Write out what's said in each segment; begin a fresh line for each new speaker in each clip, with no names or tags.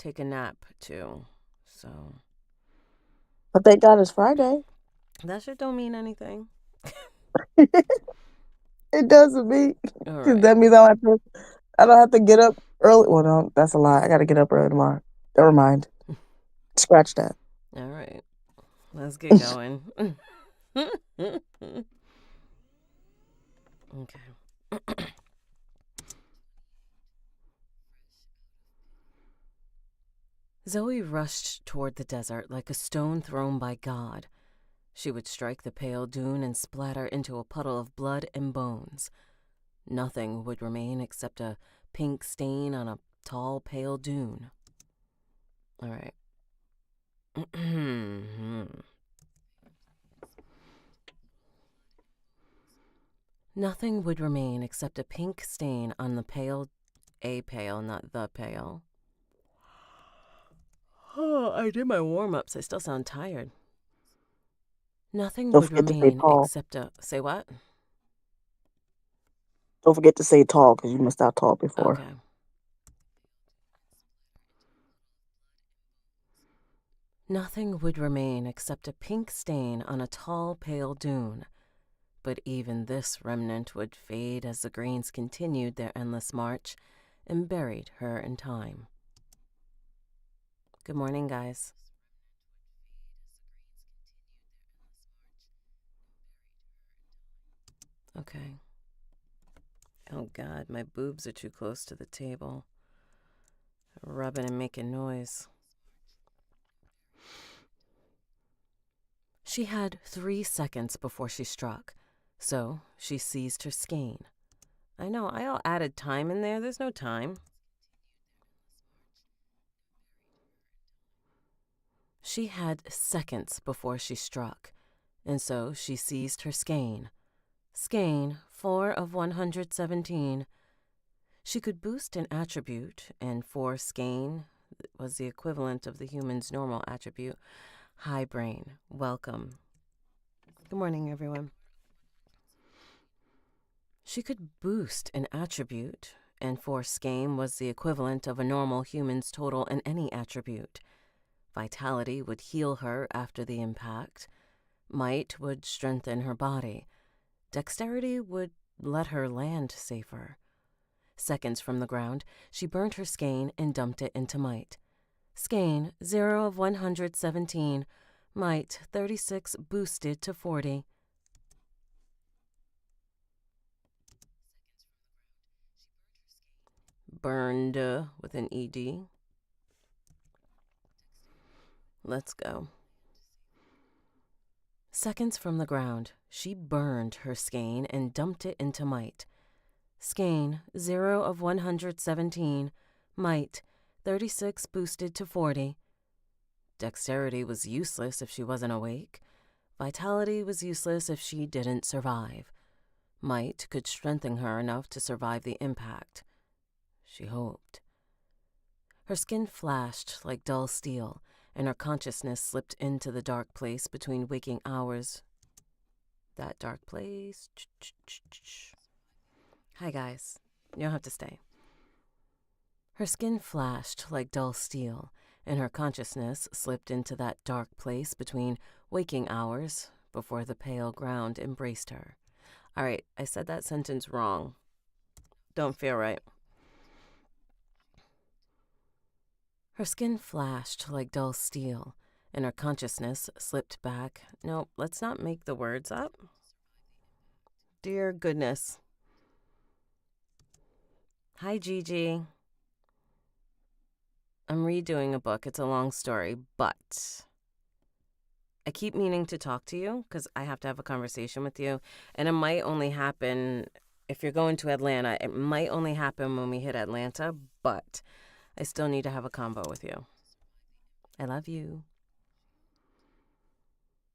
take a nap too. So
But thank God it's Friday.
that shit don't mean anything.
It doesn't mean
All
because
right.
that means I don't have to get up early. Well, no, that's a lie. I got to get up early tomorrow. Never mind. Scratch that.
All right. Let's get going. Okay. Zoe rushed toward the desert like a stone thrown by God. She would strike the pale dune and splatter into a puddle of blood and bones. Nothing would remain except a pink stain on a tall, pale dune. All right. Nothing would remain except a pink stain on a pale, not the pale. Oh, I did my warm ups. I still sound tired. Nothing
Don't
would
forget to say
remain
tall.
except a. Say what?
Don't forget to say tall because you missed out tall before.
Okay. Nothing would remain except a pink stain on a tall, pale dune. But even this remnant would fade as the grains continued their endless march and buried her in time. Good morning, guys. Okay. Oh, God, my boobs are too close to the table. Rubbing and making noise. She had 3 seconds before she struck, so she seized her skein. I know, I all added time in there. There's no time. She had seconds before she struck, and so she seized her skein. Skein, 4 of 117. She could boost an attribute, and 4 skein was the equivalent of the human's normal attribute. Hi, brain. Welcome. Good morning, everyone. She could boost an attribute, and 4 skein was the equivalent of a normal human's total in any attribute. Vitality would heal her after the impact. Might would strengthen her body. Dexterity would let her land safer. Seconds from the ground, she burnt her skein and dumped it into might. Skein, 0 of 117. Might, 36, boosted to 40. Burned with an ED. Let's go. Seconds from the ground, she burned her skein and dumped it into might. Skein, 0 of 117. Might, 36 boosted to 40. Dexterity was useless if she wasn't awake. Vitality was useless if she didn't survive. Might could strengthen her enough to survive the impact. She hoped. Her skin flashed like dull steel, and her consciousness slipped into the dark place between waking hours. That dark place. Hi, guys. You don't have to stay. Her skin flashed like dull steel, and her consciousness slipped into that dark place between waking hours before the pale ground embraced her. All right, I said that sentence wrong. Don't feel right. Her skin flashed like dull steel, and her consciousness slipped back. No, let's not make the words up. Dear goodness. Hi, Gigi. I'm redoing a book. It's a long story, but I keep meaning to talk to you because I have to have a conversation with you. And it might only happen if you're going to Atlanta. It might only happen when we hit Atlanta, but I still need to have a convo with you. I love you.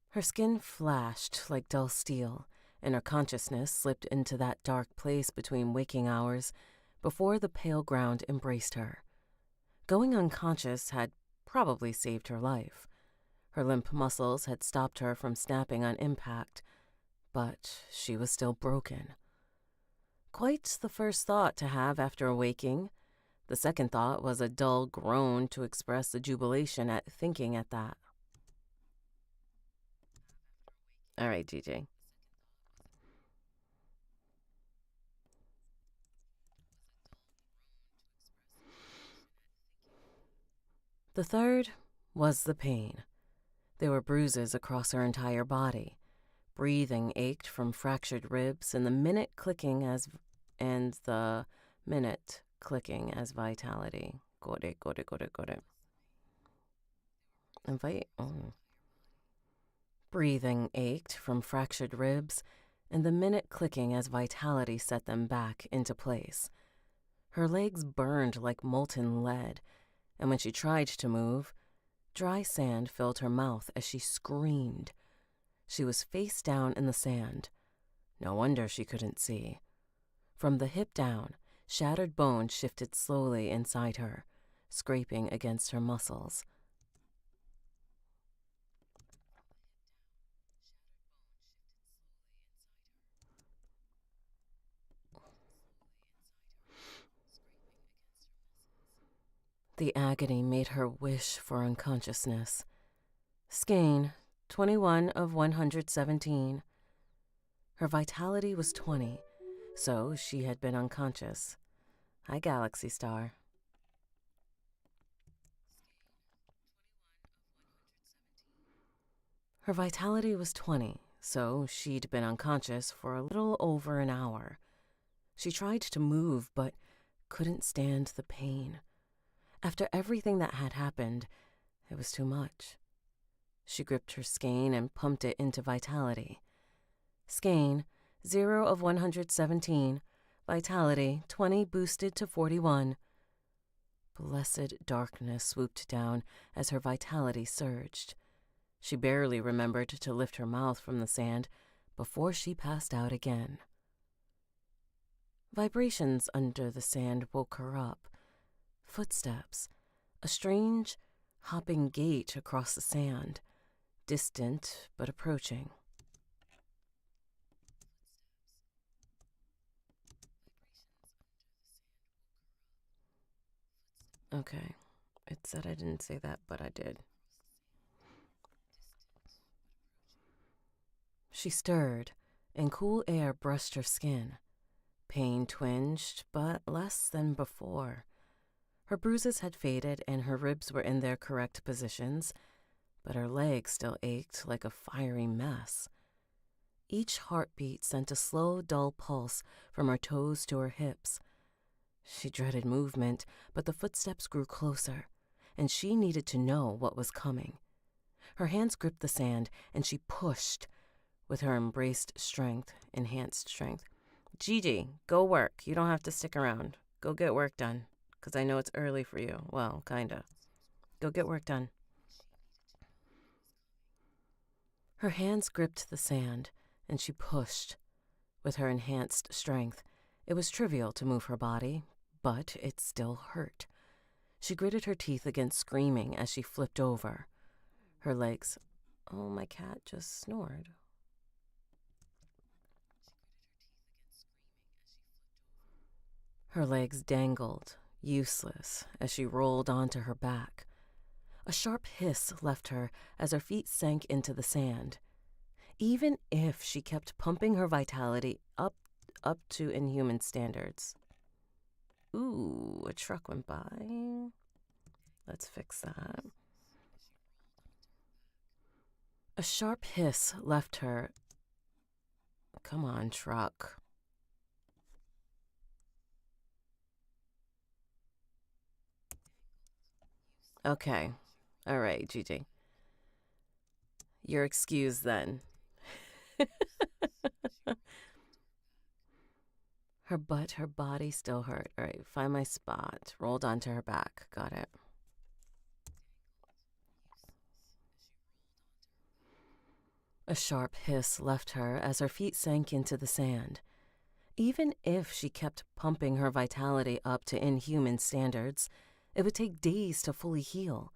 Her skin flashed like dull steel, and her consciousness slipped into that dark place between waking hours before the pale ground embraced her. Going unconscious had probably saved her life. Her limp muscles had stopped her from snapping on impact, but she was still broken. Quite the first thought to have after awaking, The second thought was a dull groan to express the jubilation at thinking at that. All right, GJ. The third was the pain. There were bruises across her entire body. Breathing ached from fractured ribs, and the minute clicking as vitality. Got it. Invite. Oh. Breathing ached from fractured ribs, and the minute clicking as vitality set them back into place. Her legs burned like molten lead, and when she tried to move, dry sand filled her mouth as she screamed. She was face down in the sand. No wonder she couldn't see. From the hip down, shattered bone shifted slowly inside her, scraping against her muscles. The agony made her wish for unconsciousness. Skane, 21 of 117. Her vitality was 20, so she had been unconscious. Hi, Galaxy Star. Her vitality was 20, so she'd been unconscious for a little over an hour. She tried to move, but couldn't stand the pain. After everything that had happened, it was too much. She gripped her skein and pumped it into vitality. Skein, 0 of 117. Vitality, 20 boosted to 41. Blessed darkness swooped down as her vitality surged. She barely remembered to lift her mouth from the sand before she passed out again. Vibrations under the sand woke her up. Footsteps, a strange, hopping gait across the sand, distant but approaching. Okay, it said I didn't say that, but I did. She stirred, and cool air brushed her skin. Pain twinged, but less than before. Her bruises had faded and her ribs were in their correct positions, but her legs still ached like a fiery mess. Each heartbeat sent a slow, dull pulse from her toes to her hips. She dreaded movement, but the footsteps grew closer, and she needed to know what was coming. Her hands gripped the sand, and she pushed with her enhanced strength. Gigi, go work. You don't have to stick around. Go get work done, because I know it's early for you. Well, kinda. Go get work done. Her hands gripped the sand, and she pushed with her enhanced strength. It was trivial to move her body, but it still hurt. She gritted her teeth against screaming as she flipped over. Her legs... Oh, my cat just snored. Her legs dangled, useless, as she rolled onto her back. A sharp hiss left her as her feet sank into the sand. Even if she kept pumping her vitality up to inhuman standards. Ooh, a truck went by. Let's fix that. A sharp hiss left her. Come on, truck. Okay. All right, Gigi. You're excused then. Her body still hurt. All right, find my spot. Rolled onto her back. Got it. A sharp hiss left her as her feet sank into the sand. Even if she kept pumping her vitality up to inhuman standards, it would take days to fully heal.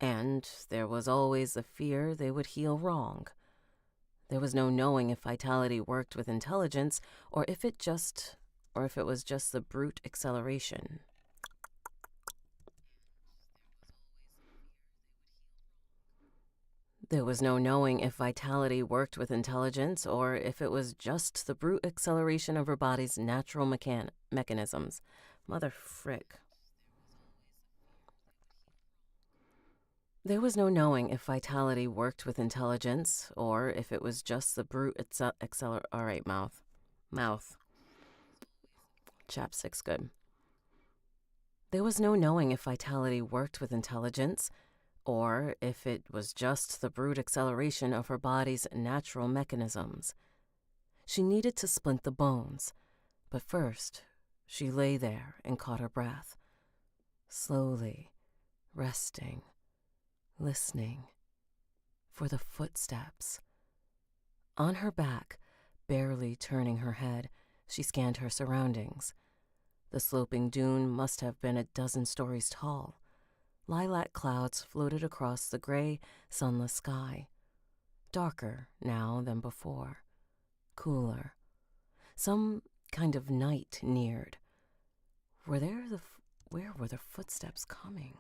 And there was always the fear they would heal wrong. There was no knowing if vitality worked with intelligence or if it was just the brute acceleration. There was no knowing if vitality worked with intelligence or if it was just the brute acceleration of her body's natural mechanisms. Mother frick. There was no knowing if vitality worked with intelligence or if it was just the brute All right, mouth. Mouth. Chapstick's good. There was no knowing if vitality worked with intelligence or if it was just the brute acceleration of her body's natural mechanisms. She needed to splint the bones, but first, she lay there and caught her breath, slowly, resting, listening for the footsteps. On her back, barely turning her head, she scanned her surroundings. The sloping dune must have been a dozen stories tall. Lilac clouds floated across the gray, sunless sky. Darker now than before. Cooler. Some kind of night neared. Where were the footsteps coming?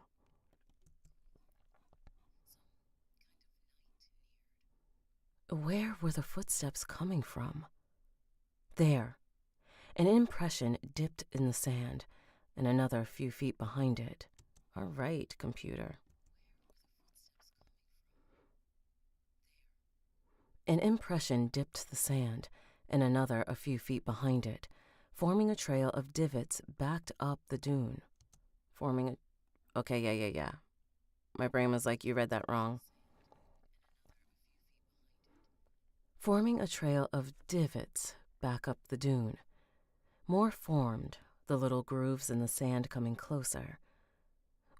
Where were the footsteps coming from? There. An impression dipped in the sand, and another few feet behind it. All right, computer. An impression dipped the sand, and another a few feet behind it, forming a trail of divots backed up the dune. Okay, yeah. My brain was like, you read that wrong. Forming a trail of divots back up the dune. More formed, the little grooves in the sand coming closer.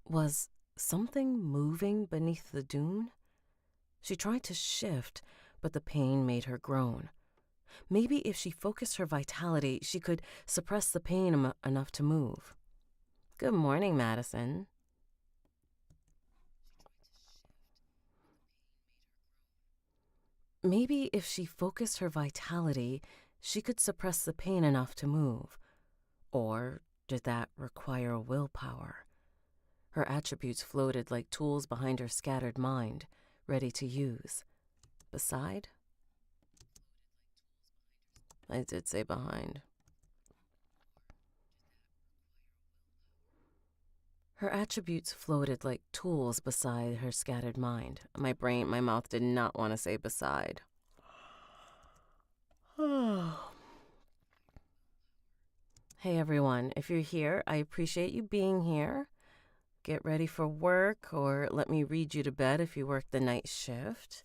Was something moving beneath the dune? She tried to shift, but the pain made her groan. Maybe if she focused her vitality, she could suppress the pain enough to move. Good morning, Madison. Maybe if she focused her vitality, she could suppress the pain enough to move. Or did that require willpower? Her attributes floated like tools behind her scattered mind, ready to use. Beside? I did say behind. Her attributes floated like tools beside her scattered mind. My mouth did not want to say beside. Hey everyone, if you're here, I appreciate you being here. Get ready for work, or let me read you to bed if you work the night shift.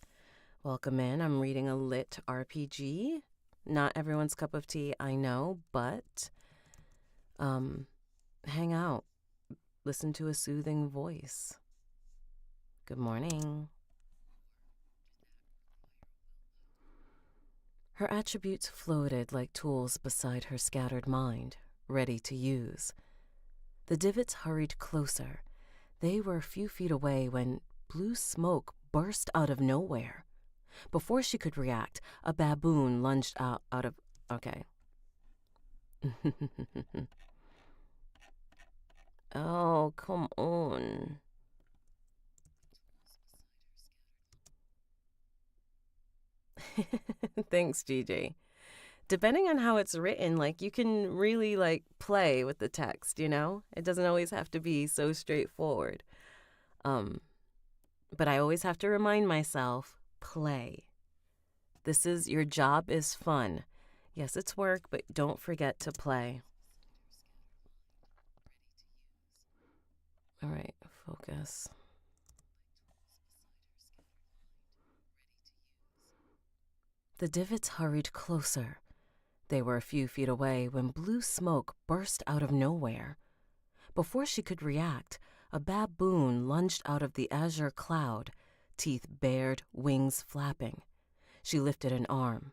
Welcome in. I'm reading a Litrpg. Not everyone's cup of tea, I know, but hang out. Listen to a soothing voice. Good morning. Her attributes floated like tools beside her scattered mind, ready to use. The divots hurried closer. They were a few feet away when blue smoke burst out of nowhere. Before she could react, a baboon lunged out of... Okay. Oh, come on. Thanks, GJ. Depending on how it's written, you can really, play with the text, you know? It doesn't always have to be so straightforward. But I always have to remind myself, play. Your job is fun. Yes, it's work, but don't forget to play. All right, focus. The divots hurried closer. They were a few feet away when blue smoke burst out of nowhere. Before she could react, a baboon lunged out of the azure cloud, teeth bared, wings flapping. She lifted an arm.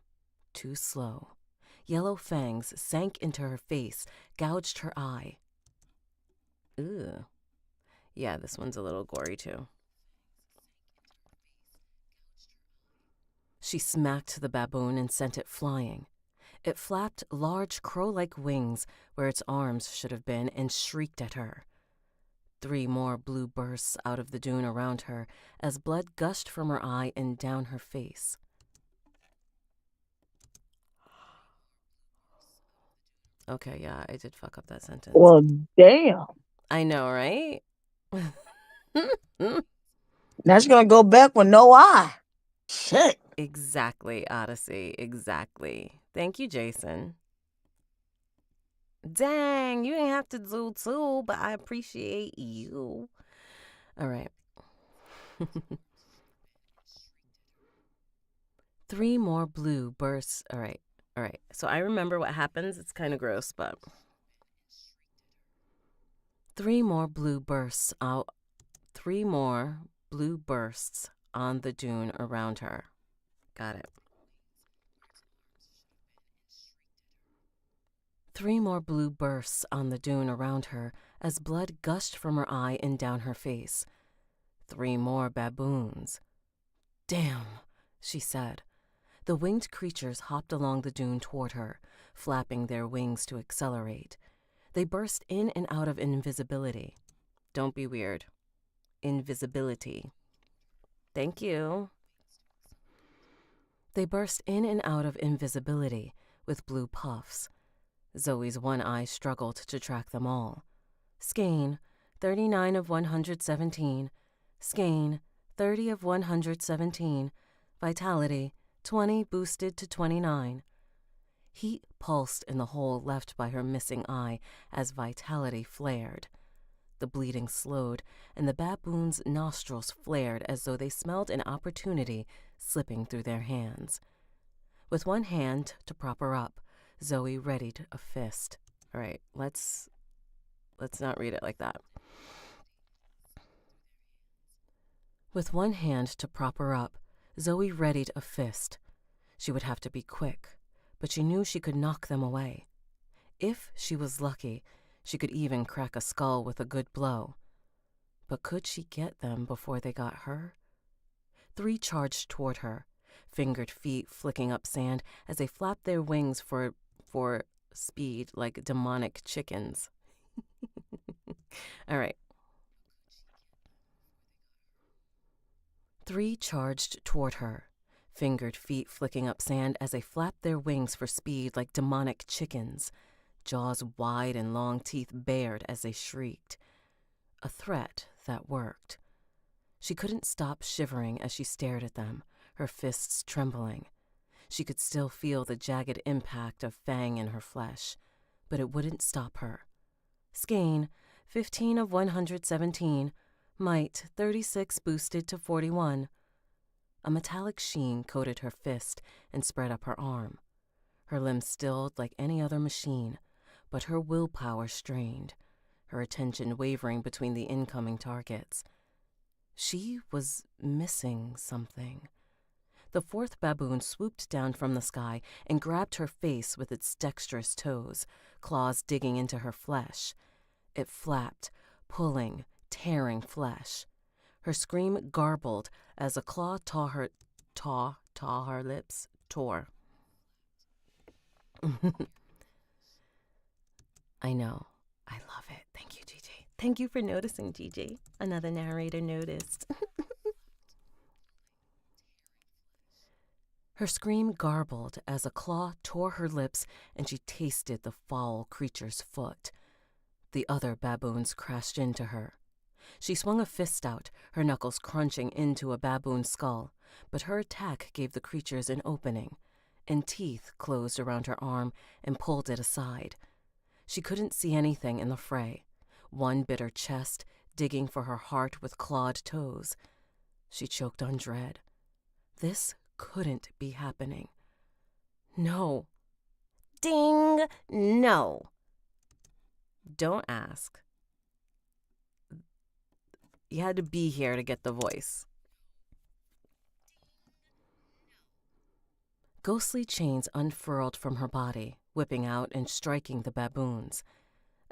Too slow. Yellow fangs sank into her face, gouged her eye. Ugh. Yeah, this one's a little gory too. She smacked the baboon and sent it flying. It flapped large crow-like wings where its arms should have been and shrieked at her. 3 more blue bursts out of the dune around her as blood gushed from her eye and down her face. Okay, yeah, I did fuck up that sentence.
Well, damn.
I know, right?
Now she's gonna go back with no eye. Shit.
Exactly, Odyssey, exactly. Thank you, Jason. Dang, you didn't have to do too, but I appreciate you. All right. 3 more blue bursts. All right. So I remember what happens. It's kind of gross, but 3 more blue bursts out. 3 more blue bursts on the dune around her. Got it. 3 more blue bursts on the dune around her as blood gushed from her eye and down her face. 3 more baboons. Damn, she said. The winged creatures hopped along the dune toward her, flapping their wings to accelerate. They burst in and out of invisibility. Don't be weird. Invisibility. Thank you. They burst in and out of invisibility with blue puffs. Zoe's one eye struggled to track them all. Skane, 39 of 117. Skane, 30 of 117. Vitality, 20 boosted to 29. Heat pulsed in the hole left by her missing eye as vitality flared. The bleeding slowed, and the baboon's nostrils flared as though they smelled an opportunity slipping through their hands. With one hand to prop her up, Zoe readied a fist. All right, let's not read it like that. With one hand to prop her up, Zoe readied a fist. She would have to be quick, but she knew she could knock them away. If she was lucky, she could even crack a skull with a good blow. But could she get them before they got her? 3 charged toward her, fingered feet flicking up sand as they flapped their wings for speed like demonic chickens. All right. 3 charged toward her, fingered feet flicking up sand as they flapped their wings for speed like demonic chickens, jaws wide and long teeth bared as they shrieked. A threat that worked. She couldn't stop shivering as she stared at them, her fists trembling. She could still feel the jagged impact of fang in her flesh, but it wouldn't stop her. Skane, 15 of 117. Might, 36 boosted to 41. A metallic sheen coated her fist and spread up her arm. Her limbs stilled like any other machine, but her willpower strained, her attention wavering between the incoming targets. She was missing something. The 4th baboon swooped down from the sky and grabbed her face with its dexterous toes, claws digging into her flesh. It flapped, pulling, tearing flesh. Her scream garbled as a claw tore her lips. I know. I love it. Thank you, Gigi. Thank you for noticing, Gigi. Another narrator noticed. Her scream garbled as a claw tore her lips and she tasted the foul creature's foot. The other baboons crashed into her. She swung a fist out, her knuckles crunching into a baboon's skull, but her attack gave the creatures an opening, and teeth closed around her arm and pulled it aside. She couldn't see anything in the fray. One bit her chest, digging for her heart with clawed toes. She choked on dread. This couldn't be happening. No. Ding! No. Don't ask. You had to be here to get the voice. Ghostly chains unfurled from her body, whipping out and striking the baboons.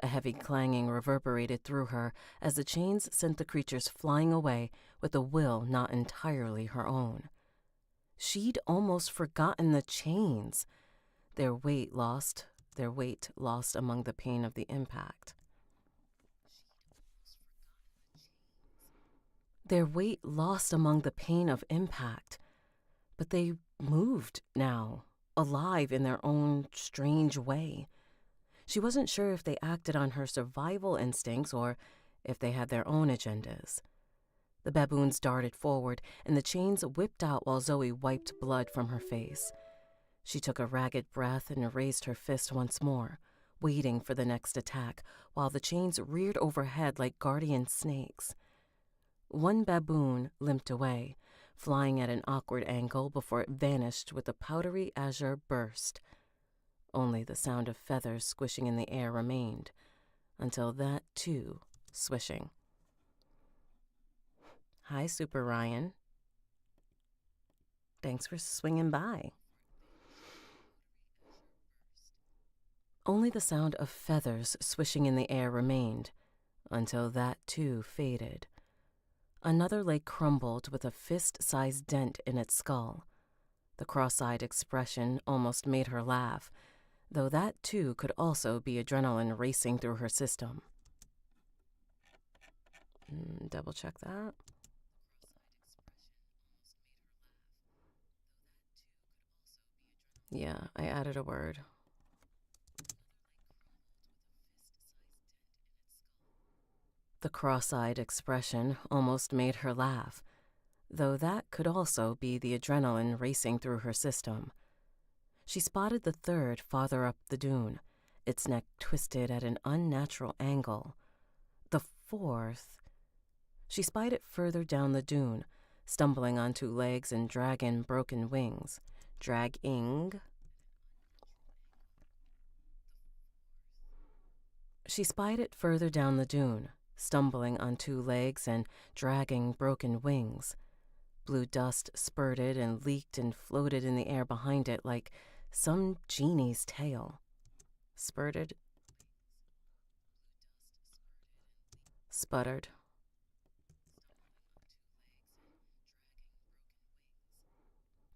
A heavy clanging reverberated through her as the chains sent the creatures flying away with a will not entirely her own. She'd almost forgotten the chains, their weight lost among the pain of the impact. their weight lost among the pain of impact. But they moved now, alive in their own strange way. She wasn't sure if they acted on her survival instincts or if they had their own agendas. The baboons darted forward, and the chains whipped out while Zoe wiped blood from her face. She took a ragged breath and raised her fist once more, waiting for the next attack, while the chains reared overhead like guardian snakes. One baboon limped away, flying at an awkward angle before it vanished with a powdery azure burst. Only the sound of feathers squishing in the air remained, until that, too, swishing. Hi, Super Ryan. Thanks for swinging by. Only the sound of feathers swishing in the air remained, until that, too, faded. Another leg crumbled with a fist-sized dent in its skull. The cross-eyed expression almost made her laugh, though that, too, could also be adrenaline racing through her system. Double-check that. Yeah, I added a word. The cross-eyed expression almost made her laugh, though that could also be the adrenaline racing through her system. She spotted the third farther up the dune, its neck twisted at an unnatural angle. The fourth... She spied it further down the dune, stumbling on two legs and dragging broken wings. She spied it further down the dune, stumbling on two legs and dragging broken wings. Blue dust spurted and leaked and floated in the air behind it like some genie's tail. Sputtered.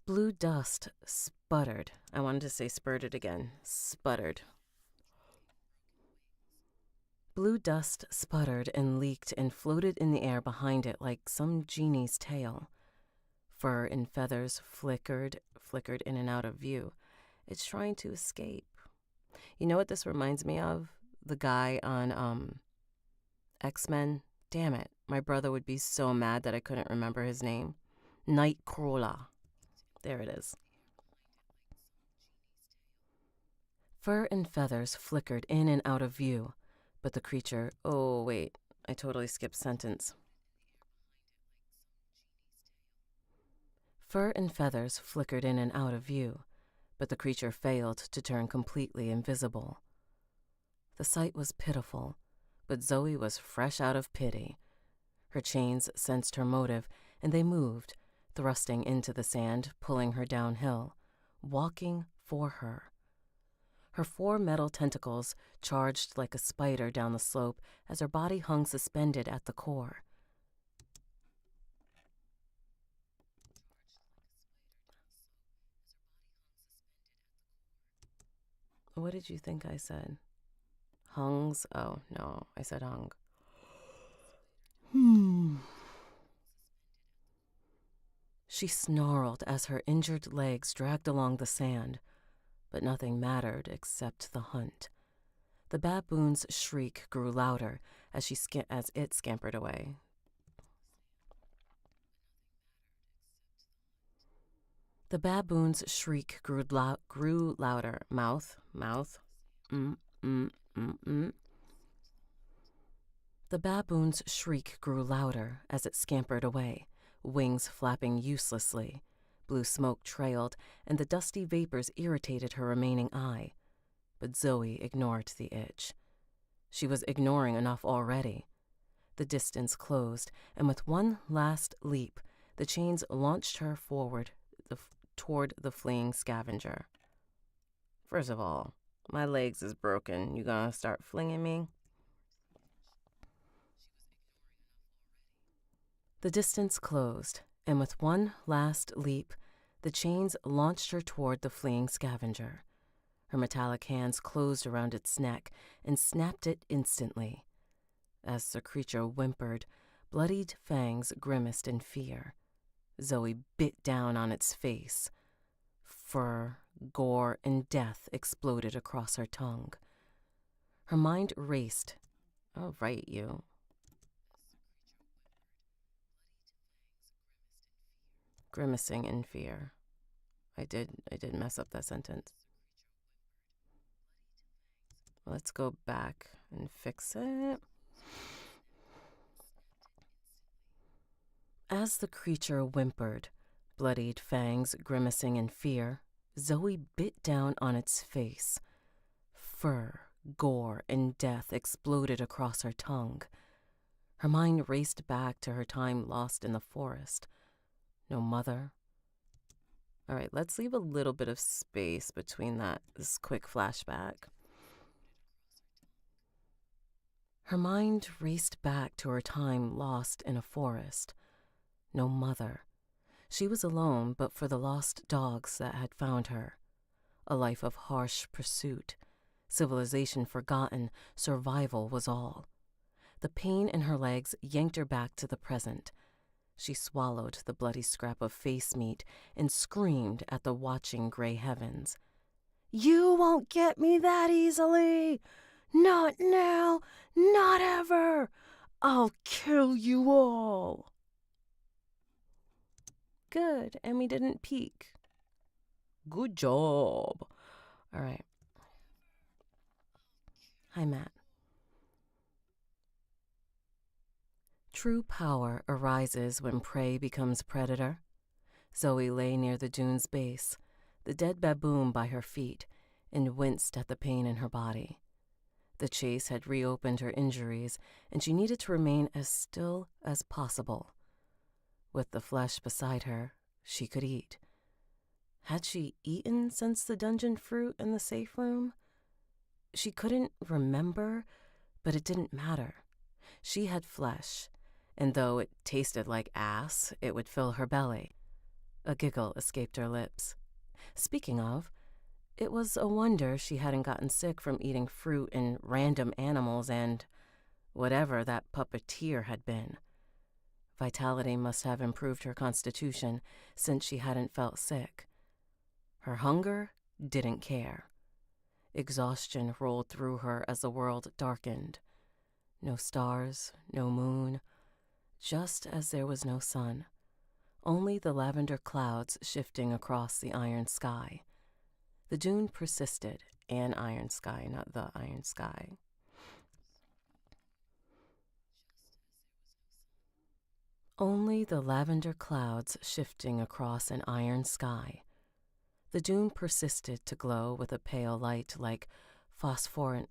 Blue dust sputtered. I wanted to say spurted again. Sputtered. Blue dust sputtered and leaked and floated in the air behind it like some genie's tail. Fur and feathers flickered in and out of view. It's trying to escape. You know what this reminds me of? The guy on X-Men. Damn it. My brother would be so mad that I couldn't remember his name. Nightcrawler. There it is. Fur and feathers flickered in and out of view, but the creature... Oh, wait. I totally skipped sentence. Fur and feathers flickered in and out of view, but the creature failed to turn completely invisible. The sight was pitiful, but Zoe was fresh out of pity. Her chains sensed her motive, and they moved, thrusting into the sand, pulling her downhill, walking for her. Her 4 metal tentacles charged like a spider down the slope as her body hung suspended at the core. What did you think I said? Hungs? Oh, no, I said hung. She snarled as her injured legs dragged along the sand, but nothing mattered except the hunt. The baboon's shriek grew louder as it scampered away. The baboon's shriek grew louder. Mouth. The baboon's shriek grew louder as it scampered away, wings flapping uselessly. Blue smoke trailed, and the dusty vapors irritated her remaining eye. But Zoe ignored the itch. She was ignoring enough already. The distance closed, and with one last leap, the chains launched her forward toward the fleeing scavenger. First of all, my legs is broken. You gonna start flinging me? The distance closed, and with one last leap, the chains launched her toward the fleeing scavenger. Her metallic hands closed around its neck and snapped it instantly. As the creature whimpered, Bloodied fangs grimaced in fear. Zoe bit down on its face. Fur, gore, and death exploded across her tongue. Her mind raced. Oh, right, you. Grimacing in fear. I did mess up that sentence. Let's go back and fix it. As the creature whimpered, bloodied fangs grimacing in fear, Zoe bit down on its face. Fur, gore, and death exploded across her tongue. Her mind raced back to her time lost in the forest. No mother. All right, let's leave a little bit of space between this quick flashback. Her mind raced back to her time lost in a forest. No mother. She was alone but for the lost dogs that had found her. A life of harsh pursuit. Civilization forgotten, survival was all. The pain in her legs yanked her back to the present. She swallowed the bloody scrap of face meat and screamed at the watching gray heavens. "You won't get me that easily! Not now! Not ever! I'll kill you all!" Good, and we didn't peek. Good job. All right. Hi, Matt. True power arises when prey becomes predator. Zoe lay near the dune's base, the dead baboon by her feet, and winced at the pain in her body. The chase had reopened her injuries, and she needed to remain as still as possible. With the flesh beside her, she could eat. Had she eaten since the dungeon fruit in the safe room? She couldn't remember, but it didn't matter. She had flesh, and though it tasted like ass, it would fill her belly. A giggle escaped her lips. Speaking of, it was a wonder she hadn't gotten sick from eating fruit and random animals and whatever that puppeteer had been. Vitality must have improved her constitution since she hadn't felt sick. Her hunger didn't care. Exhaustion rolled through her as the world darkened. No stars, no moon, just as there was no sun. Only the lavender clouds shifting across the iron sky. The dune persisted, an iron sky, not the iron sky. Only the lavender clouds shifting across an iron sky. The dune persisted to glow with a pale light like phosphorescent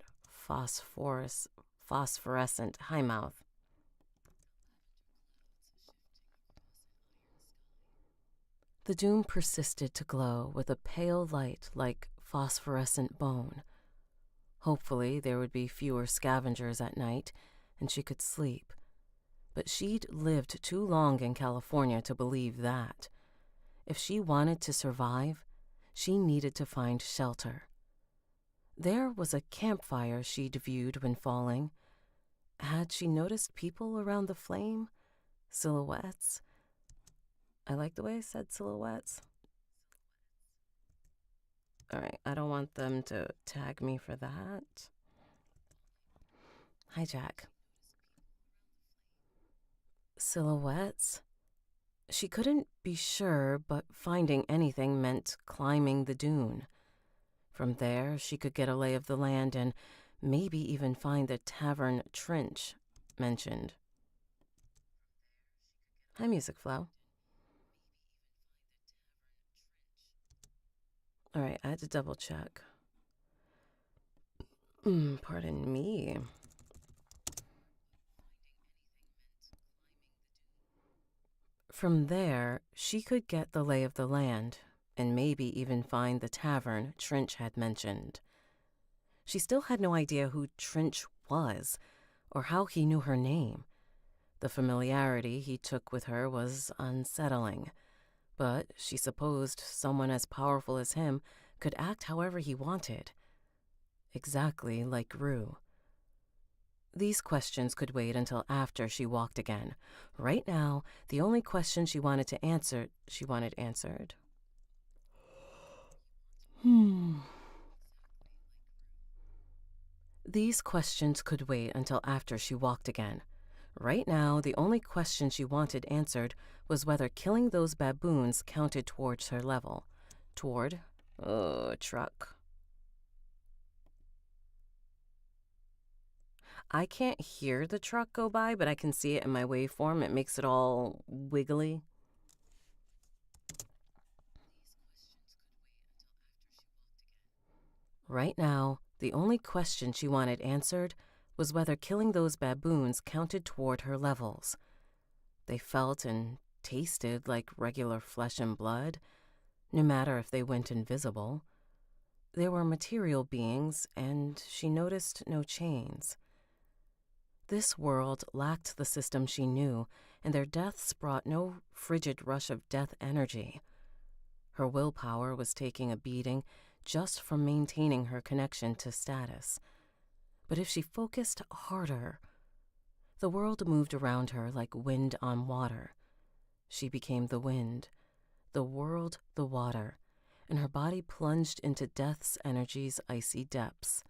high mouth. The dune persisted to glow with a pale light like phosphorescent bone. Hopefully there would be fewer scavengers at night, and she could sleep. But she'd lived too long in California to believe that. If she wanted to survive, she needed to find shelter. There was a campfire she'd viewed when falling. Had she noticed people around the flame? Silhouettes? I like the way I said silhouettes. All right, I don't want them to tag me for that. Hi, Jack. Silhouettes? She couldn't be sure, but finding anything meant climbing the dune. From there, she could get a lay of the land and maybe even find the tavern trench mentioned. Hi, Music Flow. All right, I had to double check. Pardon me. From there, she could get the lay of the land and maybe even find the tavern Trench had mentioned. She still had no idea who Trench was or how he knew her name. The familiarity he took with her was unsettling, but she supposed someone as powerful as him could act however he wanted. Exactly like Rue. These questions could wait until after she walked again. Right now, the only question she wanted answered. These questions could wait until after she walked again. Right now, the only question she wanted answered was whether killing those baboons counted towards her level. Toward? Truck. I can't hear the truck go by, but I can see it in my waveform. It makes it all wiggly. Right now, the only question she wanted answered was whether killing those baboons counted toward her levels. They felt and tasted like regular flesh and blood, no matter if they went invisible. They were material beings, and she noticed no chains. This world lacked the system she knew, and their deaths brought no frigid rush of death energy. Her willpower was taking a beating just from maintaining her connection to status. But if she focused harder, the world moved around her like wind on water. She became the wind, the world the water, and her body plunged into death's energy's icy depths.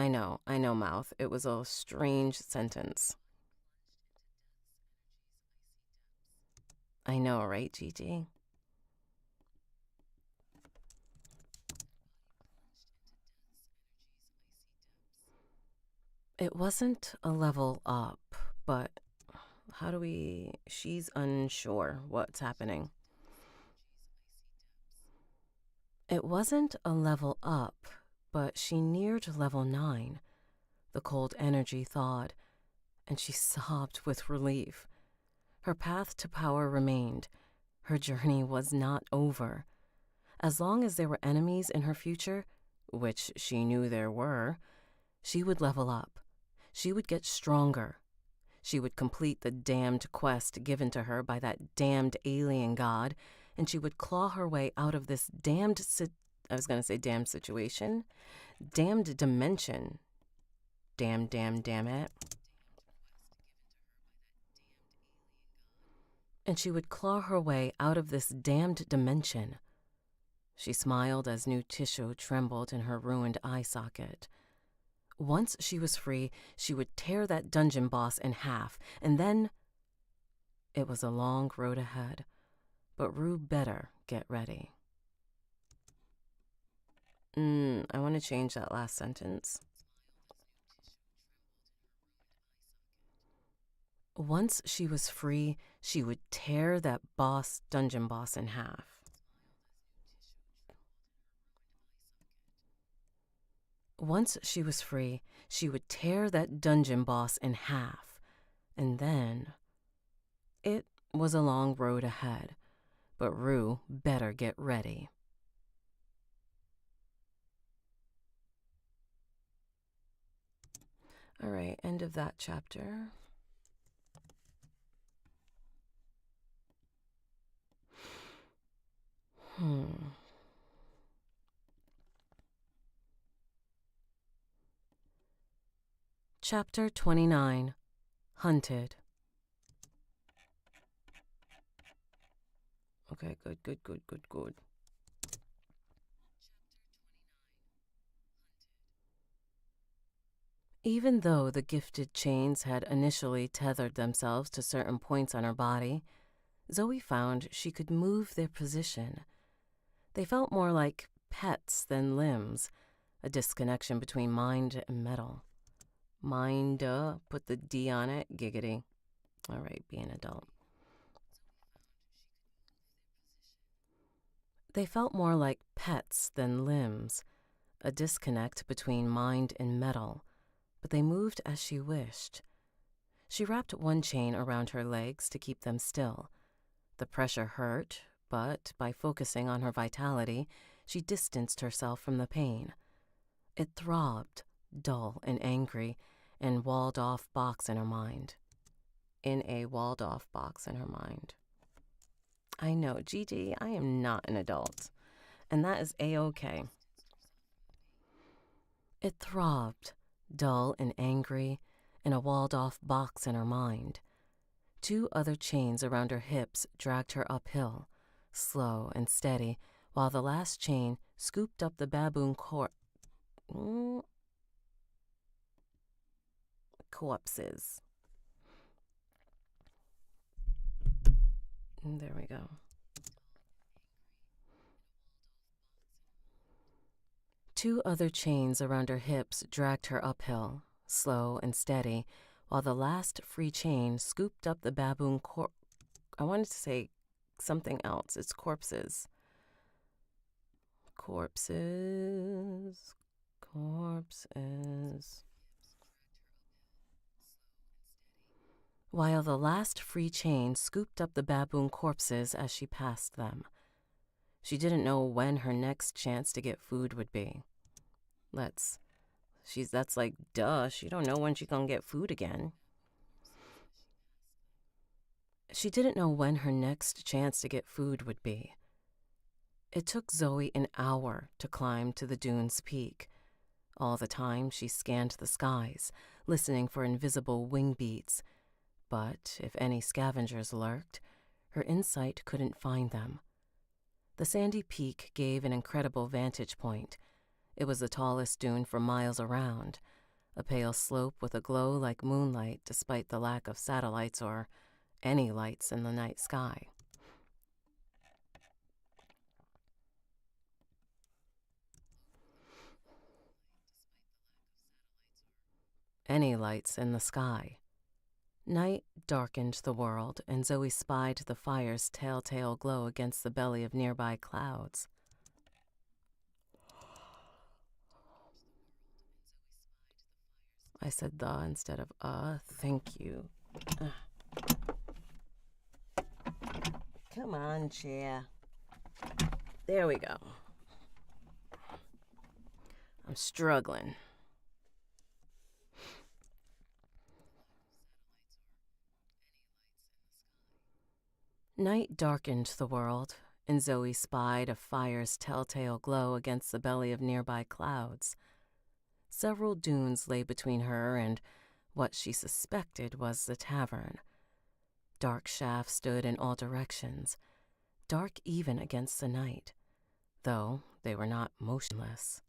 I know, Mouth. It was a strange sentence. I know, right, Gigi? It wasn't a level up, but she's unsure what's happening. It wasn't a level up, but she neared level 9. The cold energy thawed, and she sobbed with relief. Her path to power remained. Her journey was not over. As long as there were enemies in her future, which she knew there were, she would level up. She would get stronger. She would complete the damned quest given to her by that damned alien god, and she would claw her way out of this damned situation. Damned dimension. Damn it. And she would claw her way out of this damned dimension. She smiled as new tissue trembled in her ruined eye socket. Once she was free, she would tear that dungeon boss in half, and then... It was a long road ahead, but Rue better get ready. I want to change that last sentence. Once she was free, she would tear that dungeon boss in half. Once she was free, she would tear that dungeon boss in half. And then... It was a long road ahead, but Rue better get ready. All right, end of that chapter. Chapter 29, Hunted. Okay, good. Even though the gifted chains had initially tethered themselves to certain points on her body, Zoe found she could move their position. They felt more like pets than limbs, a disconnection between mind and metal. Mind, put the D on it, giggity. All right, be an adult. They felt more like pets than limbs, a disconnect between mind and metal, but they moved as she wished. She wrapped one chain around her legs to keep them still. The pressure hurt, but by focusing on her vitality, she distanced herself from the pain. It throbbed, dull and angry, in a walled-off box in her mind. I know, Gigi, I am not an adult, and that is A-okay. It throbbed, dull and angry, in a walled-off box in her mind. 2 other chains around her hips dragged her uphill, slow and steady, while the last chain scooped up the baboon corpses. There we go. 2 other chains around her hips dragged her uphill, slow and steady, while the last free chain scooped up the baboon I wanted to say something else. It's corpses. Corpses. While the last free chain scooped up the baboon corpses as she passed them. She didn't know when her next chance to get food would be. That's like, duh, she don't know when she gonna get food again. She didn't know when her next chance to get food would be. It took Zoe an hour to climb to the dune's peak. All the time she scanned the skies, listening for invisible wing beats. But if any scavengers lurked, her insight couldn't find them. The sandy peak gave an incredible vantage point. It was the tallest dune for miles around, a pale slope with a glow like moonlight despite the lack of satellites or any lights in the night sky. Any lights in the sky. Night darkened the world, and Zoe spied the fire's telltale glow against the belly of nearby clouds. I said the instead of thank you. Come on, chair. There we go. I'm struggling. Night darkened the world, and Zoe spied a fire's telltale glow against the belly of nearby clouds. Several dunes lay between her and what she suspected was the tavern. Dark shafts stood in all directions, dark even against the night, though they were not motionless.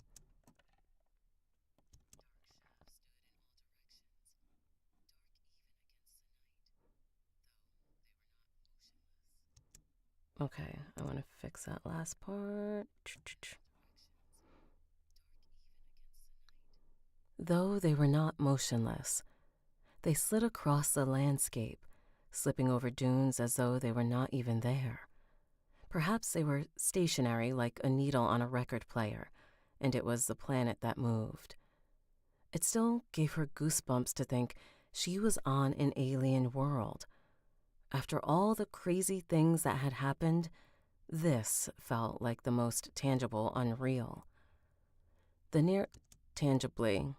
Okay, I want to fix that last part. Though they were not motionless, they slid across the landscape, slipping over dunes as though they were not even there. Perhaps they were stationary like a needle on a record player, and it was the planet that moved. It still gave her goosebumps to think she was on an alien world. After all the crazy things that had happened, this felt like the most tangible unreal. The tangibly,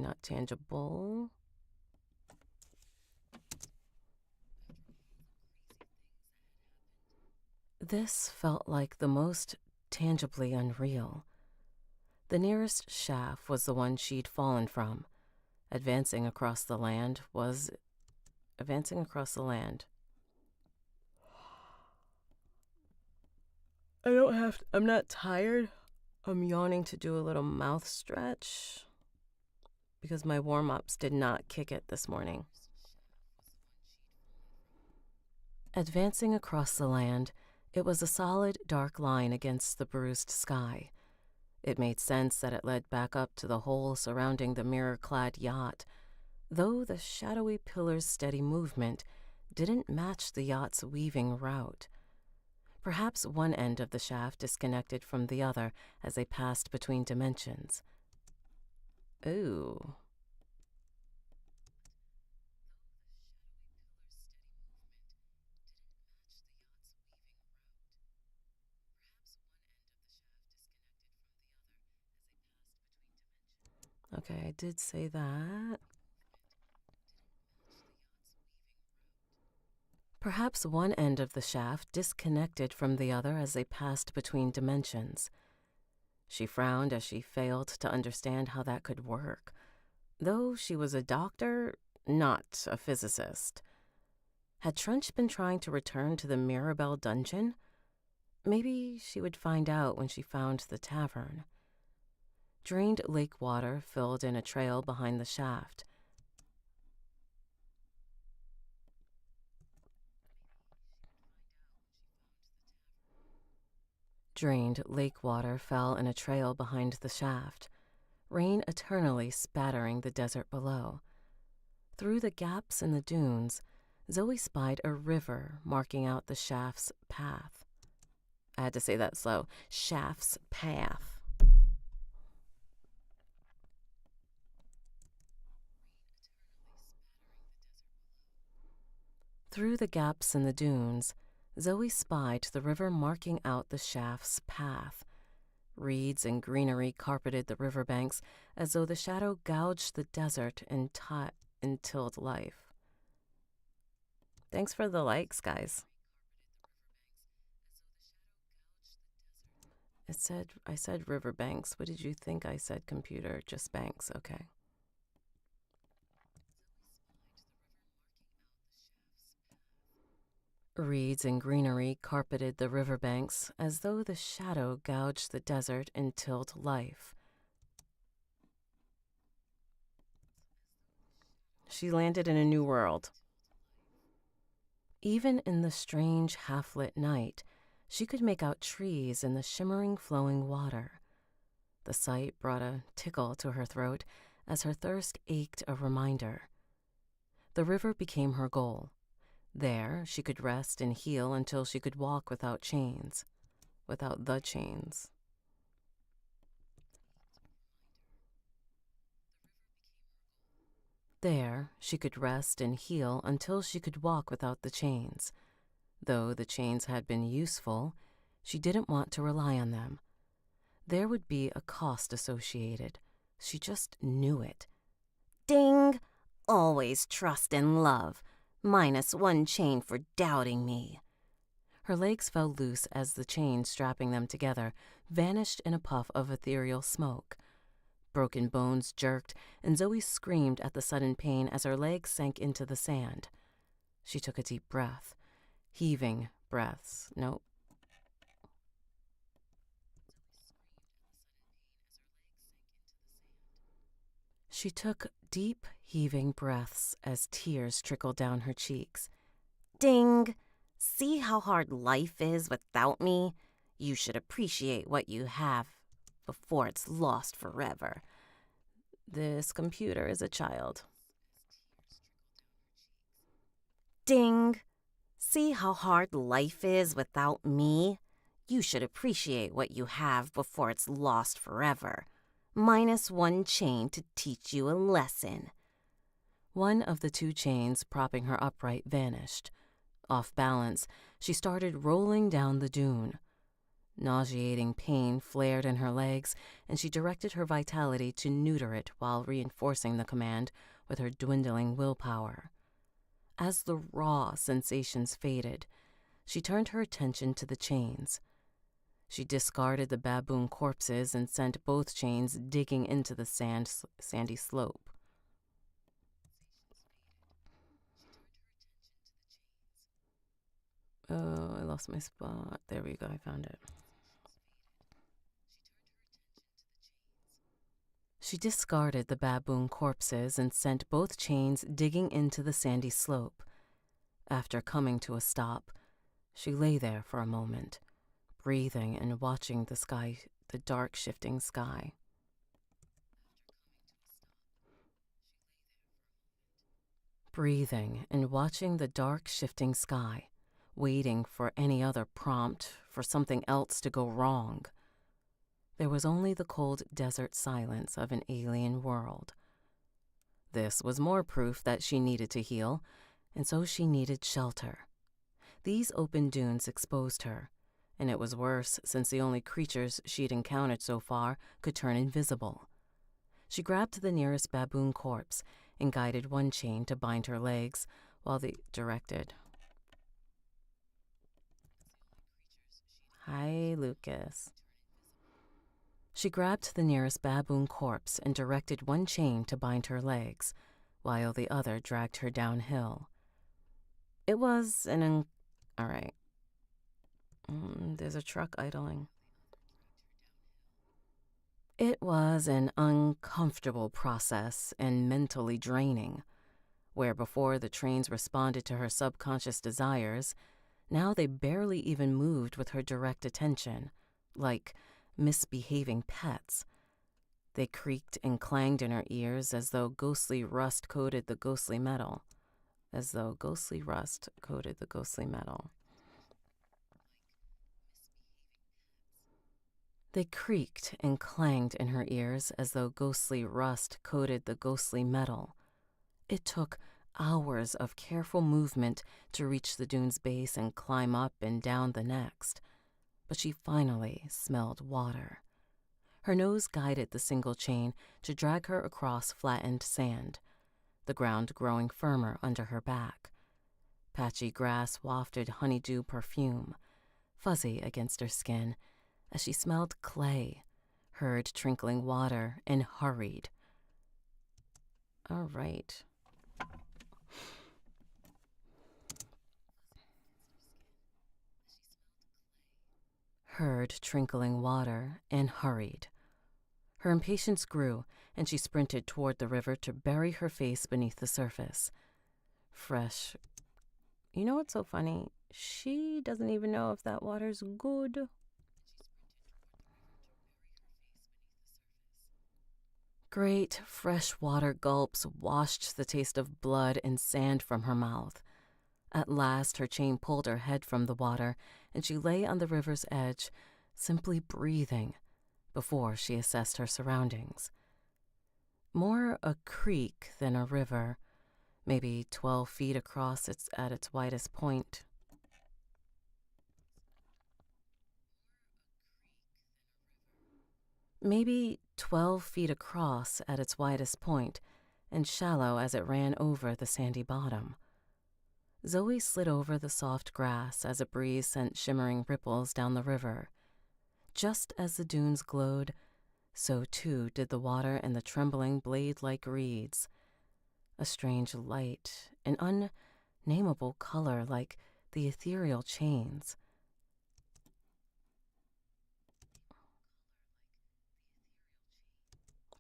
not tangible. This felt like the most tangibly unreal. The nearest shaft was the one she'd fallen from. Advancing across the land. I'm not tired. I'm yawning to do a little mouth stretch because my warm-ups did not kick it this morning. Advancing across the land, it was a solid, dark line against the bruised sky. It made sense that it led back up to the hole surrounding the mirror-clad yacht, though the shadowy pillar's steady movement didn't match the yacht's weaving route. Perhaps one end of the shaft disconnected from the other as they passed between dimensions. Ooh. Okay, I did say that. Perhaps one end of the shaft disconnected from the other as they passed between dimensions. She frowned as she failed to understand how that could work, though she was a doctor, not a physicist. Had Trunch been trying to return to the Mirabelle dungeon? Maybe she would find out when she found the tavern. Drained lake water filled in a trail behind the shaft. Drained lake water fell in a trail behind the shaft, rain eternally spattering the desert below. Through the gaps in the dunes, Zoe spied a river marking out the shaft's path. I had to say that slow. Shaft's path. Through the gaps in the dunes, Zoe spied the river marking out the shaft's path. Reeds and greenery carpeted the riverbanks as though the shadow gouged the desert and tilled life. Thanks for the likes, guys. I said riverbanks. What did you think I said, computer? Just banks, okay. Reeds and greenery carpeted the riverbanks as though the shadow gouged the desert and tilled life. She landed in a new world. Even in the strange half-lit night, she could make out trees in the shimmering flowing water. The sight brought a tickle to her throat as her thirst ached a reminder. The river became her goal. There, she could rest and heal until she could walk without chains. Without the chains. There, she could rest and heal until she could walk without the chains. Though the chains had been useful, she didn't want to rely on them. There would be a cost associated. She just knew it. Ding! Always trust and love. -1 chain for doubting me. Her legs fell loose as the chain strapping them together vanished in a puff of ethereal smoke. Broken bones jerked, and Zoe screamed at the sudden pain as her legs sank into the sand. She took a deep breath. Heaving breaths. Nope. She took deep, heaving breaths as tears trickled down her cheeks. Ding! See how hard life is without me? You should appreciate what you have before it's lost forever. This computer is a child. Ding! See how hard life is without me? You should appreciate what you have before it's lost forever. -1 chain to teach you a lesson. One of the 2 chains propping her upright vanished. Off balance, she started rolling down the dune. Nauseating pain flared in her legs, and she directed her vitality to neuter it while reinforcing the command with her dwindling willpower. As the raw sensations faded, she turned her attention to the chains. She discarded the baboon corpses and sent both chains digging into the sandy slope. Oh, I lost my spot. There we go, I found it. She discarded the baboon corpses and sent both chains digging into the sandy slope. After coming to a stop, she lay there for a moment, breathing and watching the dark shifting sky. Breathing and watching the dark shifting sky, waiting for any other prompt, for something else to go wrong. There was only the cold desert silence of an alien world. This was more proof that she needed to heal, and so she needed shelter. These open dunes exposed her, and it was worse since the only creatures she'd encountered so far could turn invisible. She grabbed the nearest baboon corpse and guided one chain to bind her legs while the directed. Hi, Lucas. She grabbed the nearest baboon corpse and directed one chain to bind her legs, while the other dragged her downhill. It was all right. There's a truck idling. It was an uncomfortable process and mentally draining. Where before the trains responded to her subconscious desires, now they barely even moved with her direct attention, like misbehaving pets. They creaked and clanged in her ears as though ghostly rust coated the ghostly metal. They creaked and clanged in her ears as though ghostly rust coated the ghostly metal. It took hours of careful movement to reach the dune's base and climb up and down the next, but she finally smelled water. Her nose guided the single chain to drag her across flattened sand, the ground growing firmer under her back. Patchy grass wafted honeydew perfume, fuzzy against her skin, as she smelled clay, heard trickling water, and hurried. All right. Heard trickling water, and hurried. Her impatience grew, and she sprinted toward the river to bury her face beneath the surface. Fresh. You know what's so funny? She doesn't even know if that water's good. Great fresh water gulps washed the taste of blood and sand from her mouth. At last, her chain pulled her head from the water, and she lay on the river's edge, simply breathing, before she assessed her surroundings. More a creek than a river, maybe 12 feet across at its widest point. Maybe 12 feet across at its widest point, and shallow as it ran over the sandy bottom. Zoe slid over the soft grass as a breeze sent shimmering ripples down the river. Just as the dunes glowed, so too did the water and the trembling blade-like reeds. A strange light, an unnameable color like the ethereal chains.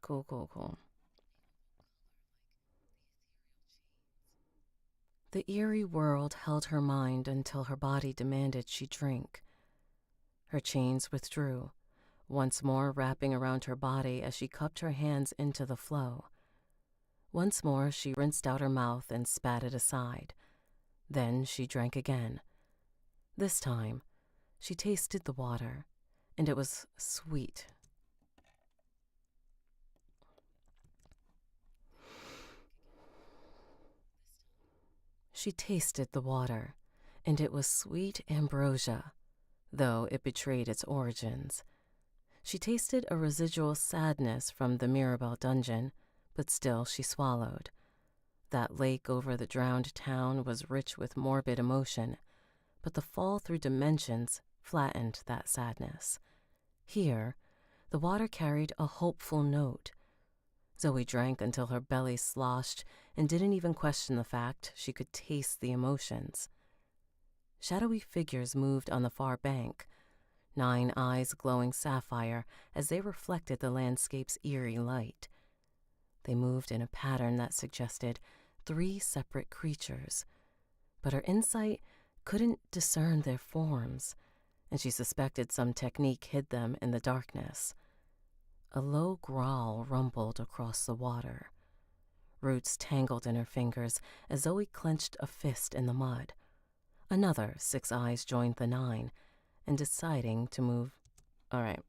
Cool. The eerie world held her mind until her body demanded she drink. Her chains withdrew, once more wrapping around her body as she cupped her hands into the flow. Once more she rinsed out her mouth and spat it aside. Then she drank again. This time, she tasted the water, and it was sweet. She tasted the water, and it was sweet ambrosia, though it betrayed its origins. She tasted a residual sadness from the Mirabelle dungeon, but still she swallowed. That lake over the drowned town was rich with morbid emotion, but the fall through dimensions flattened that sadness. Here, the water carried a hopeful note. Zoe drank until her belly sloshed and didn't even question the fact she could taste the emotions. Shadowy figures moved on the far bank, 9 eyes glowing sapphire as they reflected the landscape's eerie light. They moved in a pattern that suggested 3 separate creatures, but her insight couldn't discern their forms, and she suspected some technique hid them in the darkness. A low growl rumbled across the water. Roots tangled in her fingers as Zoe clenched a fist in the mud. Another 6 eyes joined the 9, and deciding to move... All right.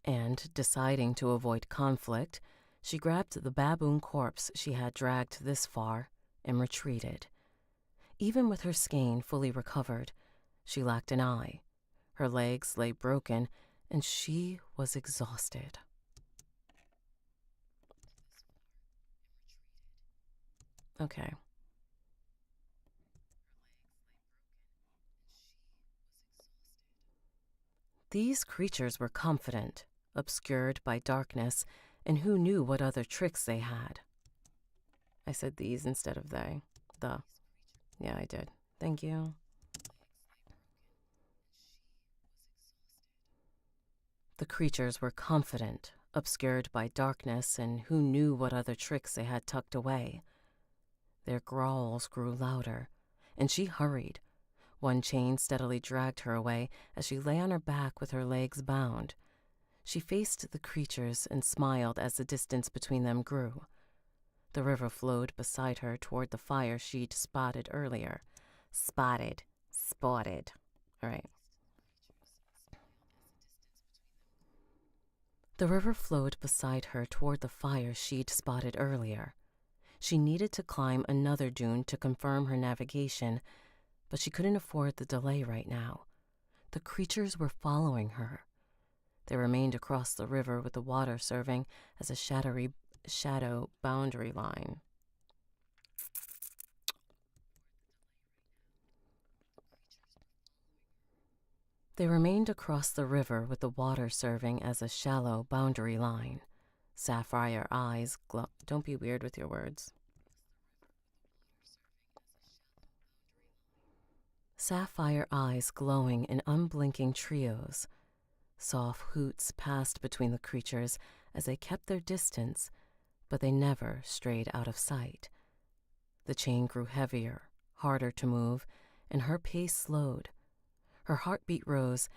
And deciding to avoid conflict, she grabbed the baboon corpse she had dragged this far and retreated. Even with her skein fully recovered, she lacked an eye. Her legs lay broken, and she was exhausted. Okay. These creatures were confident, obscured by darkness, and who knew what other tricks they had. I said these instead of they. The. Yeah, I did. Thank you. The creatures were confident, obscured by darkness, and who knew what other tricks they had tucked away. Their growls grew louder, and she hurried. One chain steadily dragged her away as she lay on her back with her legs bound. She faced the creatures and smiled as the distance between them grew. The river flowed beside her toward the fire she'd spotted earlier. Spotted. All right. The river flowed beside her toward the fire she'd spotted earlier. She needed to climb another dune to confirm her navigation, but she couldn't afford the delay right now. The creatures were following her. They remained across the river with the water serving as a shadow boundary line. They remained across the river with the water serving as a shallow boundary line. Sapphire eyes Don't be weird with your words. Sapphire eyes glowing in unblinking trios. Soft hoots passed between the creatures as they kept their distance, but they never strayed out of sight. The chain grew heavier, harder to move, and her pace slowed. Her heartbeat rose,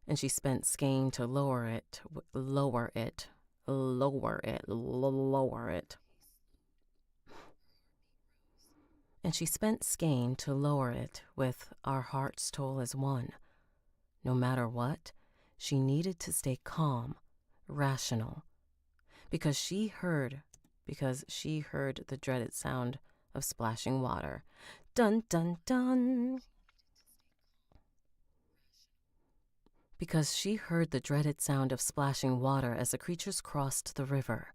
and she spent skein to lower it. And she spent skein to lower it with our hearts toll as one. No matter what, she needed to stay calm, rational, because she heard the dreaded sound of splashing water. Dun, dun, dun. Because she heard the dreaded sound of splashing water as the creatures crossed the river.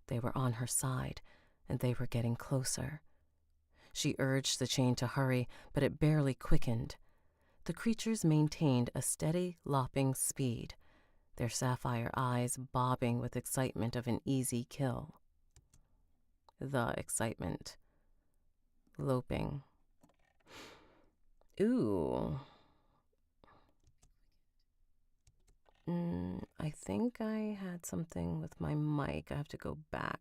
They were on her side, and they were getting closer. She urged the chain to hurry, but it barely quickened. The creatures maintained a steady, lopping speed, their sapphire eyes bobbing with excitement of an easy kill. The excitement. Loping. Ooh. I think I had something with my mic. I have to go back.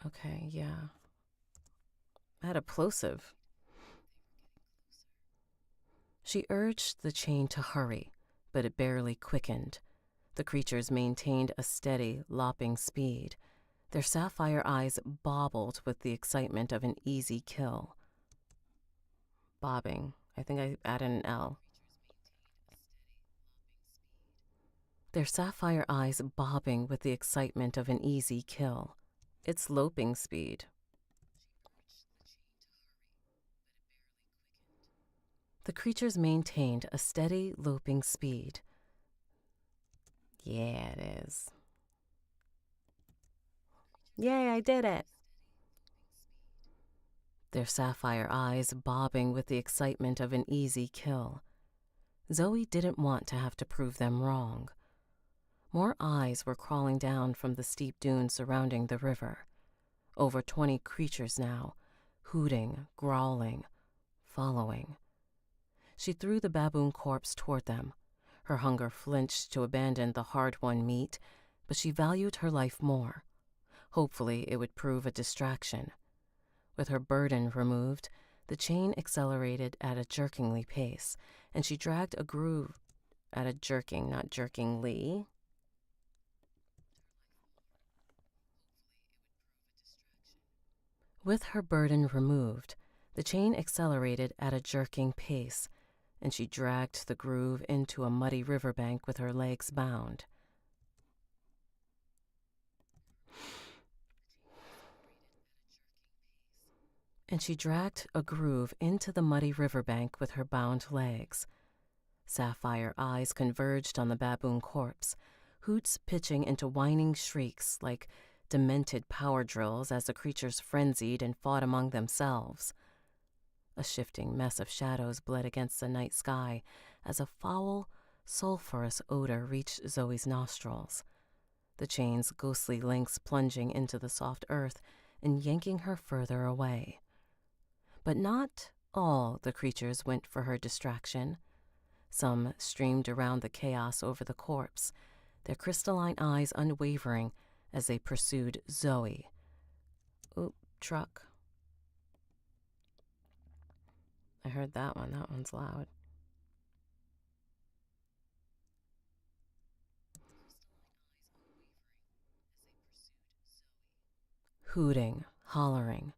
Okay, yeah. I had a plosive. She urged the chain to hurry, but it barely quickened. The creatures maintained a steady, lopping speed. Their sapphire eyes bobbled with the excitement of an easy kill. Bobbing. I think I added an L. Their sapphire eyes bobbing with the excitement of an easy kill. It's loping speed. The creatures maintained a steady, loping speed. Yeah, it is. Yay, I did it! Their sapphire eyes bobbing with the excitement of an easy kill. Zoe didn't want to have to prove them wrong. More eyes were crawling down from the steep dunes surrounding the river. Over 20 creatures now, hooting, growling, following. She threw the baboon corpse toward them. Her hunger flinched to abandon the hard-won meat, but she valued her life more. Hopefully it would prove a distraction. With her burden removed, the chain accelerated at a jerkingly pace, and she dragged a groove at a jerking, not jerkingly. With her burden removed, the chain accelerated at a jerking pace, and she dragged the groove into a muddy riverbank with her legs bound. And she dragged a groove into the muddy riverbank with her bound legs. Sapphire eyes converged on the baboon corpse, hoots pitching into whining shrieks like demented power drills as the creatures frenzied and fought among themselves. A shifting mess of shadows bled against the night sky as a foul, sulphurous odor reached Zoe's nostrils, the chain's ghostly links plunging into the soft earth and yanking her further away. But not all the creatures went for her distraction. Some streamed around the chaos over the corpse, their crystalline eyes unwavering as they pursued Zoe. Oop, truck. I heard that one. That one's loud. Hooting, hollering.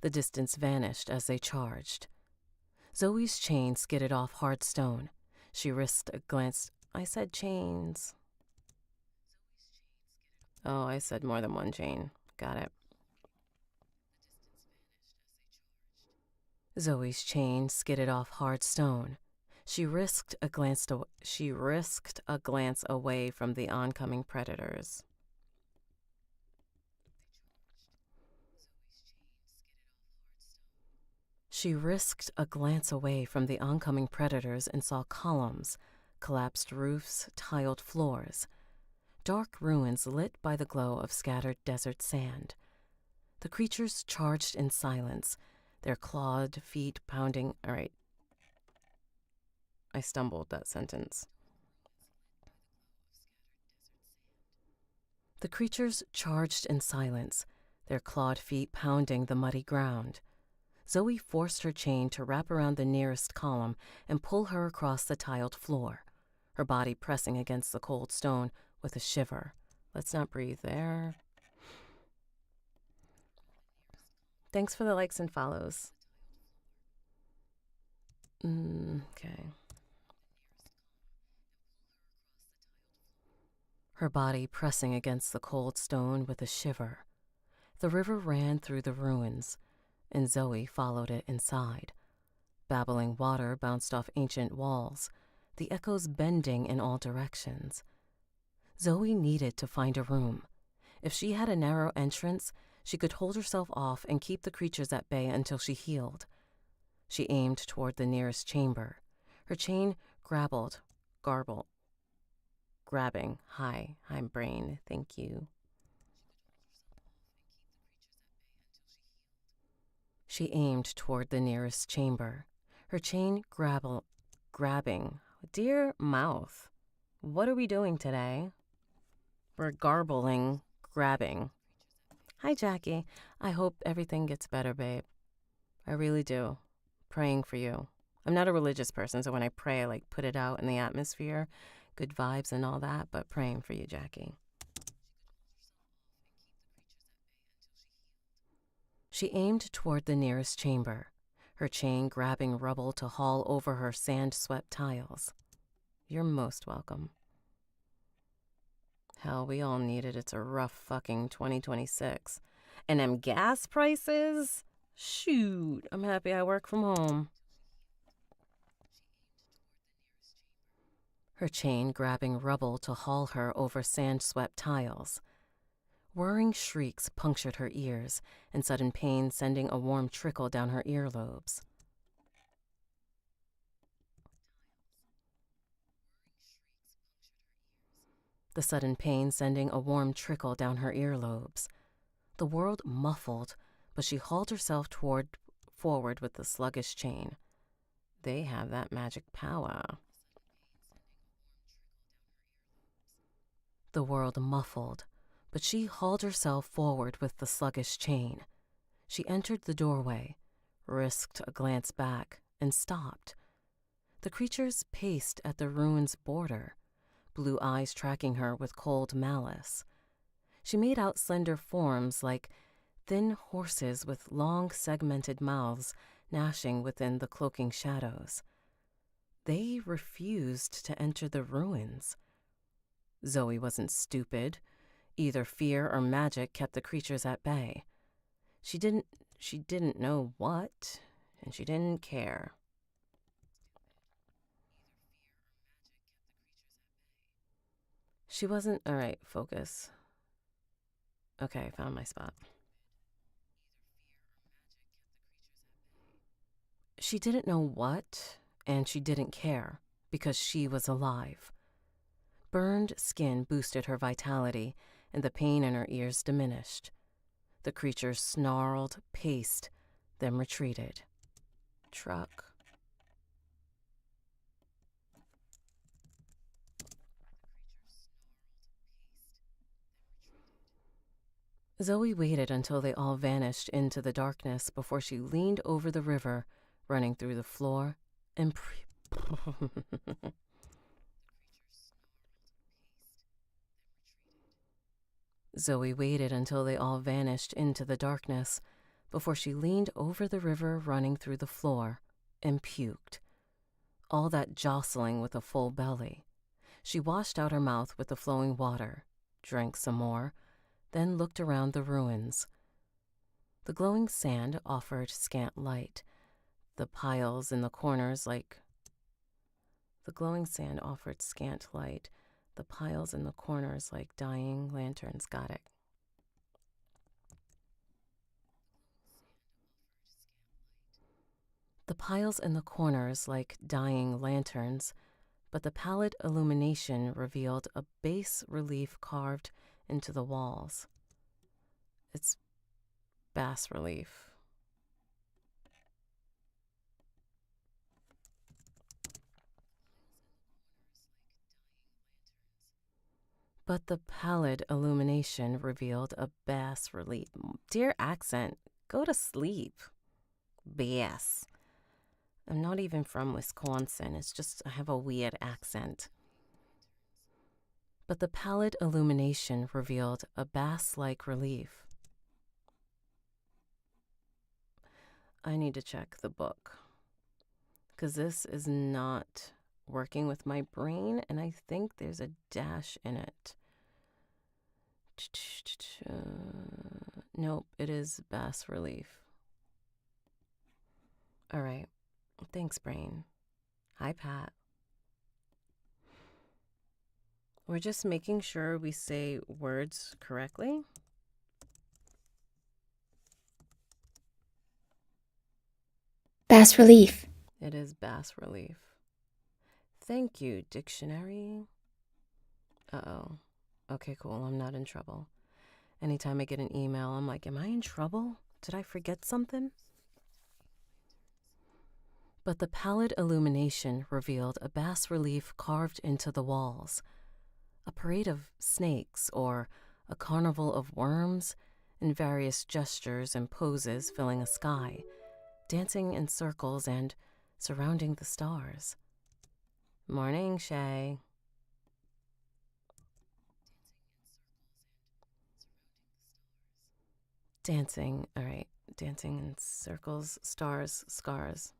The distance vanished as they charged. Zoe's chain skidded off hard stone. She risked a glance. I said chains. Oh, I said more than one chain. Got it. Zoe's chain skidded off hard stone. She risked a glance away from the oncoming predators. She risked a glance away from the oncoming predators and saw columns, collapsed roofs, tiled floors, dark ruins lit by the glow of scattered desert sand. The creatures charged in silence, their clawed feet pounding. All right. I stumbled that sentence. The creatures charged in silence, their clawed feet pounding the muddy ground. Zoe forced her chain to wrap around the nearest column and pull her across the tiled floor, her body pressing against the cold stone with a shiver. Let's not breathe there. Thanks for the likes and follows. Okay. Her body pressing against the cold stone with a shiver. The river ran through the ruins, and Zoe followed it inside. Babbling water bounced off ancient walls, the echoes bending in all directions. Zoe needed to find a room. If she had a narrow entrance, she could hold herself off and keep the creatures at bay until she healed. She aimed toward the nearest chamber. Her chain grabbing. Hi, brain, thank you. She aimed toward the nearest chamber. Her chain grabbing. Dear mouth, what are we doing today? We're grabbing. Hi, Jackie. I hope everything gets better, babe. I really do. Praying for you. I'm not a religious person, so when I pray, I put it out in the atmosphere, good vibes and all that, but praying for you, Jackie. She aimed toward the nearest chamber, her chain grabbing rubble to haul over her sand-swept tiles. You're most welcome. Hell, we all need it. It's a rough fucking 2026. And them gas prices? Shoot, I'm happy I work from home. Her chain grabbing rubble to haul her over sand-swept tiles. Whirring shrieks punctured her ears, and sudden pain sending a warm trickle down her earlobes. The sudden pain sending a warm trickle down her earlobes. The world muffled, but she hauled herself forward with the sluggish chain. They have that magic power. The world muffled, but she hauled herself forward with the sluggish chain. She entered the doorway, risked a glance back, and stopped. The creatures paced at the ruin's border, blue eyes tracking her with cold malice. She made out slender forms like thin horses with long segmented mouths gnashing within the cloaking shadows. They refused to enter the ruins. Zoe wasn't stupid. Either fear or magic kept the creatures at bay. She didn't know what, and she didn't care. She wasn't. All right, focus. Okay, I found my spot. She didn't know what, and she didn't care, because she was alive. Burned skin boosted her vitality, and the pain in her ears diminished. The creatures snarled, paced, then retreated. Truck. Zoe waited until they all vanished into the darkness before she leaned over the river, running through the floor, and Zoe waited until they all vanished into the darkness before she leaned over the river, running through the floor, and puked. All that jostling with a full belly. She washed out her mouth with the flowing water, drank some more, then looked around the ruins. The glowing sand offered scant light. The piles in the corners like dying lanterns. Got it. The piles in the corners like dying lanterns, but the pallid illumination revealed a bas relief carved into the walls. It's bas relief. But the pallid illumination revealed a bas relief. Dear accent, go to sleep. BS. I'm not even from Wisconsin. It's just I have a weird accent. But the pallid illumination revealed a bass-like relief. I need to check the book, because this is not working with my brain, and I think there's a dash in it. Nope, it is bas relief. All right. Thanks, brain. Hi, Pat. We're just making sure we say words correctly.
Bas relief.
It is bas relief. Thank you, dictionary. Uh-oh. Okay, cool. I'm not in trouble. Anytime I get an email, I'm like, am I in trouble? Did I forget something? But the pallid illumination revealed a bas relief carved into the walls. A parade of snakes or a carnival of worms in various gestures and poses filling a sky, dancing in circles and surrounding the stars. Morning, Shay. Dancing, all right. Dancing in circles, stars, scars.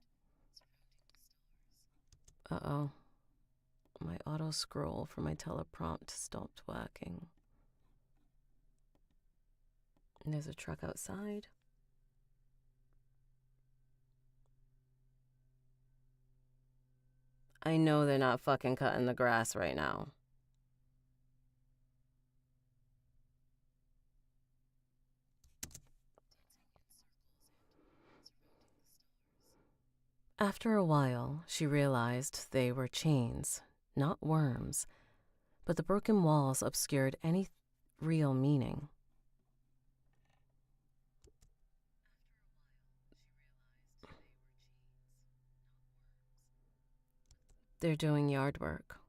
Uh-oh. My auto scroll for my teleprompt stopped working. And there's a truck outside. I know they're not fucking cutting the grass right now. After a while, she realized they were chains, not worms, but the broken walls obscured any real meaning. They're doing yard work.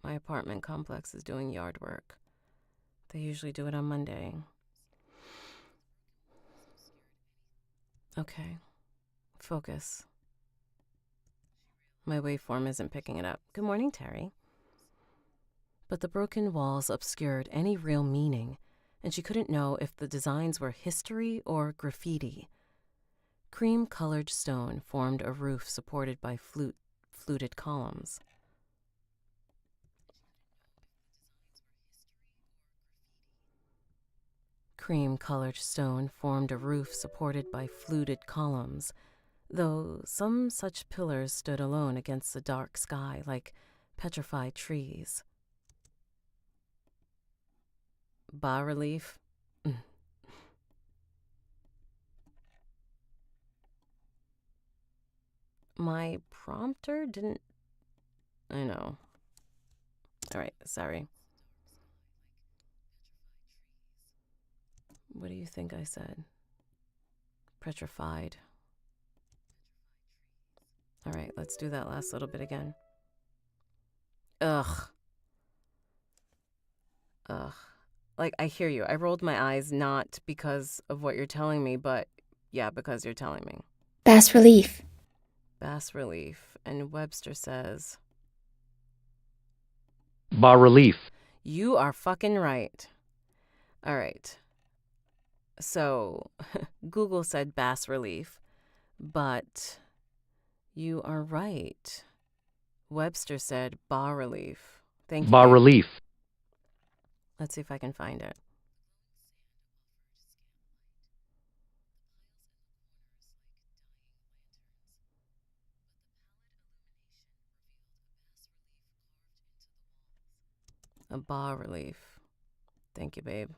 My apartment complex is doing yard work. They usually do it on Monday. Okay. Focus. My waveform isn't picking it up. Good morning, Terry. But the broken walls obscured any real meaning, and she couldn't know if the designs were history or graffiti. Cream-colored stone formed a roof supported by fluted columns. Cream-colored stone formed a roof supported by fluted columns, though some such pillars stood alone against the dark sky like petrified trees. Bas relief. My prompter didn't... I know. All right, sorry. What do you think I said? Petrified. All right, let's do that last little bit again. Ugh. Like, I hear you. I rolled my eyes not because of what you're telling me, but yeah, because you're telling me.
Bas relief.
Bas relief. And Webster says...
Bas relief.
You are fucking right. All right. So, Google said bas relief, but you are right. Webster said bas relief. Thank you,
Bas
babe.
relief.
Let's see if I can find it. A bas relief. Thank you, babe.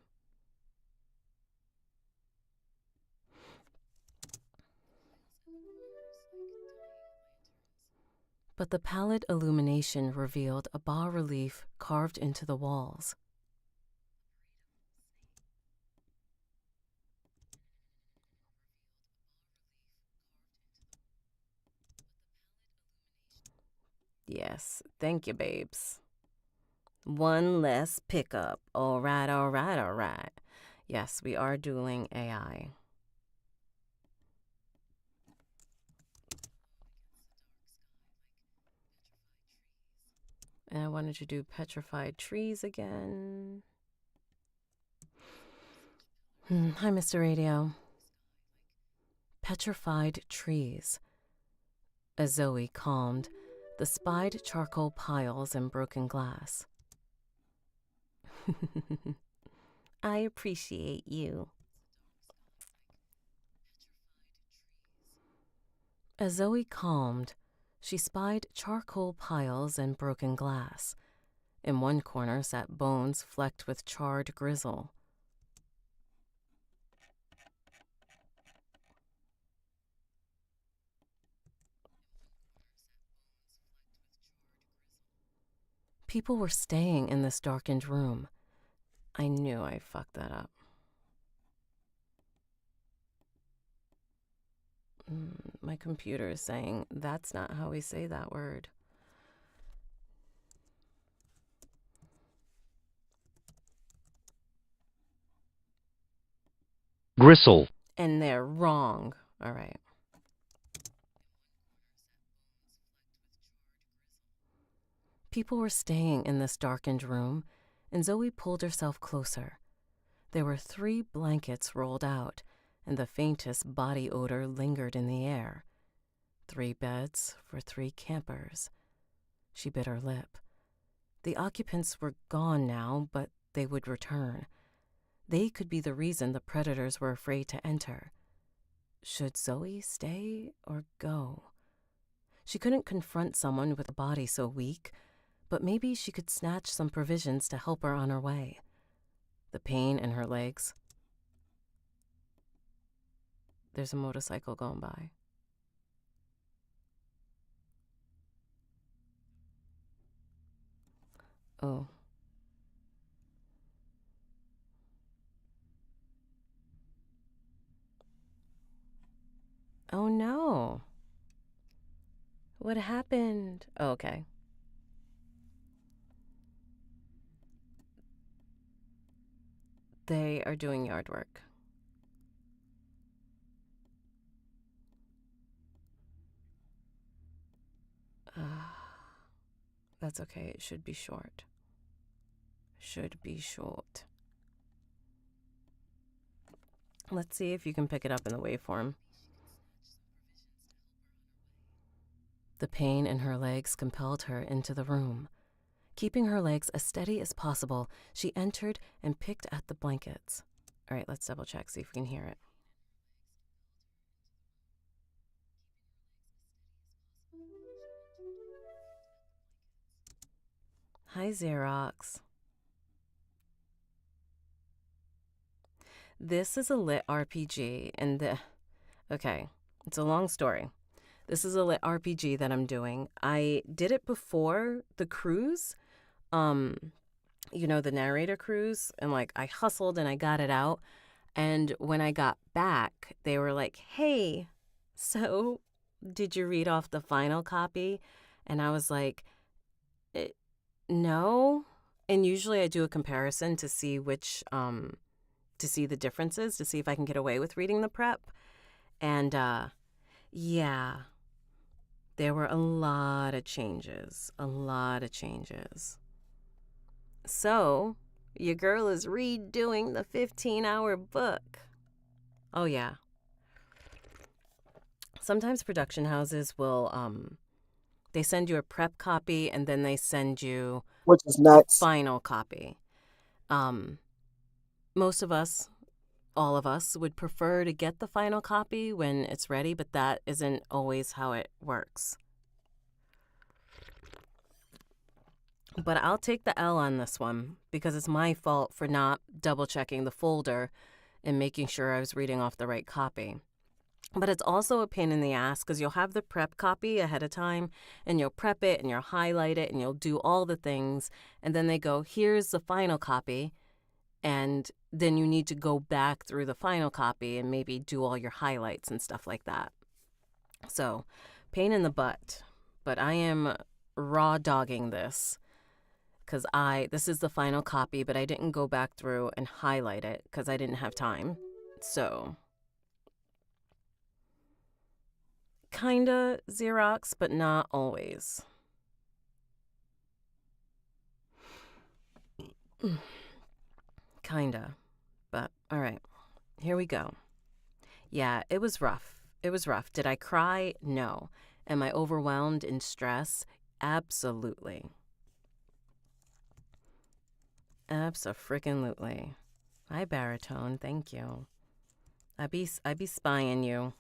But the pallid illumination revealed a bas relief carved into the walls. Yes, thank you, babes. One less pickup. All right, all right, all right. Yes, we are dueling AI. And I wanted to do petrified trees again. Hi, Mr. Radio. Petrified trees. As Zoe calmed, the spied charcoal piles and broken glass. I appreciate you. As Zoe calmed, she spied charcoal piles and broken glass. In one corner sat bones flecked with charred grizzle. People were staying in this darkened room. I knew I fucked that up. My computer is saying that's not how we say that word.
Gristle.
And they're wrong. All right. People were staying in this darkened room, and Zoe pulled herself closer. There were 3 blankets rolled out, and the faintest body odor lingered in the air. 3 beds for 3 campers. She bit her lip. The occupants were gone now, but they would return. They could be the reason the predators were afraid to enter. Should Zoe stay or go? She couldn't confront someone with a body so weak, but maybe she could snatch some provisions to help her on her way. The pain in her legs. There's a motorcycle going by. Oh. Oh no. What happened? Oh, okay. They are doing yard work. That's okay. It should be short. Should be short. Let's see if you can pick it up in the waveform. The pain in her legs compelled her into the room. Keeping her legs as steady as possible, she entered and picked at the blankets. All right, let's double check, see if we can hear it. Hi, Xerox. This is a lit RPG, and okay, it's a long story. This is a lit RPG that I'm doing. I did it before the cruise, the narrator cruise, and like I hustled and I got it out. And when I got back, they were like, "Hey, so did you read off the final copy?" And I was like, no. And usually I do a comparison to see to see the differences, to see if I can get away with reading the prep. And yeah, there were a lot of changes. So, your girl is redoing the 15-hour book. Oh, yeah. Sometimes production houses will, they send you a prep copy and then they send you
Which is nuts.
final copy. Most of us, all of us, would prefer to get the final copy when it's ready, but that isn't always how it works. But I'll take the L on this one because it's my fault for not double checking the folder and making sure I was reading off the right copy. But it's also a pain in the ass because you'll have the prep copy ahead of time and you'll prep it and you'll highlight it and you'll do all the things. And then they go, here's the final copy. And then you need to go back through the final copy and maybe do all your highlights and stuff like that. So, pain in the butt. But I am raw dogging this because this is the final copy, but I didn't go back through and highlight it because I didn't have time. So, kinda Xerox, but not always. Kinda. But, all right. Here we go. Yeah, it was rough. Did I cry? No. Am I overwhelmed in stress? Absolutely. Abso-freaking-lutely. Hi, Baritone. Thank you. I be spying you.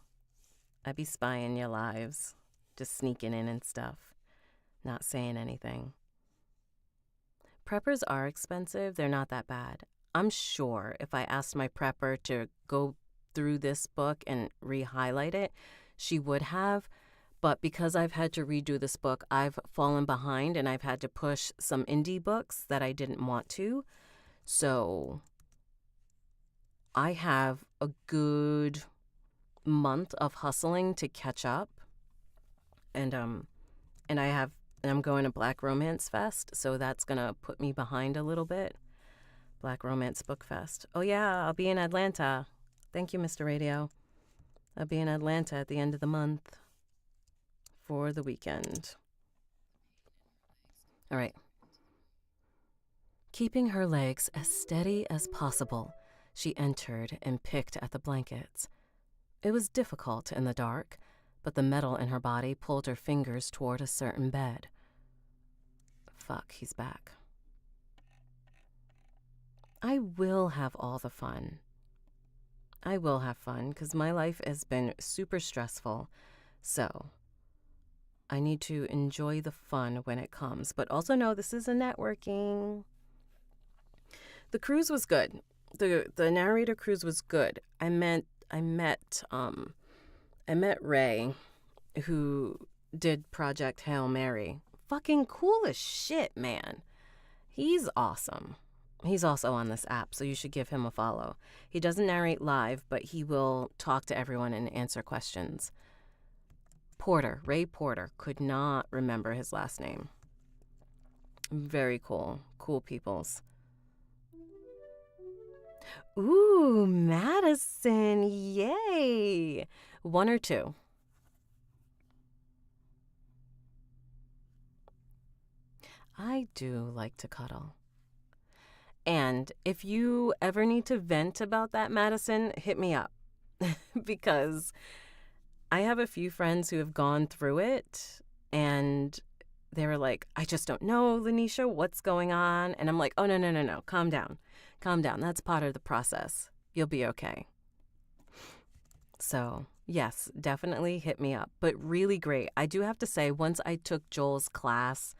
I be spying your lives. Just sneaking in and stuff. Not saying anything. Preppers are expensive. They're not that bad. I'm sure if I asked my prepper to go through this book and re-highlight it, she would have. But because I've had to redo this book, I've fallen behind and I've had to push some indie books that I didn't want to. So I have a good month of hustling to catch up. And I'm going to Black Romance Fest, so that's going to put me behind a little bit. Black Romance Book Fest. Oh yeah, I'll be in Atlanta. Thank you, Mr. Radio. I'll be in Atlanta at the end of the month for the weekend. All right. Keeping her legs as steady as possible, she entered and picked at the blankets. It was difficult in the dark, but the metal in her body pulled her fingers toward a certain bed. Fuck, he's back. I will have all the fun. I will have fun because my life has been super stressful. So I need to enjoy the fun when it comes, but also know this is a networking. The cruise was good. The narrator cruise was good. I met Ray, who did Project Hail Mary. Fucking cool as shit, man. He's awesome. He's also on this app, so you should give him a follow. He doesn't narrate live, but he will talk to everyone and answer questions. Ray Porter, could not remember his last name. Very cool. Cool peoples. Ooh, Madison. Yay. 1 or 2? I do like to cuddle. And if you ever need to vent about that, Madison, hit me up. Because I have a few friends who have gone through it and they were like, I just don't know, Lanisha, what's going on? And I'm like, oh, no. Calm down. That's part of the process. You'll be okay. So, yes, definitely hit me up. But really great. I do have to say, once I took Joel's class,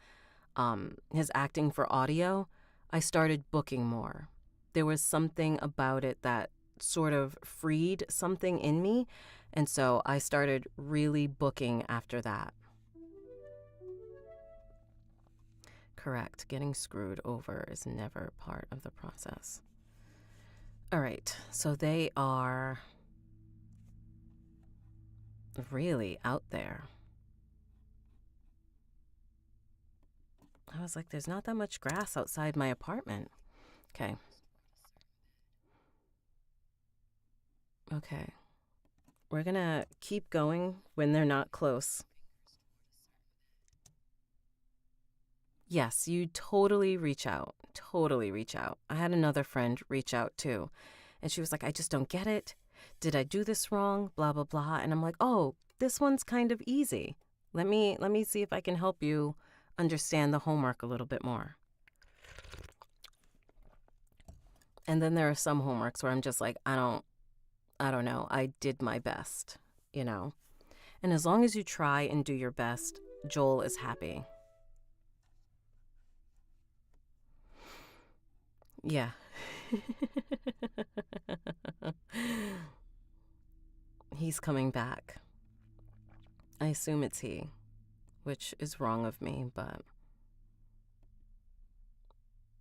his acting for audio, I started booking more. There was something about it that sort of freed something in me. And so I started really booking after that. Correct. Getting screwed over is never part of the process. All right. So they are really out there. I was like, there's not that much grass outside my apartment. Okay. Okay. We're gonna keep going when they're not close. Yes, you totally reach out. Totally reach out. I had another friend reach out too. And she was like, I just don't get it. Did I do this wrong? Blah, blah, blah. And I'm like, oh, this one's kind of easy. Let me see if I can help you understand the homework a little bit more. And then there are some homeworks where I'm just like, I don't know. I did my best, you know. And as long as you try and do your best, Joel is happy. Yeah. He's coming back. I assume it's he, which is wrong of me, but...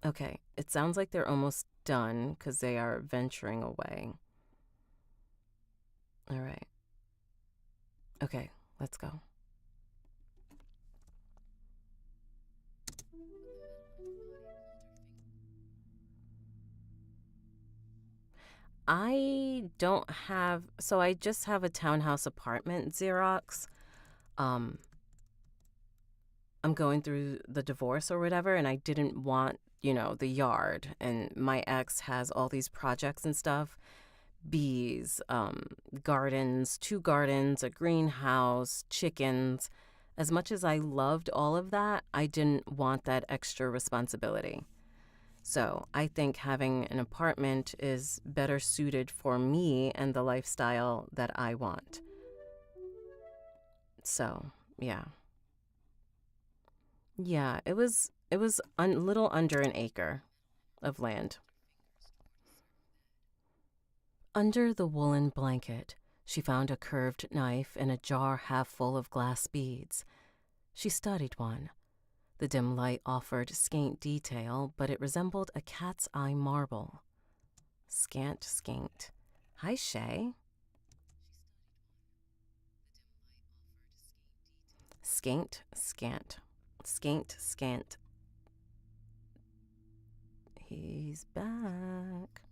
Okay, it sounds like they're almost done because they are venturing away. All right. Okay, let's go. I don't have, so I just have a townhouse apartment Xerox. I'm going through the divorce or whatever, and I didn't want, the yard. And my ex has all these projects and stuff. Bees, gardens, 2 gardens, a greenhouse, chickens. As much as I loved all of that, I didn't want that extra responsibility. So I think having an apartment is better suited for me and the lifestyle that I want. So, yeah. Yeah, it was a little under an acre of land. Under the woolen blanket, she found a curved knife and a jar half full of glass beads. She studied one. The dim light offered scant detail, but it resembled a cat's eye marble. Scant. Hi, Shay. Scant. He's back.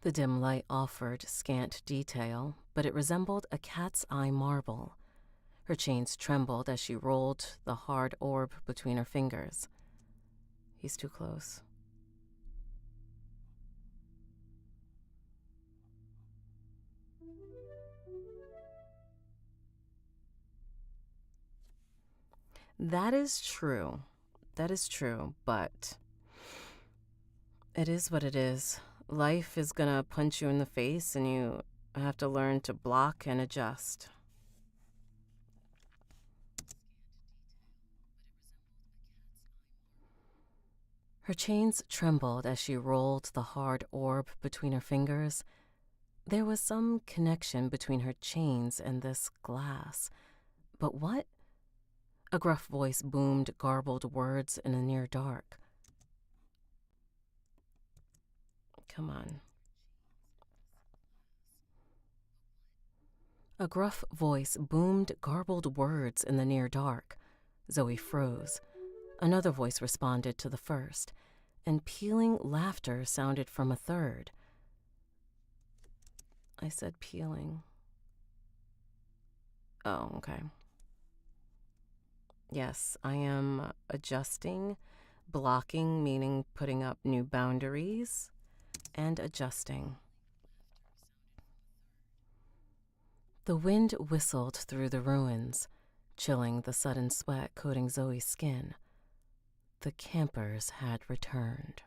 The dim light offered scant detail, but it resembled a cat's eye marble. Her chains trembled as she rolled the hard orb between her fingers. He's too close. That is true, but it is what it is. Life is gonna punch you in the face, and you have to learn to block and adjust. Her chains trembled as she rolled the hard orb between her fingers. There was some connection between her chains and this glass. But what? A gruff voice boomed garbled words in the near dark. Come on. A gruff voice boomed garbled words in the near dark. Zoe froze. Another voice responded to the first, and pealing laughter sounded from a third. I said pealing. Oh, okay. Yes, I am adjusting, blocking, meaning putting up new boundaries, and adjusting. The wind whistled through the ruins, chilling the sudden sweat coating Zoe's skin. The campers had returned.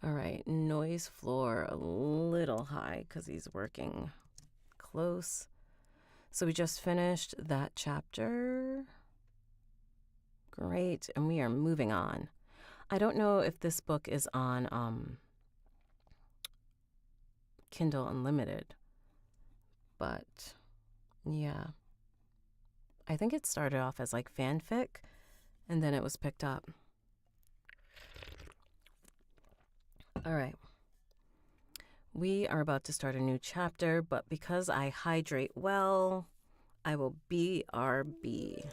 All right, noise floor a little high because he's working close. So we just finished that chapter. Great, and we are moving on. I don't know if this book is on Kindle Unlimited, but yeah. I think it started off as like fanfic, and then it was picked up. All right. We are about to start a new chapter, but because I hydrate well, I will BRB.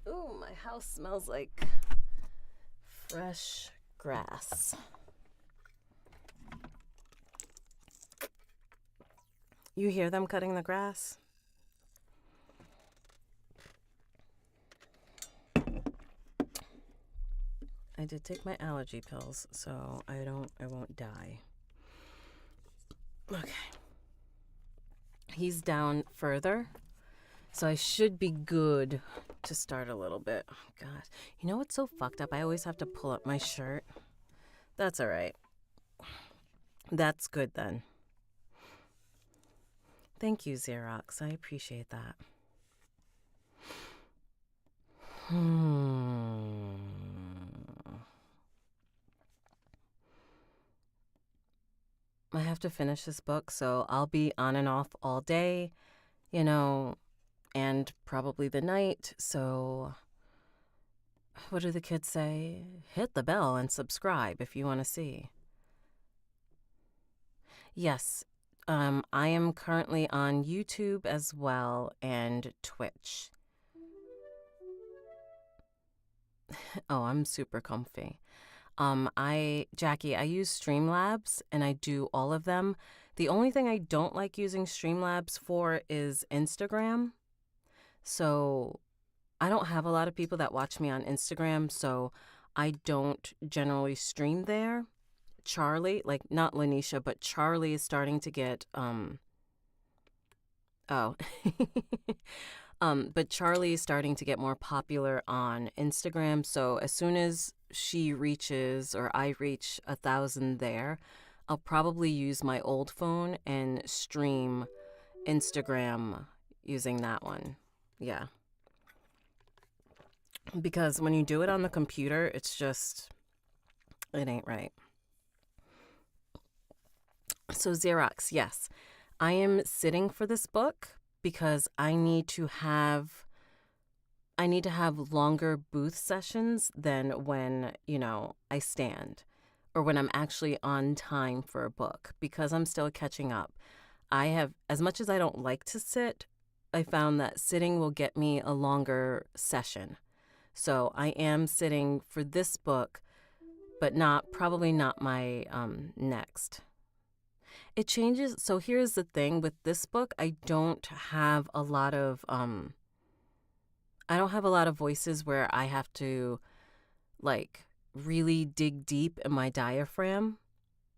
Ooh, my house smells like fresh grass. You hear them cutting the grass? I did take my allergy pills, so I won't die. Okay. He's down further, so I should be good to start a little bit. Oh, God. You know what's so fucked up? I always have to pull up my shirt. That's all right. That's good then. Thank you, Xerox. I appreciate that. I have to finish this book, so I'll be on and off all day, and probably the night. So, what do the kids say? Hit the bell and subscribe if you want to see. Yes, I am currently on YouTube as well and Twitch. Oh, I'm super comfy. Jackie, I use Streamlabs and I do all of them. The only thing I don't like using Streamlabs for is Instagram. So I don't have a lot of people that watch me on Instagram, so I don't generally stream there. Charlie, like not Lanisha, but Charlie is starting to get, but Charlie is starting to get more popular on Instagram. So as soon as she reaches or I reach 1,000 there, I'll probably use my old phone and stream Instagram using that one. Yeah. Because when you do it on the computer, it ain't right. So Xerox, yes, I am sitting for this book because I need to have longer booth sessions than when, I stand or when I'm actually on time for a book because I'm still catching up. As much as I don't like to sit, I found that sitting will get me a longer session. So I am sitting for this book, but probably not my next. It changes. So here's the thing with this book, I don't have a lot of voices where I have to like really dig deep in my diaphragm.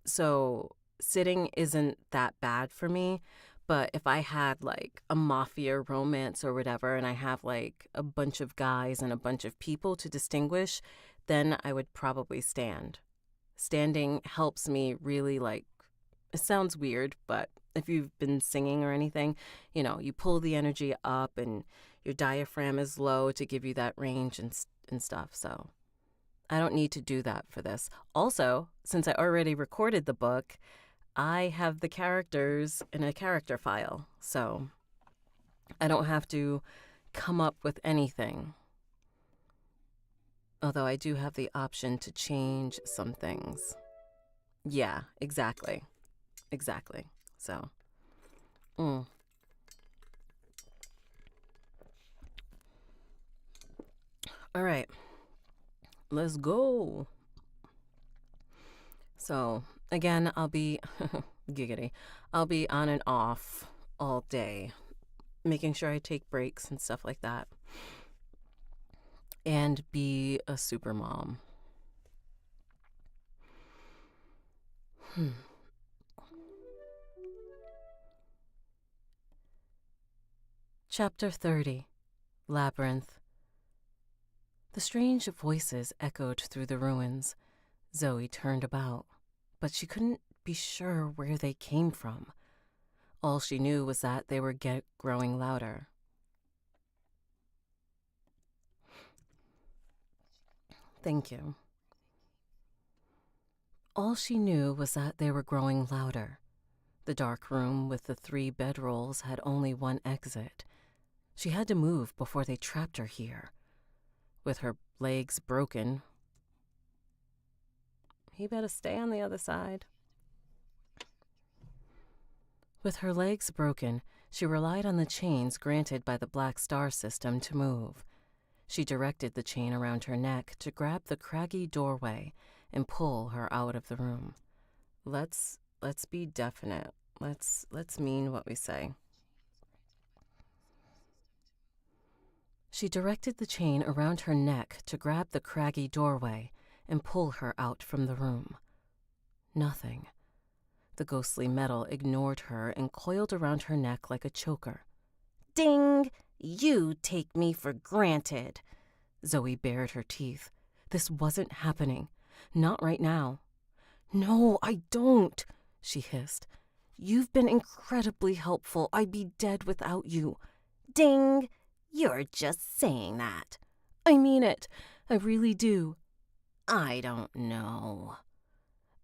So sitting isn't that bad for me. But if I had like a mafia romance or whatever, and I have like a bunch of guys and a bunch of people to distinguish, then I would probably stand. Standing helps me really like, it sounds weird, but if you've been singing or anything, you pull the energy up and your diaphragm is low to give you that range and stuff. So I don't need to do that for this. Also, since I already recorded the book, I have the characters in a character file, so I don't have to come up with anything. Although I do have the option to change some things. Yeah, exactly. So, all right, let's go. So, again, I'll be, giggity, I'll be on and off all day, making sure I take breaks and stuff like that. And be a super mom. Chapter 30, Labyrinth. The strange voices echoed through the ruins. Zoe turned about, but she couldn't be sure where they came from. All she knew was that they were growing louder. Thank you. All she knew was that they were growing louder. The dark room with the 3 bedrolls had only one exit. She had to move before they trapped her here. With her legs broken, he better stay on the other side. With her legs broken, she relied on the chains granted by the Black Star system to move. She directed the chain around her neck to grab the craggy doorway and pull her out of the room. Let's be definite. Let's mean what we say. She directed the chain around her neck to grab the craggy doorway and pull her out from the room. Nothing. The ghostly metal ignored her and coiled around her neck like a choker. Ding! You take me for granted. Zoe bared her teeth. This wasn't happening. Not right now. No, I don't, she hissed. You've been incredibly helpful. I'd be dead without you. Ding! You're just saying that. I mean it. I really do. I don't know.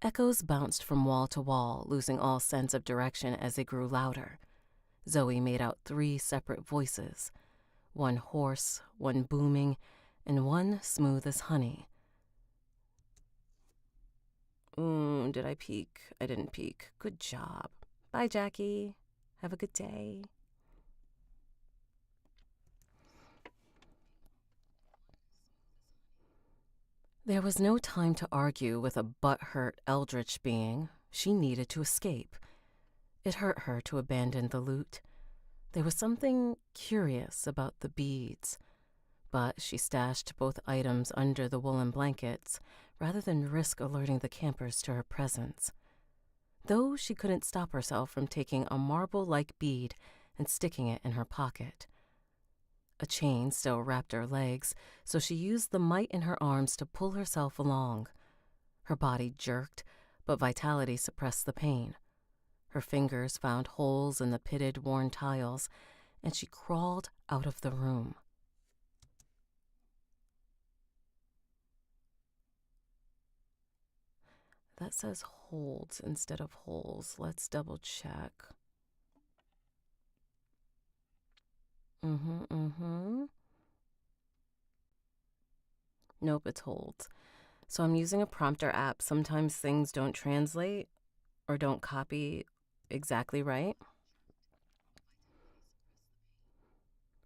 Echoes bounced from wall to wall, losing all sense of direction as they grew louder. Zoe made out 3 separate voices, one hoarse, one booming, and one smooth as honey. Did I peek? I didn't peek. Good job. Bye, Jackie. Have a good day. There was no time to argue with a butthurt eldritch being. She needed to escape. It hurt her to abandon the loot. There was something curious about the beads, but she stashed both items under the woolen blankets rather than risk alerting the campers to her presence. Though she couldn't stop herself from taking a marble-like bead and sticking it in her pocket. A chain still wrapped her legs, so she used the might in her arms to pull herself along. Her body jerked, but vitality suppressed the pain. Her fingers found holes in the pitted, worn tiles, and she crawled out of the room. That says holds instead of holes. Let's double check. Nope, it's holds. So I'm using a prompter app. Sometimes things don't translate or don't copy exactly right.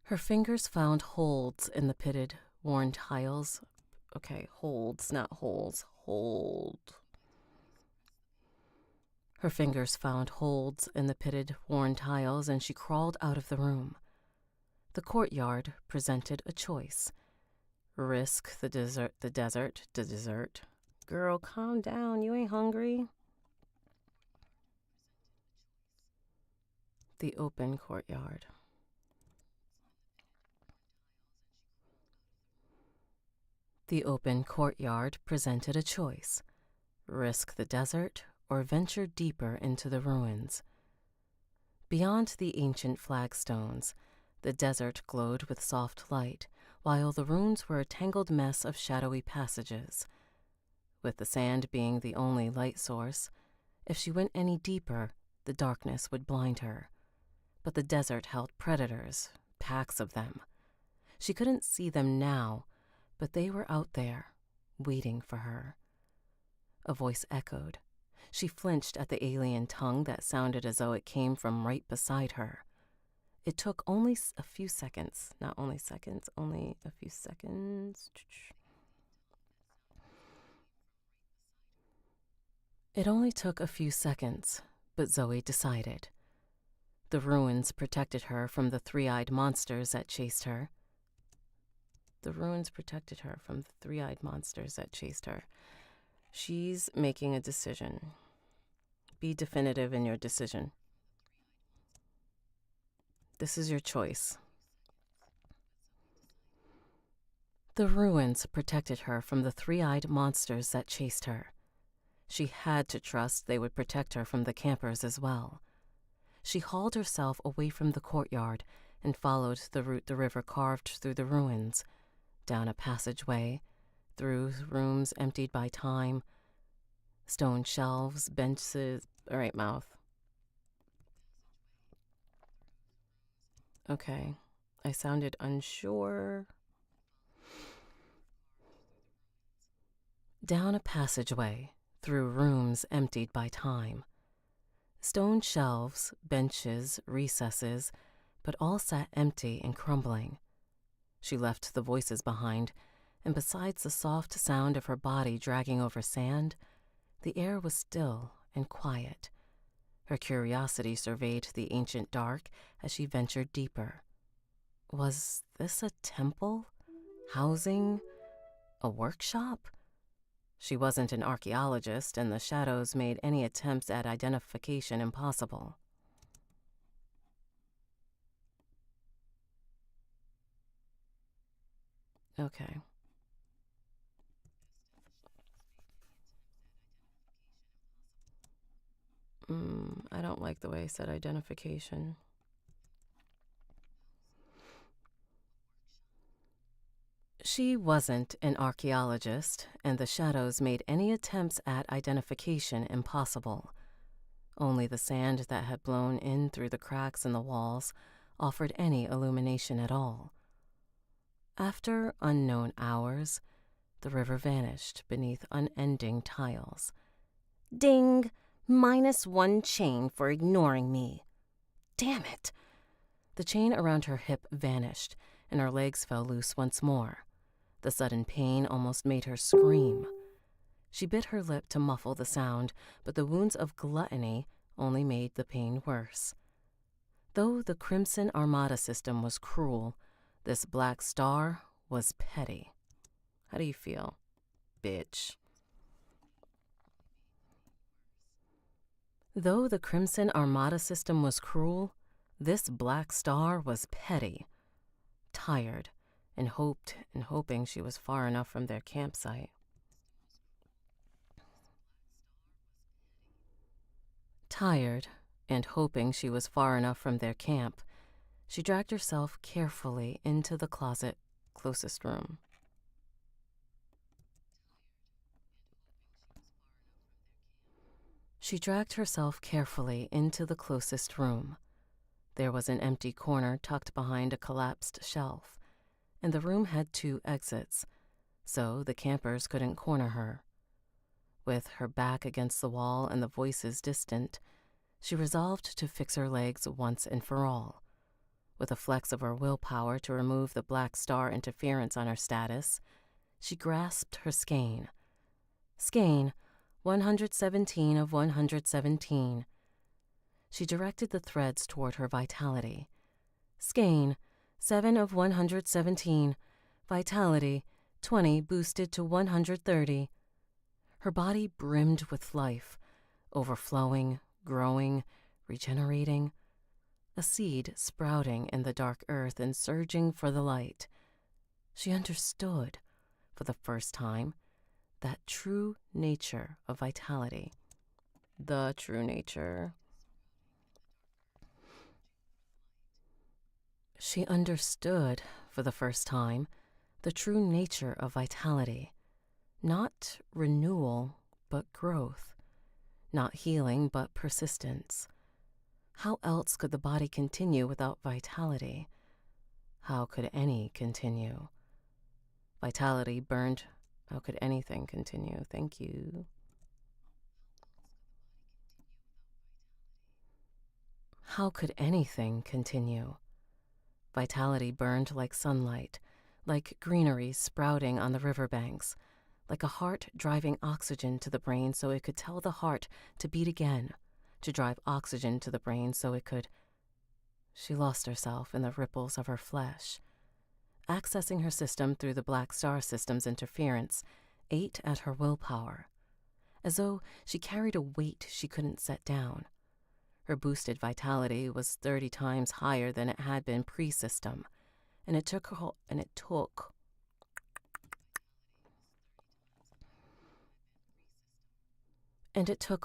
Her fingers found holds in the pitted, worn tiles. Okay, holds, not holes. Hold. Her fingers found holds in the pitted, worn tiles, and she crawled out of the room. The courtyard presented a choice. Risk the desert. Girl, calm down. You ain't hungry. The open courtyard. The open courtyard presented a choice: risk the desert or venture deeper into the ruins. Beyond the ancient flagstones, the desert glowed with soft light, while the ruins were a tangled mess of shadowy passages. With the sand being the only light source, if she went any deeper, the darkness would blind her. But the desert held predators, packs of them. She couldn't see them now, but they were out there, waiting for her. A voice echoed. She flinched at the alien tongue that sounded as though it came from right beside her. It took only a few seconds, not only seconds, only a few seconds. It only took a few seconds, but Zoe decided. The ruins protected her from the three-eyed monsters that chased her. The ruins protected her from the three-eyed monsters that chased her. She's making a decision. Be definitive in your decision. This is your choice. The ruins protected her from the three-eyed monsters that chased her. She had to trust they would protect her from the campers as well. She hauled herself away from the courtyard and followed the route the river carved through the ruins, down a passageway, through rooms emptied by time, stone shelves, benches. All right, mouth. Okay, I sounded unsure. Down a passageway, through rooms emptied by time. Stone shelves, benches, recesses, but all sat empty and crumbling. She left the voices behind, and besides the soft sound of her body dragging over sand, the air was still and quiet. Her curiosity surveyed the ancient dark as she ventured deeper. Was this a temple? Housing? A workshop? She wasn't an archaeologist, and the shadows made any attempts at identification impossible. Okay. I don't like the way I said identification. She wasn't an archaeologist, and the shadows made any attempts at identification impossible. Only the sand that had blown in through the cracks in the walls offered any illumination at all. After unknown hours, the river vanished beneath unending tiles. Ding! -1 chain for ignoring me. Damn it! The chain around her hip vanished, and her legs fell loose once more. The sudden pain almost made her scream. She bit her lip to muffle the sound, but the wounds of gluttony only made the pain worse. Though the Crimson Armada system was cruel, this black star was petty. How do you feel, bitch? Though the Crimson Armada system was cruel, this black star was petty. Tired, and hoping she was far enough from their campsite. Tired, and hoping she was far enough from their camp, she dragged herself carefully into the closet closest room. She dragged herself carefully into the closest room. There was an empty corner tucked behind a collapsed shelf, and the room had 2 exits, so the campers couldn't corner her. With her back against the wall and the voices distant, she resolved to fix her legs once and for all. With a flex of her willpower to remove the black star interference on her status, she grasped her skein. Skein, 117 of 117. She directed the threads toward her vitality. Skein, 7 of 117. Vitality, 20 boosted to 130. Her body brimmed with life, overflowing, growing, regenerating. a seed sprouting in the dark earth and surging for the light. She understood, for the first time, that true nature of vitality. The true nature. She understood, for the first time, the true nature of vitality. Not renewal, but growth. Not healing, but persistence. How else could the body continue without vitality? How could any continue? Vitality burned. How could anything continue? Thank you. How could anything continue? Vitality burned like sunlight, like greenery sprouting on the riverbanks, like a heart driving oxygen to the brain so it could tell the heart to beat again, to drive oxygen to the brain so it could. She lost herself in the ripples of her flesh. Accessing her system through the Black Star System's interference, ate at her willpower, as though she carried a weight she couldn't set down. Her boosted vitality was 30 times higher than it had been pre-system, and it took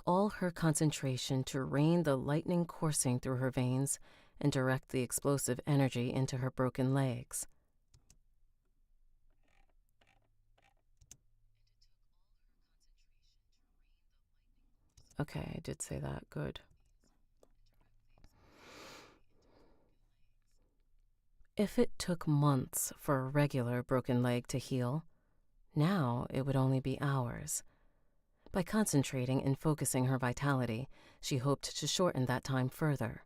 all her concentration to rein the lightning coursing through her veins and direct the explosive energy into her broken legs. Okay, I did say that. Good. If it took months for a regular broken leg to heal, now it would only be hours. By concentrating and focusing her vitality, she hoped to shorten that time further.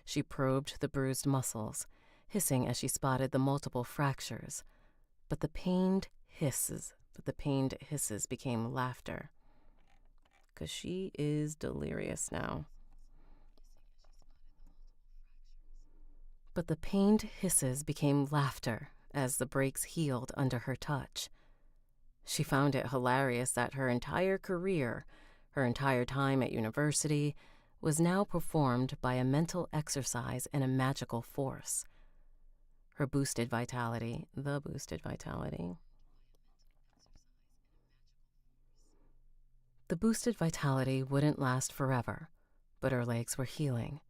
She probed the bruised muscles, hissing as she spotted the multiple fractures. But the pained hisses became laughter. 'Cause she is delirious now. But the pained hisses became laughter as the breaks healed under her touch. She found it hilarious that her entire career, her entire time at university, was now performed by a mental exercise and a magical force. The boosted vitality. The boosted vitality wouldn't last forever, but her legs were healing.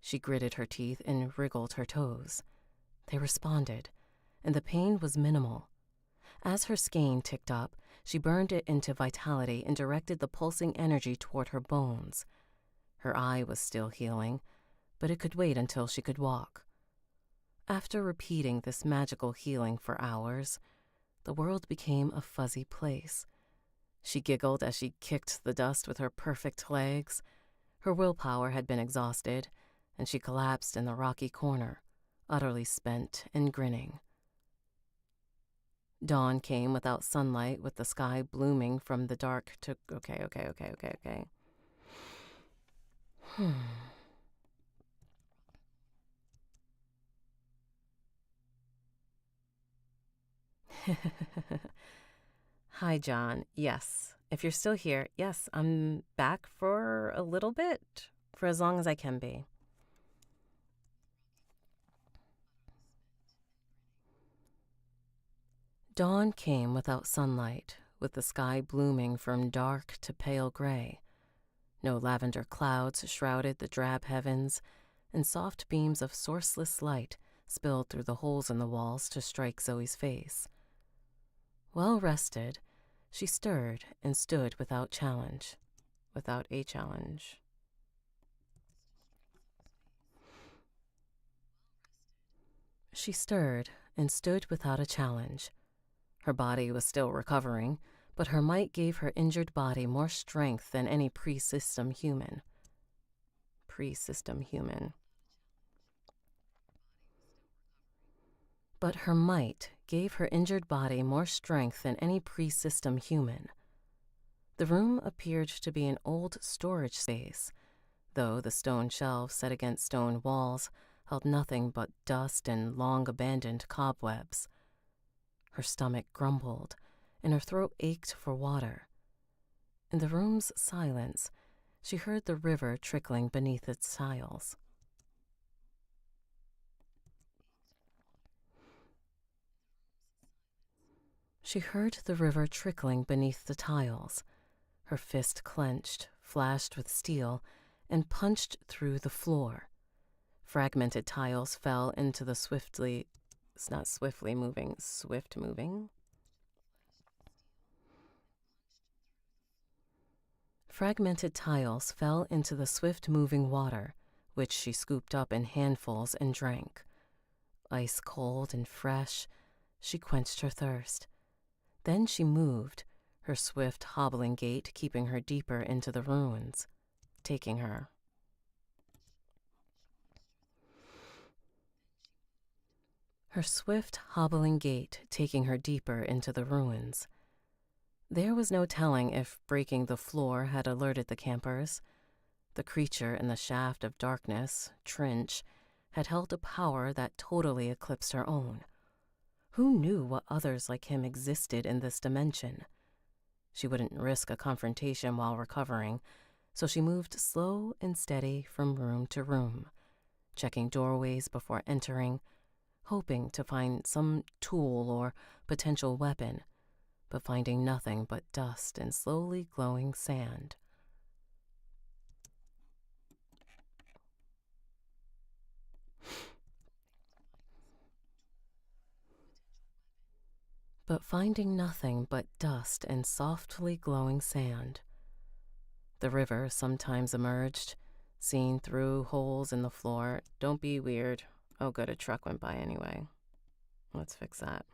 She gritted her teeth and wriggled her toes. They responded, and the pain was minimal. As her skein ticked up, she burned it into vitality and directed the pulsing energy toward her bones. Her eye was still healing, but it could wait until she could walk. After repeating this magical healing for hours, the world became a fuzzy place. She giggled as she kicked the dust with her perfect legs. Her willpower had been exhausted, and she collapsed in the rocky corner, utterly spent and grinning. Dawn came without sunlight, with the sky blooming from the dark to... Okay. Hi, John. Yes. If you're still here, yes, I'm back for a little bit, for as long as I can be. Dawn came without sunlight, with the sky blooming from dark to pale gray. No lavender clouds shrouded the drab heavens, and soft beams of sourceless light spilled through the holes in the walls to strike Zoe's face. Well rested, she stirred and stood without a challenge. She stirred and stood without a challenge. Her body was still recovering, but her might gave her injured body more strength than any pre-system human. But her might gave her injured body more strength than any pre-system human. The room appeared to be an old storage space, though the stone shelves set against stone walls held nothing but dust and long-abandoned cobwebs. Her stomach grumbled, and her throat ached for water. In the room's silence, she heard the river trickling beneath its tiles. She heard the river trickling beneath the tiles. Her fist clenched, flashed with steel, and punched through the floor. Fragmented tiles fell into the swift moving. Fragmented tiles fell into the swift-moving water, which she scooped up in handfuls and drank. Ice cold and fresh, she quenched her thirst. Then she moved, her swift, hobbling gait keeping her deeper into the ruins, taking her. Her swift, hobbling gait taking her deeper into the ruins. There was no telling if breaking the floor had alerted the campers. The creature in the shaft of darkness, Trench, had held a power that totally eclipsed her own. Who knew what others like him existed in this dimension? She wouldn't risk a confrontation while recovering, so she moved slow and steady from room to room, checking doorways before entering, hoping to find some tool or potential weapon, but finding nothing but dust and slowly glowing sand. But finding nothing but dust and softly glowing sand. The river sometimes emerged, seen through holes in the floor. Don't be weird. Oh, good, a truck went by anyway. Let's fix that.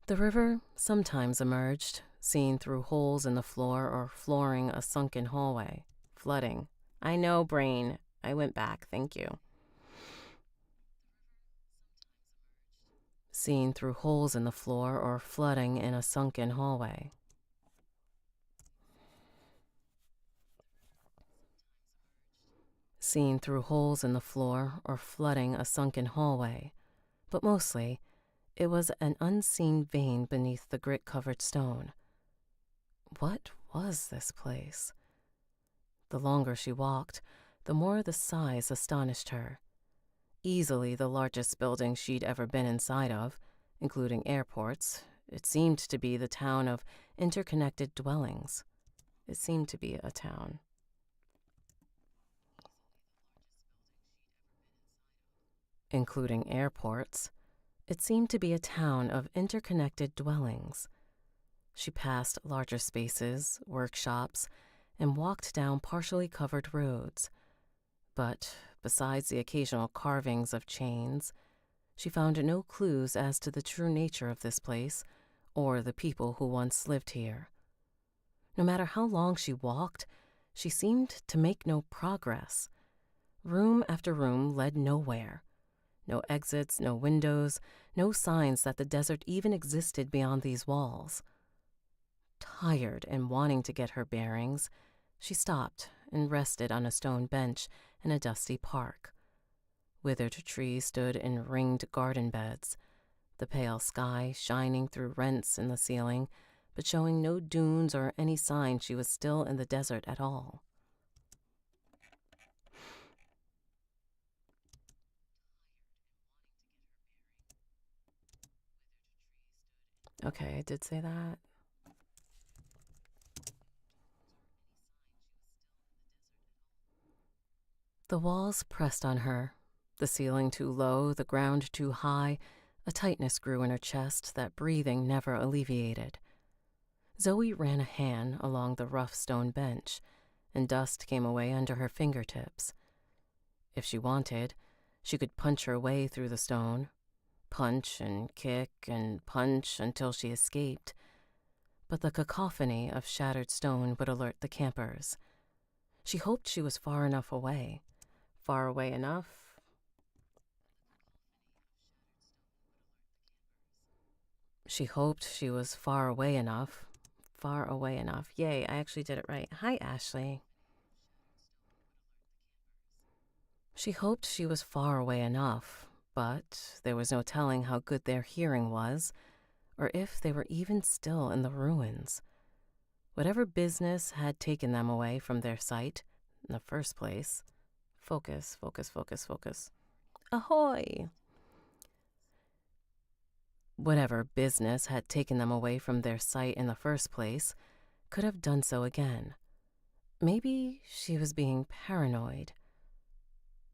The river sometimes emerged, seen through holes in the floor or flooring a sunken hallway. Flooding. I know, brain. I went back, thank you. Seen through holes in the floor or flooding in a sunken hallway. Seen through holes in the floor or flooding a sunken hallway, but mostly it was an unseen vein beneath the grit-covered stone. What was this place? The longer she walked, the more the size astonished her. Easily the largest building she'd ever been inside of, including airports. It seemed to be the town of interconnected dwellings. It seemed to be a town. Including airports. It seemed to be a town of interconnected dwellings. She passed larger spaces, workshops, and walked down partially covered roads. But besides the occasional carvings of chains, she found no clues as to the true nature of this place or the people who once lived here. No matter how long she walked, she seemed to make no progress. Room after room led nowhere. No exits, no windows, no signs that the desert even existed beyond these walls. Tired and wanting to get her bearings, she stopped and rested on a stone bench in a dusty park. Withered trees stood in ringed garden beds, the pale sky shining through rents in the ceiling, but showing no dunes or any sign she was still in the desert at all. Okay, I did say that. The walls pressed on her, the ceiling too low, the ground too high. A tightness grew in her chest that breathing never alleviated. Zoe ran a hand along the rough stone bench, and dust came away under her fingertips. If she wanted, she could punch her way through the stone, punch and kick and punch until she escaped. But the cacophony of shattered stone would alert the campers. She hoped she was far enough away. Far away enough. She hoped she was far away enough. Far away enough. Yay, I actually did it right. Hi, Ashley. She hoped she was far away enough, but there was no telling how good their hearing was, or if they were even still in the ruins. Whatever business had taken them away from their sight in the first place. Focus, focus, focus, focus. Ahoy! whatever business had taken them away from their site in the first place, could have done so again. Maybe she was being paranoid.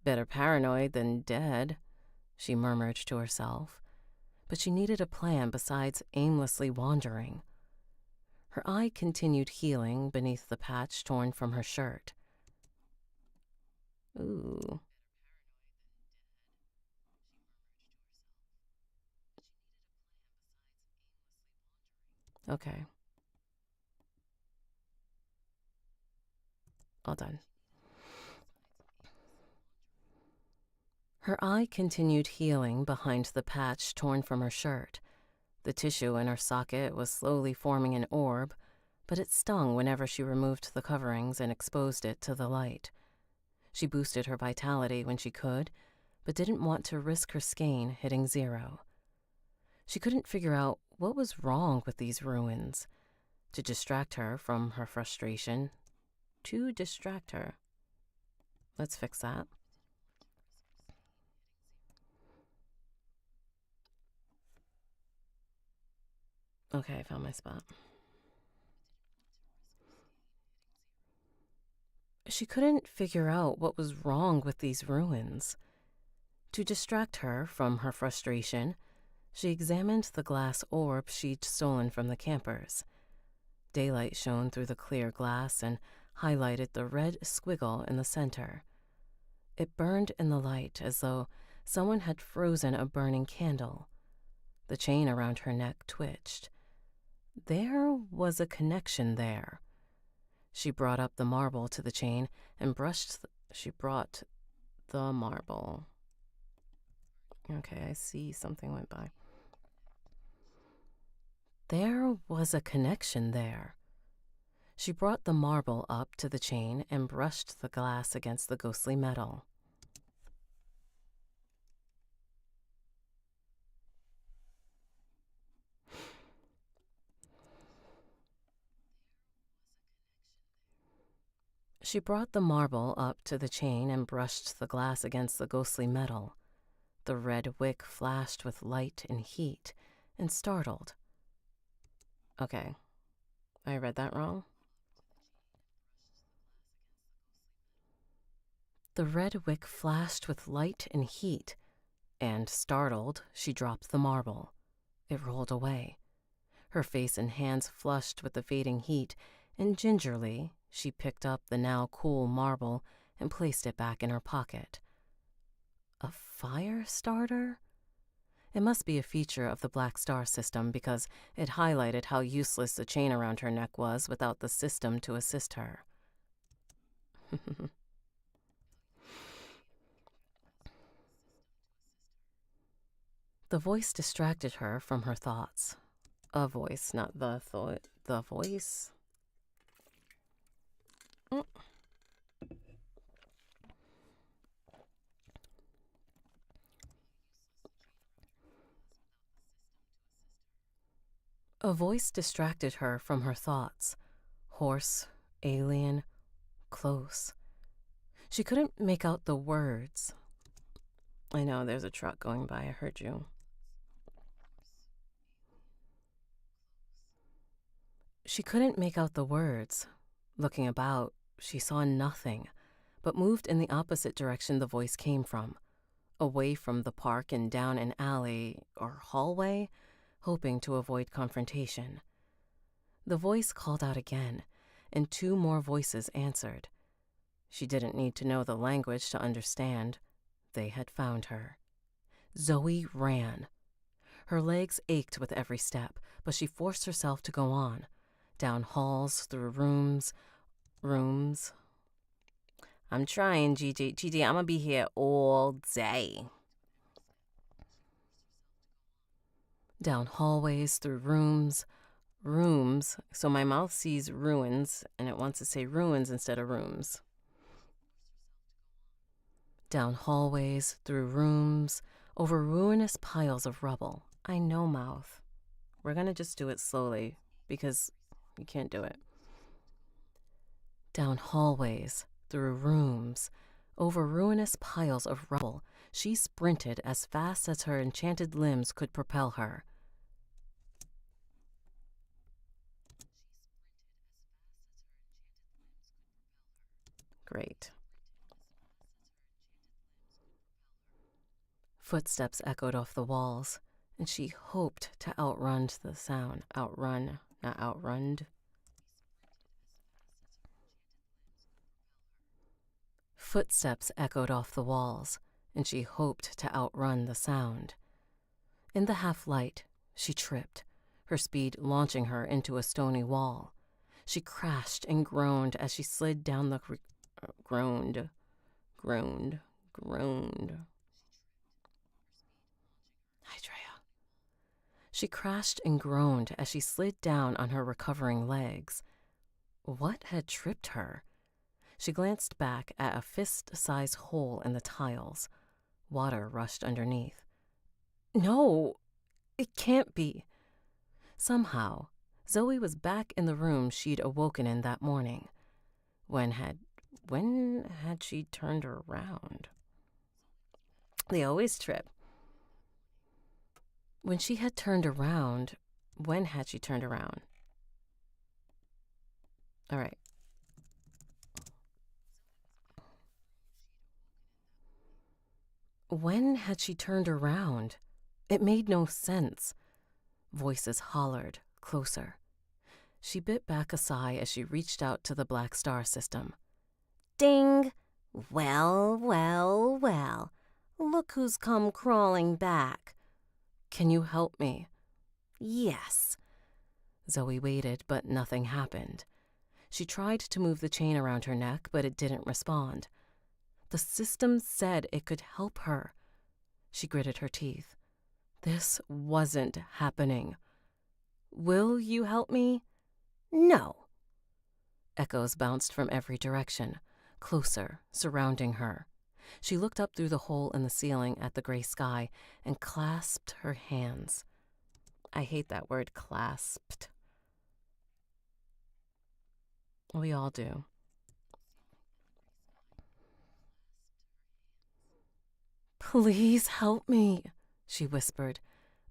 Better paranoid than dead, she murmured to herself. But she needed a plan besides aimlessly wandering. Her eye continued healing beneath the patch torn from her shirt. Ooh. Okay. All done. Her eye continued healing behind the patch torn from her shirt. The tissue in her socket was slowly forming an orb, but it stung whenever she removed the coverings and exposed it to the light. She boosted her vitality when she could, but didn't want to risk her skein hitting 0. She couldn't figure out what was wrong with these ruins. To distract her from her frustration. Let's fix that. Okay, I found my spot. She couldn't figure out what was wrong with these ruins. To distract her from her frustration, she examined the glass orb she'd stolen from the campers. Daylight shone through the clear glass and highlighted the red squiggle in the center. It burned in the light as though someone had frozen a burning candle. The chain around her neck twitched. There was a connection there. She brought up the marble to the chain and she brought the marble. Okay, I see something went by. There was a connection there. She brought the marble up to the chain and brushed the glass against the ghostly metal. She brought the marble up to the chain and brushed the glass against the ghostly metal. The red wick flashed with light and heat and startled. Okay, I read that wrong. The red wick flashed with light and heat, and startled, she dropped the marble. It rolled away. Her face and hands flushed with the fading heat, and gingerly she picked up the now cool marble and placed it back in her pocket. A fire starter? It must be a feature of the Black Star system because it highlighted how useless the chain around her neck was without the system to assist her. The voice distracted her from her thoughts. A voice, not the thought. The voice. A voice distracted her from her thoughts. Hoarse, alien, close. She couldn't make out the words. I know, there's a truck going by. I heard you. She couldn't make out the words. Looking about, she saw nothing, but moved in the opposite direction the voice came from, away from the park and down an alley or hallway, hoping to avoid confrontation. The voice called out again, and 2 more voices answered. She didn't need to know the language to understand. They had found her. Zoe ran. Her legs ached with every step, but she forced herself to go on, down halls, through rooms. I'm trying, Gigi. Gigi, I'm gonna be here all day. Down hallways, through rooms. So my mouth sees ruins, and it wants to say ruins instead of rooms. Down hallways, through rooms, over ruinous piles of rubble. I know, mouth. We're gonna just do it slowly, because you can't do it. Down hallways, through rooms, over ruinous piles of rubble, she sprinted as fast as her enchanted limbs could propel her. Great. Footsteps echoed off the walls, and she hoped to outrun the sound. Outrun, not outrunned. Footsteps echoed off the walls, and she hoped to outrun the sound. In the half-light, she tripped, her speed launching her into a stony wall. She crashed and groaned as she slid down the groaned. Hydrea. She crashed and groaned as she slid down on her recovering legs. What had tripped her? She glanced back at a fist-sized hole in the tiles. Water rushed underneath. No, it can't be. Somehow, Zoe was back in the room she'd awoken in that morning. When had she turned around? They always trip. When she had turned around, when had she turned around? All right. When had she turned around? It made no sense. Voices hollered, closer. She bit back a sigh as she reached out to the black star system. Ding! Well, well, well. Look who's come crawling back. Can you help me? Yes. Zoe waited, but nothing happened. She tried to move the chain around her neck, but it didn't respond. The system said it could help her. She gritted her teeth. This wasn't happening. Will you help me? No. Echoes bounced from every direction, closer, surrounding her. She looked up through the hole in the ceiling at the gray sky and clasped her hands. I hate that word, clasped. We all do. Please help me, she whispered.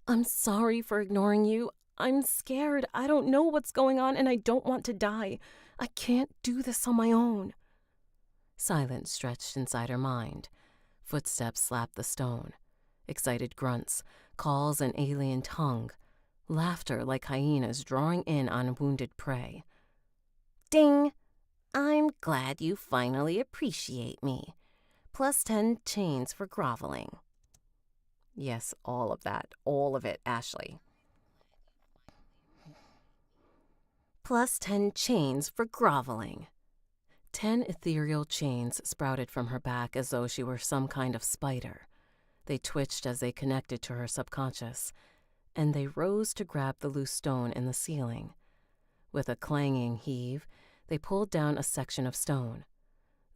I'm sorry for ignoring you. I'm scared. I don't know what's going on and I don't want to die. I can't do this on my own. Silence stretched inside her mind. Footsteps slapped the stone. Excited grunts, calls an alien tongue. Laughter like hyenas drawing in on wounded prey. Ding! I'm glad you finally appreciate me. Plus 10 chains for groveling. Yes, all of that. All of it, Ashley. Plus 10 chains for groveling. 10 ethereal chains sprouted from her back as though she were some kind of spider. They twitched as they connected to her subconscious, and they rose to grab the loose stone in the ceiling. With a clanging heave, they pulled down a section of stone.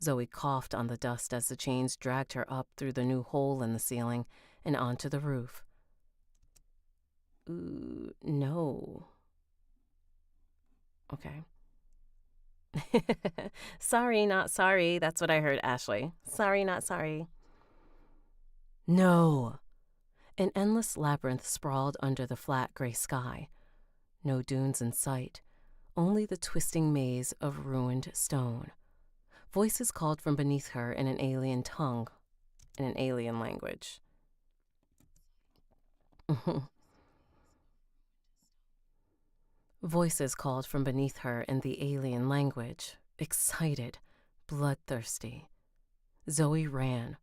Zoe coughed on the dust as the chains dragged her up through the new hole in the ceiling and onto the roof. Ooh, no. Okay. Sorry, not sorry. That's what I heard, Ashley. Sorry, not sorry. No. An endless labyrinth sprawled under the flat gray sky. No dunes in sight, only the twisting maze of ruined stone. Voices called from beneath her in an alien tongue, in an alien language. Voices called from beneath her in the alien language, excited, bloodthirsty. Zoe ran.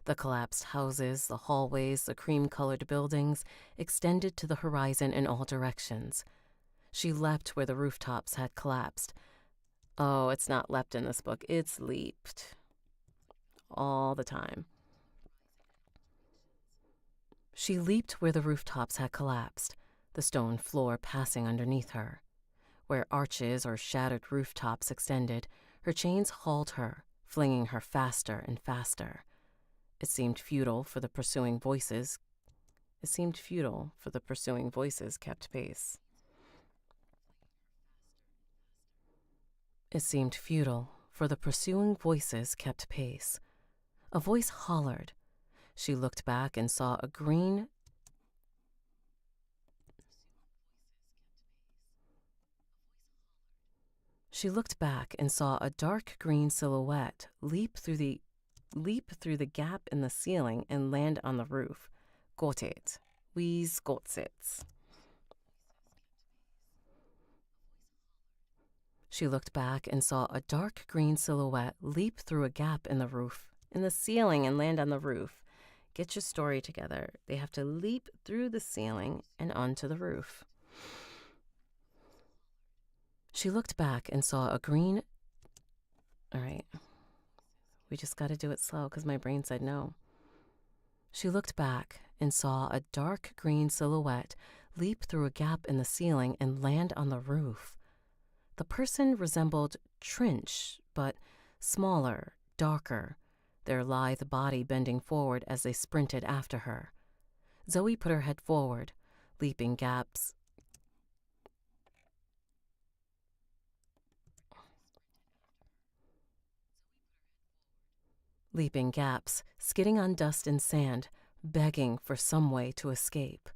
The collapsed houses, the hallways, the cream-colored buildings extended to the horizon in all directions. She leapt where the rooftops had collapsed. Oh, it's not leapt in this book. It's leaped. All the time. She leaped where the rooftops had collapsed, the stone floor passing underneath her. Where arches or shattered rooftops extended, her chains hauled her, flinging her faster and faster. It seemed futile for the pursuing voices. Kept pace. It seemed futile, for the pursuing voices kept pace. A voice hollered. She looked back and saw a green... She looked back and saw a dark green silhouette leap through the gap in the ceiling and land on the roof. Got it. We's got it. She looked back and saw a dark green silhouette leap through a gap in the ceiling and land on the roof. Get your story together. They have to leap through the ceiling and onto the roof. She looked back and saw a green... All right. We just got to do it slow because my brain said no. She looked back and saw a dark green silhouette leap through a gap in the ceiling and land on the roof. The person resembled Trinch, but smaller, darker, their lithe body bending forward as they sprinted after her. Zoe put her head forward, leaping gaps. Skidding on dust and sand, begging for some way to escape.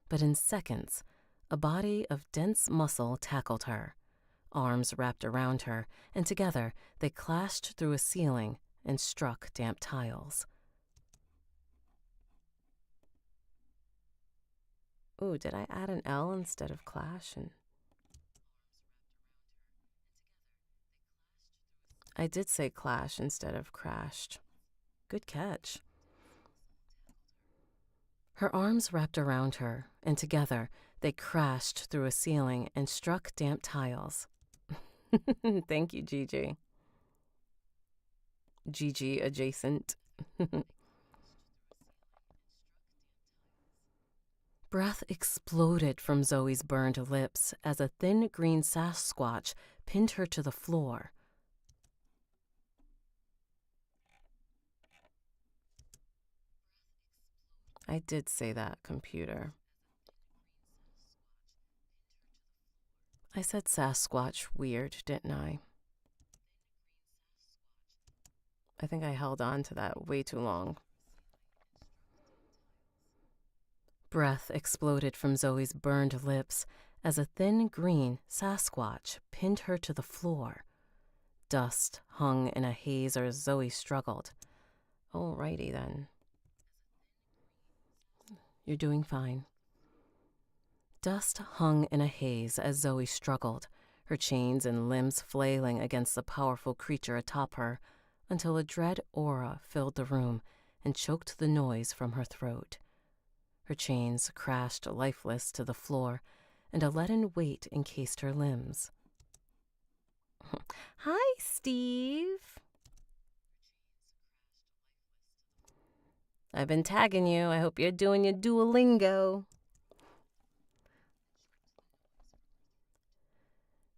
But in seconds, a body of dense muscle tackled her. Arms wrapped around her, and together they clashed through a ceiling and struck damp tiles. Ooh, did I add an L instead of clash? I did say clash instead of crashed. Good catch. Her arms wrapped around her, and together they crashed through a ceiling and struck damp tiles. Thank you, Gigi. Gigi adjacent. Breath exploded from Zoe's burned lips as a thin green Sasquatch pinned her to the floor. I did say that, computer. I said Sasquatch weird, didn't I? I think I held on to that way too long. Breath exploded from Zoe's burned lips as a thin green Sasquatch pinned her to the floor. Dust hung in a haze as Zoe struggled. Alrighty then. You're doing fine. Dust hung in a haze as Zoe struggled, her chains and limbs flailing against the powerful creature atop her, until a dread aura filled the room and choked the noise from her throat. Her chains crashed lifeless to the floor, and a leaden weight encased her limbs. Hi, Steve. I've been tagging you. I hope you're doing your Duolingo.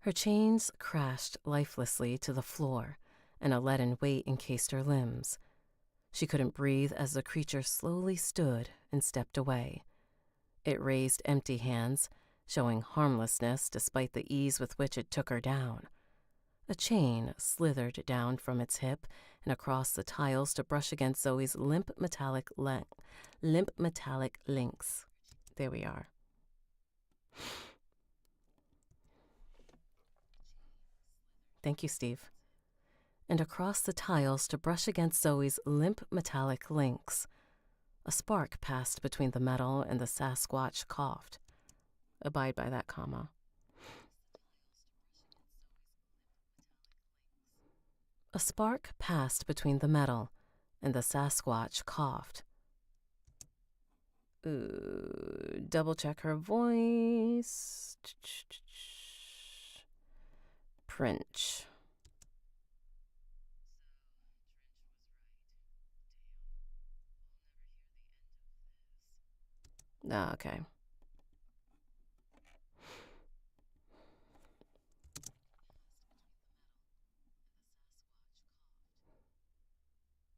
Her chains crashed lifelessly to the floor, and a leaden weight encased her limbs. She couldn't breathe as the creature slowly stood and stepped away. It raised empty hands, showing harmlessness despite the ease with which it took her down. A chain slithered down from its hip and across the tiles to brush against Zoe's limp metallic links. There we are. Thank you, Steve. And across the tiles to brush against Zoe's limp metallic links. A spark passed between the metal and the Sasquatch coughed. Abide by that comma. A spark passed between the metal, and the Sasquatch coughed. Double check her voice. Princh. Okay.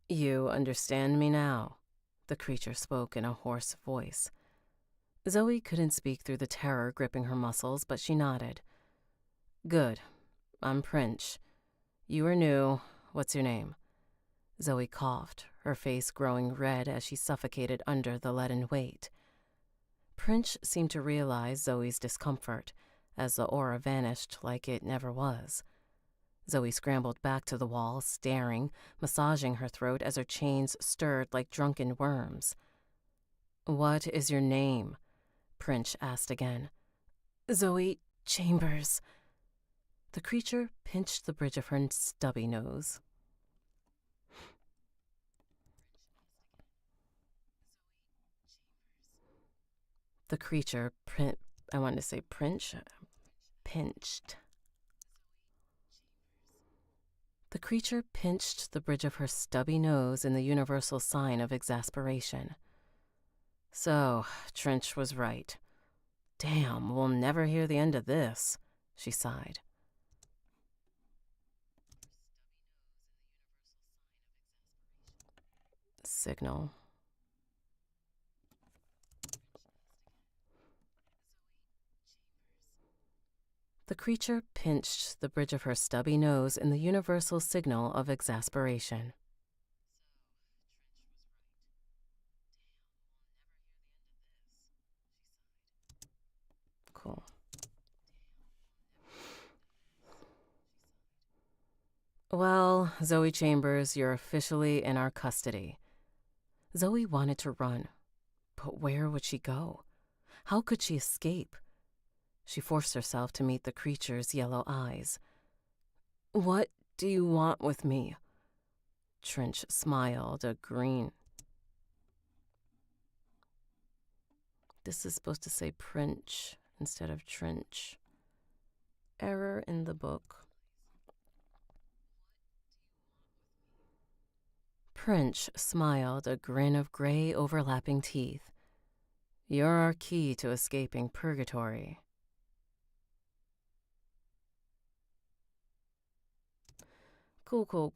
You understand me now, the creature spoke in a hoarse voice. Zoe couldn't speak through the terror gripping her muscles, but she nodded. Good. I'm Princh. You are new. What's your name? Zoe coughed, her face growing red as she suffocated under the leaden weight. Princh seemed to realize Zoe's discomfort, as the aura vanished like it never was. Zoe scrambled back to the wall, staring, massaging her throat as her chains stirred like drunken worms. "What is your name?" Prince asked again. "Zoe Chambers." The creature pinched the bridge of her stubby nose. The creature pinched. The creature pinched the bridge of her stubby nose in the universal sign of exasperation. So, Trench was right. Damn, we'll never hear the end of this, she sighed. Signal. The creature pinched the bridge of her stubby nose in the universal signal of exasperation. Cool. Well, Zoe Chambers, you're officially in our custody. Zoe wanted to run, but where would she go? How could she escape? She forced herself to meet the creature's yellow eyes. "What do you want with me?" Trench smiled, a grin. This is supposed to say Prince instead of Trench. Error in the book. Prince smiled, a grin of gray overlapping teeth. "You're our key to escaping purgatory." Cool.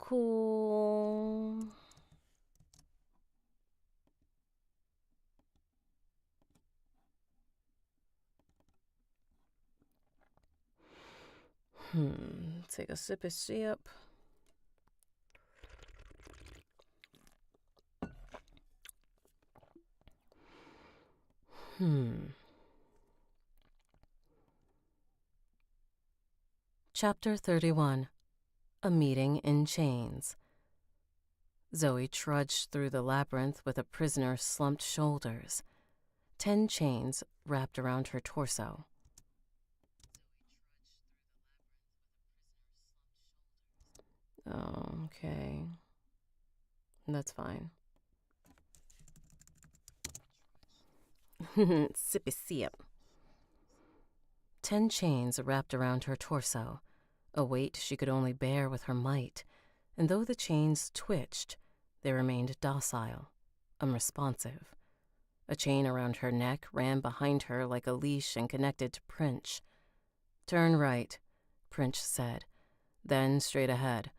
Take a sippy sip. Chapter 31. A Meeting in Chains. Zoe trudged through the labyrinth with a prisoner's slumped shoulders. 10 chains wrapped around her torso. Oh, okay. That's fine. Sippy sip. 10 chains wrapped around her torso, a weight she could only bear with her might, and though the chains twitched, they remained docile, unresponsive. A chain around her neck ran behind her like a leash and connected to Prince. "Turn right," Prince said, then straight ahead.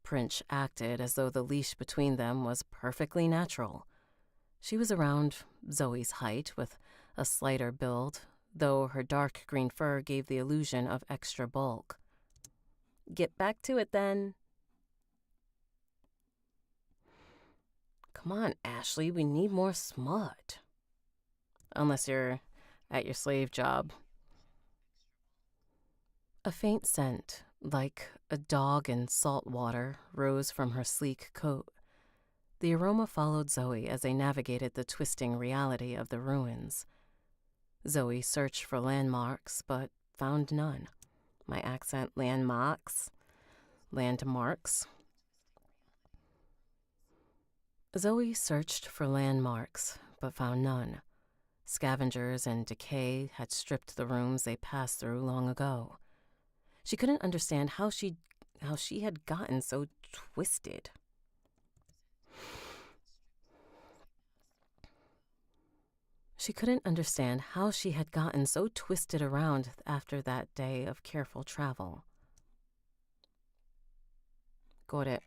Prince acted as though the leash between them was perfectly natural. She was around Zoe's height, with a slighter build, though her dark green fur gave the illusion of extra bulk. "Get back to it, then." Come on, Ashley, we need more smut. Unless you're at your slave job. A faint scent, like a dog in salt water, rose from her sleek coat. The aroma followed Zoe as they navigated the twisting reality of the ruins. Zoe searched for landmarks, but found none. My accent, landmarks. Zoe searched for landmarks, but found none. Scavengers and decay had stripped the rooms they passed through long ago. She couldn't understand how she had gotten so twisted. She couldn't understand how she had gotten so twisted around after that day of careful travel. Got it.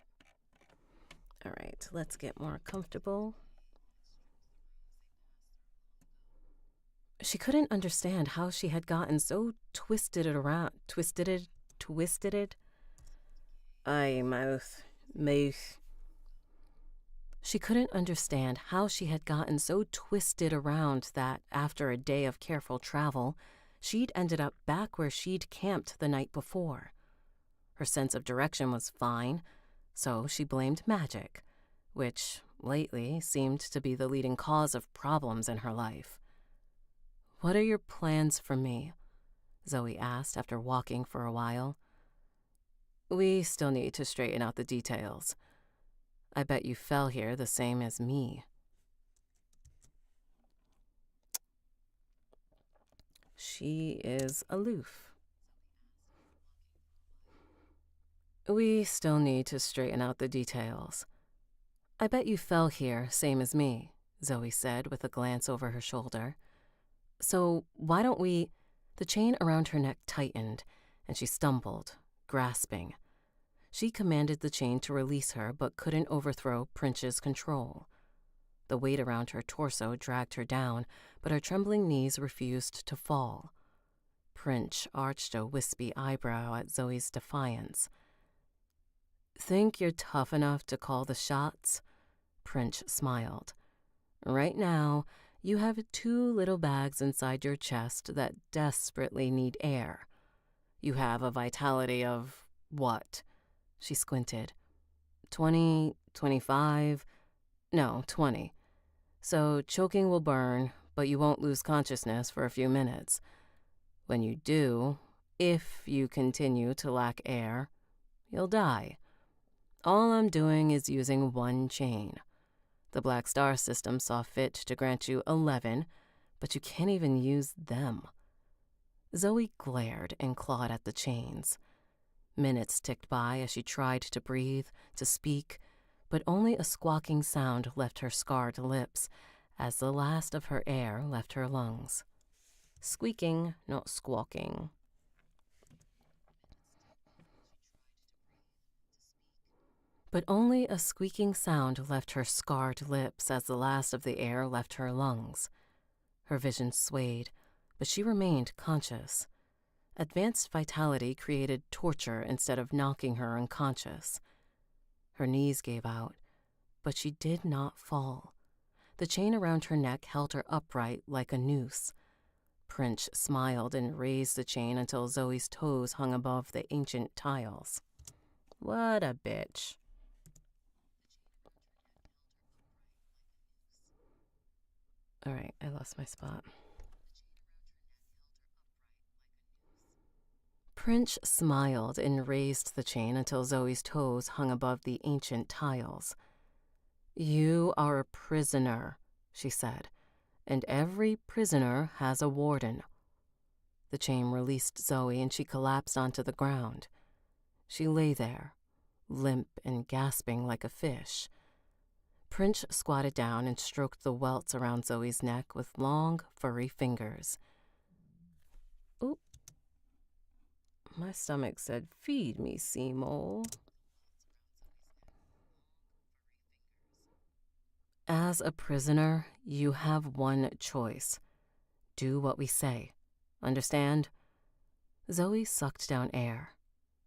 All right, let's get more comfortable. She couldn't understand how she had gotten so twisted. Mouth. She couldn't understand how she had gotten so twisted around that after a day of careful travel, She'd ended up back where she'd camped the night before. Her sense of direction was fine, so she blamed magic, which lately seemed to be the leading cause of problems in her life. "What are your plans for me?" Zoe asked after walking for a while. "We still need to straighten out the details. I bet you fell here the same as me." She is aloof. "We still need to straighten out the details. I bet you fell here same as me," Zoe said with a glance over her shoulder. "So why don't we—" The chain around her neck tightened, and she stumbled, grasping. She commanded the chain to release her, but couldn't overthrow Prince's control. The weight around her torso dragged her down, but her trembling knees refused to fall. Prince arched a wispy eyebrow at Zoe's defiance. "Think you're tough enough to call the shots?" Prince smiled. "Right now, you have 2 little bags inside your chest that desperately need air. You have a vitality of what?" She squinted. 20, 25, no, 20. So choking will burn, but you won't lose consciousness for a few minutes. When you do, if you continue to lack air, you'll die. All I'm doing is using 1 chain. The Black Star system saw fit to grant you 11, but you can't even use them." Zoe glared and clawed at the chains. Minutes ticked by as she tried to breathe, to speak, but only a squawking sound left her scarred lips as the last of her air left her lungs. Squeaking, not squawking. But only a squeaking sound left her scarred lips as the last of the air left her lungs. Her vision swayed, but she remained conscious. Advanced vitality created torture instead of knocking her unconscious. Her knees gave out, but she did not fall. The chain around her neck held her upright like a noose. Prince smiled and raised the chain until Zoe's toes hung above the ancient tiles. What a bitch. All right, I lost my spot. Prince smiled and raised the chain until Zoe's toes hung above the ancient tiles. "You are a prisoner," she said, "and every prisoner has a warden." The chain released Zoe and she collapsed onto the ground. She lay there, limp and gasping like a fish. Prince squatted down and stroked the welts around Zoe's neck with long, furry fingers. "Oop. My stomach said, 'Feed me, Seymour.'" "As a prisoner, you have 1 choice. Do what we say. Understand?" Zoe sucked down air.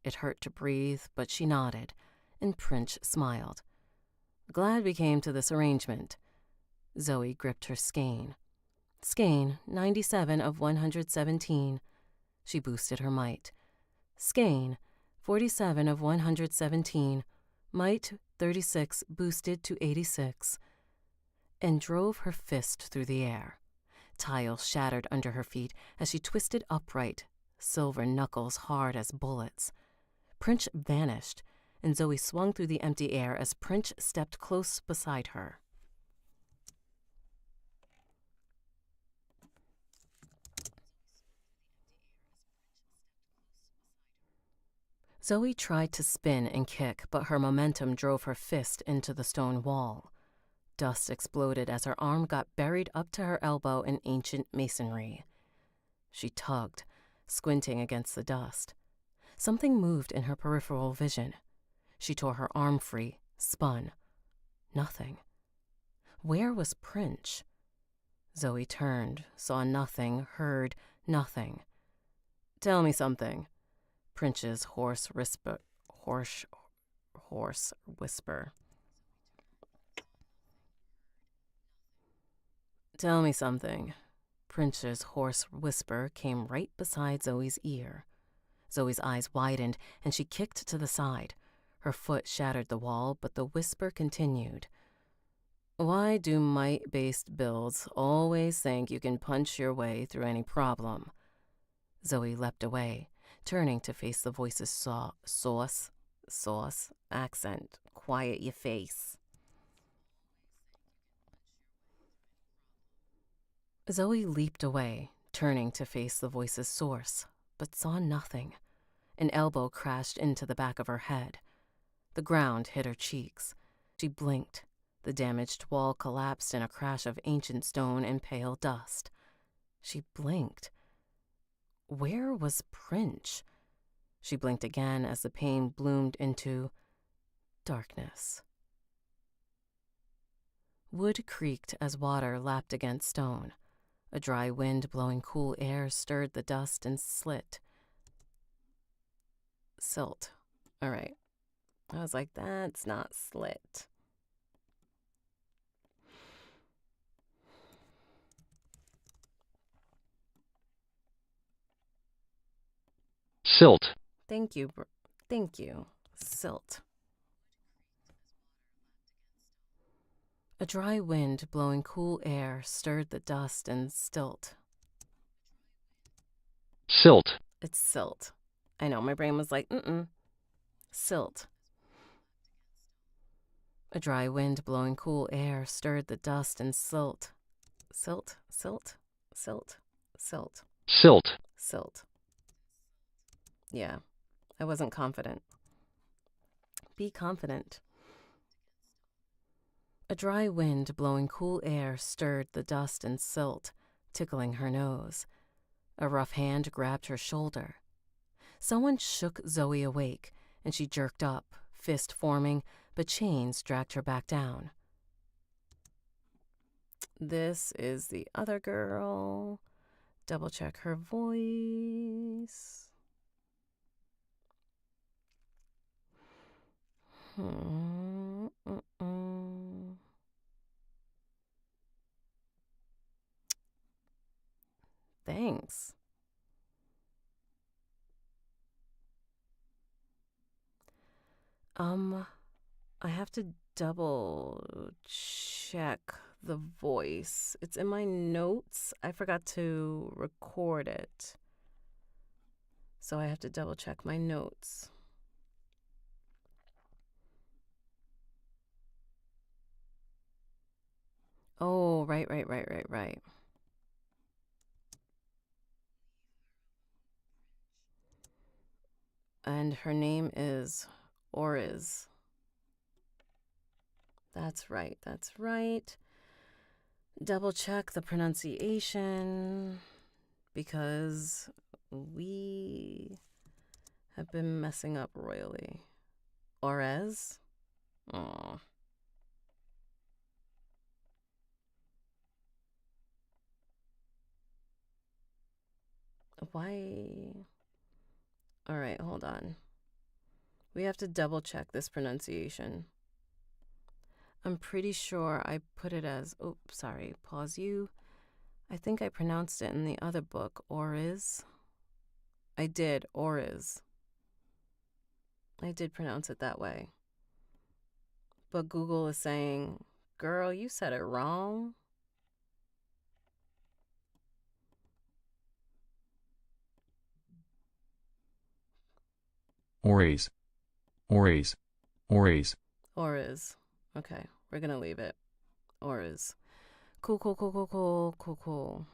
It hurt to breathe, but she nodded, and Prince smiled. "Glad we came to this arrangement." Zoe gripped her skein. "Skein, 97 of 117. She boosted her might. "Skein, 47 of 117. Might, 36, boosted to 86. And drove her fist through the air. Tiles shattered under her feet as she twisted upright, silver knuckles hard as bullets. Prince vanished, and Zoe swung through the empty air as Prince stepped close beside her. Zoe tried to spin and kick, but her momentum drove her fist into the stone wall. Dust exploded as her arm got buried up to her elbow in ancient masonry. She tugged, squinting against the dust. Something moved in her peripheral vision. She tore her arm free, spun. Nothing. Where was Prince? Zoe turned, saw nothing, heard nothing. "Tell me something." Prince's hoarse whisper. "Tell me something." Prince's hoarse whisper came right beside Zoe's ear. Zoe's eyes widened, and she kicked to the side. Her foot shattered the wall, but the whisper continued. Why do might-based builds always think you can punch your way through any problem? Zoe leapt away, turning to face the voice's sauce accent. Quiet your face. Zoe leaped away, turning to face the voice's source, but saw nothing. An elbow crashed into the back of her head. The ground hit her cheeks. She blinked. The damaged wall collapsed in a crash of ancient stone and pale dust. She blinked. Where was Prince? She blinked again as the pain bloomed into darkness. Wood creaked as water lapped against stone. A dry wind blowing cool air stirred the dust and silt. All right. I was like, that's not slit.
Silt.
Thank you. Thank you. Silt. A dry wind blowing cool air stirred the dust and silt.
Silt.
It's silt. I know, my brain was like, silt. A dry wind blowing cool air stirred the dust and silt. Silt, silt, silt, silt.
Silt.
Silt. Yeah, I wasn't confident. Be confident. A dry wind blowing cool air stirred the dust and silt, tickling her nose. A rough hand grabbed her shoulder. Someone shook Zoe awake, and she jerked up, fist forming, but chains dragged her back down. This is the other girl. Double check her voice. Thanks. I have to double check the voice. It's in my notes. I forgot to record it. So I have to double check my notes. Oh, right. And her name is Oriz. That's right. Double check the pronunciation because we have been messing up royally. Orez? Aw. Why? All right, hold on. We have to double check this pronunciation. I'm pretty sure I put it as, pause you. I think I pronounced it in the other book, Oriz. I did, Oriz. I did pronounce it that way. But Google is saying, girl, you said it wrong.
Oriz.
Oriz. Okay, we're gonna leave it. Oriz. Cool.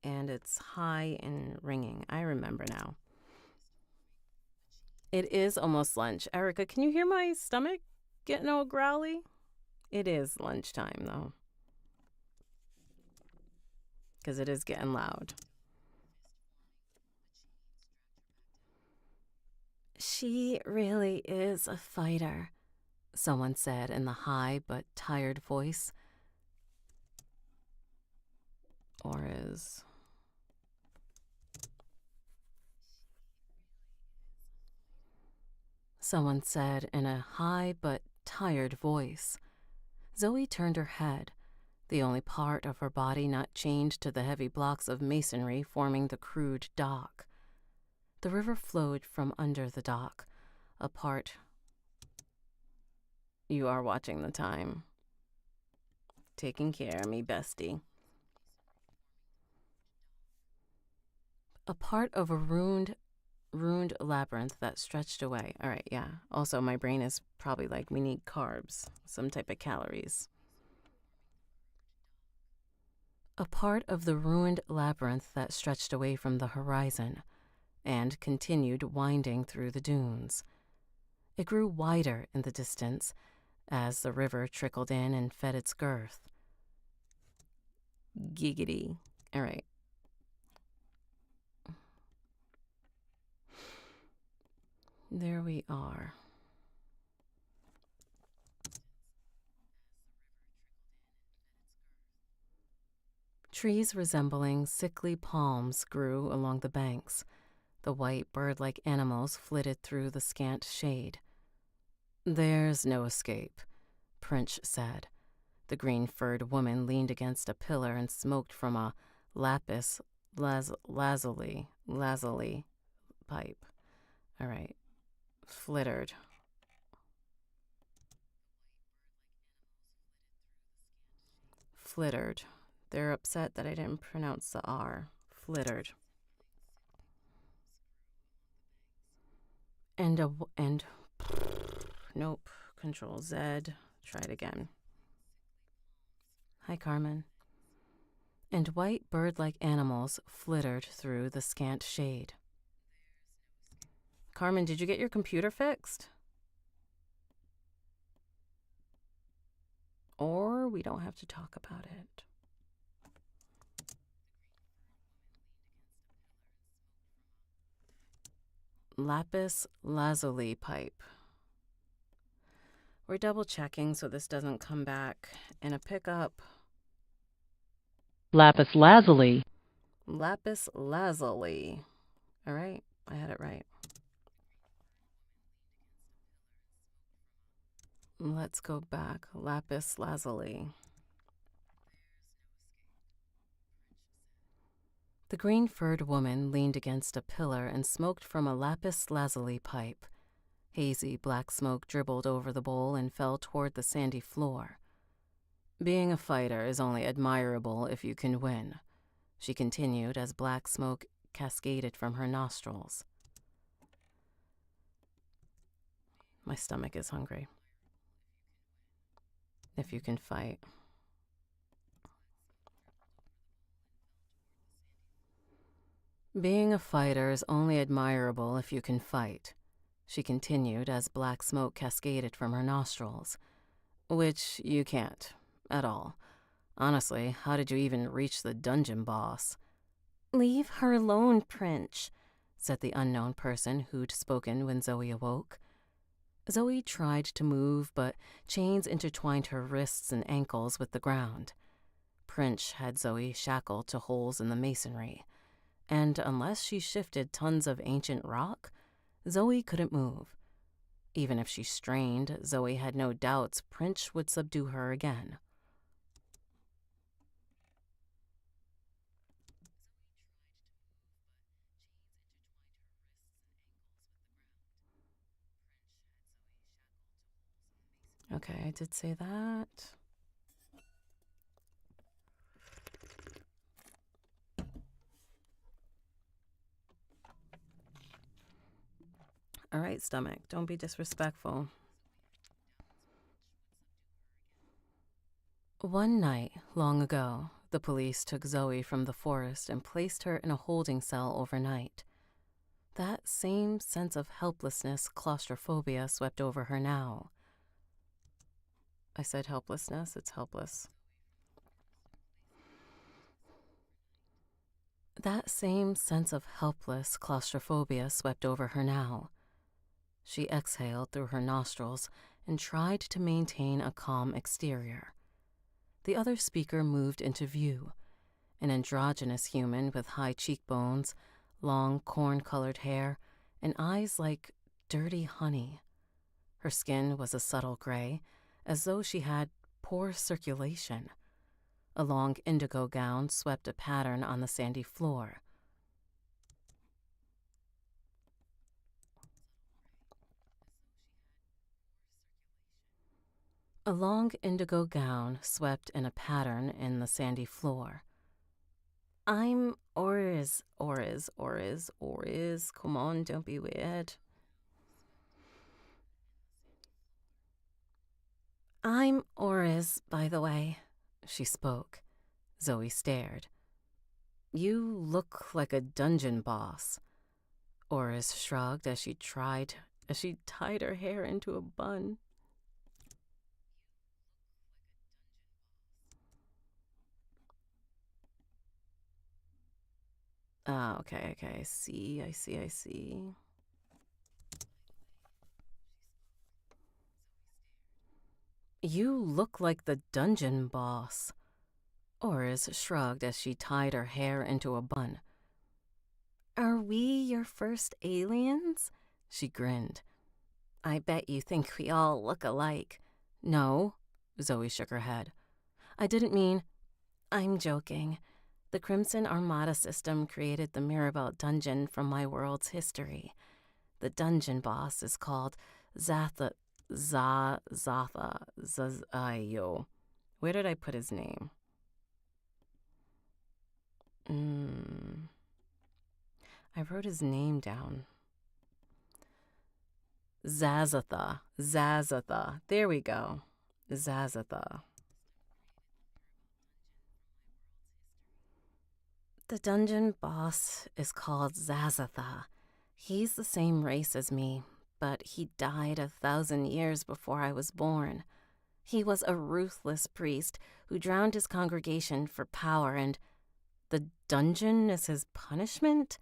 And it's high and ringing. I remember now. It is almost lunch. Erica, can you hear my stomach getting all growly? It is lunchtime, though. Because it is getting loud. She really is a fighter, someone said in the high but tired voice. Oriz. Someone said in a high but tired voice. Zoe turned her head. the only part of her body not chained to the heavy blocks of masonry forming the crude dock. The river flowed from under the dock, a part... You are watching the time. Taking care of me, bestie. A part of a ruined labyrinth that stretched away. All right, yeah. Also, my brain is probably like, we need carbs, some type of calories. A part of the ruined labyrinth that stretched away from the horizon and continued winding through the dunes. It grew wider in the distance as the river trickled in and fed its girth. Giggity. All right. There we are. Trees resembling sickly palms grew along the banks. The white bird-like animals flitted through the scant shade. There's no escape, Prince said. The green-furred woman leaned against a pillar and smoked from a lapis lazuli pipe. All right. Flittered. Flittered. They're upset that I didn't pronounce the R. Flittered. And nope. Control Z. Try it again. Hi, Carmen. And white bird-like animals flittered through the scant shade. Carmen, did you get your computer fixed? Or we don't have to talk about it. Lapis lazuli pipe. We're double checking so this doesn't come back in a pickup.
Lapis lazuli.
Lapis lazuli. All right, I had it right. Let's go back. Lapis lazuli. The green-furred woman leaned against a pillar and smoked from a lapis lazuli pipe. Hazy black smoke dribbled over the bowl and fell toward the sandy floor. Being a fighter is only admirable if you can win, she continued as black smoke cascaded from her nostrils. My stomach is hungry. If you can fight. Being a fighter is only admirable if you can fight, she continued as black smoke cascaded from her nostrils. Which you can't, at all. Honestly, how did you even reach the dungeon boss? Leave her alone, Prince, said the unknown person who'd spoken when Zoe awoke. Zoe tried to move, but chains intertwined her wrists and ankles with the ground. Prince had Zoe shackled to holes in the masonry, and unless she shifted tons of ancient rock, Zoe couldn't move. Even if she strained, Zoe had no doubts Prince would subdue her again. Okay, I did say that. All right, stomach, don't be disrespectful. One night, long ago, the police took Zoe from the forest and placed her in a holding cell overnight. That same sense of helplessness, claustrophobia swept over her now. I said helplessness, it's helpless. That same sense of helpless claustrophobia swept over her now. She exhaled through her nostrils and tried to maintain a calm exterior. The other speaker moved into view, an androgynous human with high cheekbones, long corn-colored hair, and eyes like dirty honey. Her skin was a subtle gray, as though she had poor circulation. A long indigo gown swept a pattern on the sandy floor. A long indigo gown swept in a pattern in the sandy floor. I'm Oriz. Come on, don't be weird. I'm Oriz, by the way, she spoke. Zoe stared. You look like a dungeon boss. Oriz shrugged as she tied her hair into a bun. Ah, okay, I see. You look like the dungeon boss. Oriz shrugged as she tied her hair into a bun. Are we your first aliens? She grinned. I bet you think we all look alike. No, Zoe shook her head. I didn't mean... I'm joking. The Crimson Armada system created the Mirabelle dungeon from my world's history. The dungeon boss is called Zatha... Zazayo. Where did I put his name? I wrote his name down. Zazatha. There we go. Zazatha. The dungeon boss is called Zazatha. He's the same race as me, but he died 1,000 years before I was born. He was a ruthless priest who drowned his congregation for power, and the dungeon is his punishment?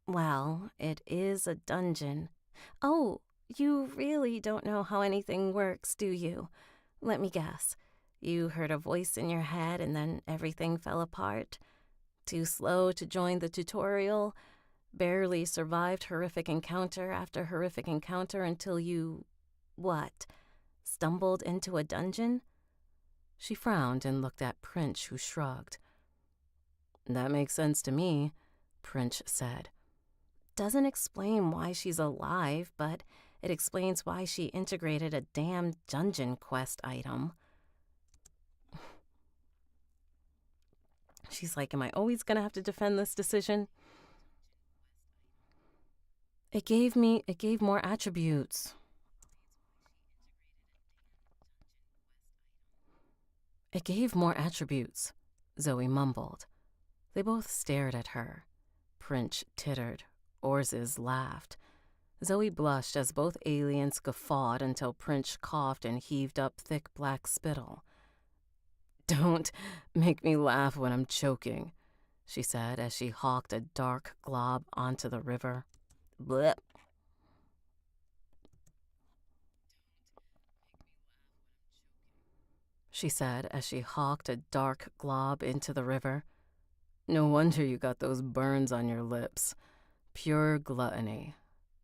Well, it is a dungeon. Oh, you really don't know how anything works, do you? Let me guess. You heard a voice in your head and then everything fell apart? Too slow to join the tutorial? Barely survived horrific encounter after horrific encounter until you... what? Stumbled into a dungeon? She frowned and looked at Prince, who shrugged. That makes sense to me, Prince said. Doesn't explain why she's alive, but it explains why she integrated a damn dungeon quest item. She's like, am I always gonna have to defend this decision? It gave more attributes. It gave more attributes, Zoe mumbled. They both stared at her. Prince tittered. Orzes laughed. Zoe blushed as both aliens guffawed until Prince coughed and heaved up thick black spittle. Don't make me laugh when I'm choking, she said as she hawked a dark glob onto the river. Blech. She said as she hawked a dark glob into the river. No wonder you got those burns on your lips. Pure gluttony.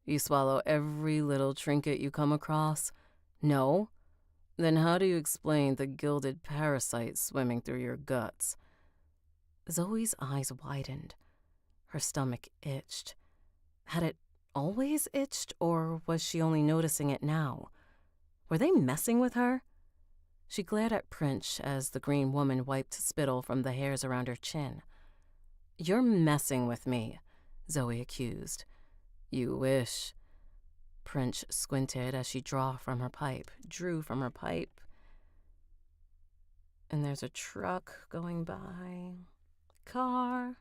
You swallow every little trinket you come across? No? Then how do you explain the gilded parasites swimming through your guts? Zoe's eyes widened. Her stomach itched. Had it always itched, or was she only noticing it now? Were they messing with her? She glared at Prince as the green woman wiped spittle from the hairs around her chin. You're messing with me, Zoe accused. You wish. Prince squinted as she drew from her pipe. And there's a truck going by. Car.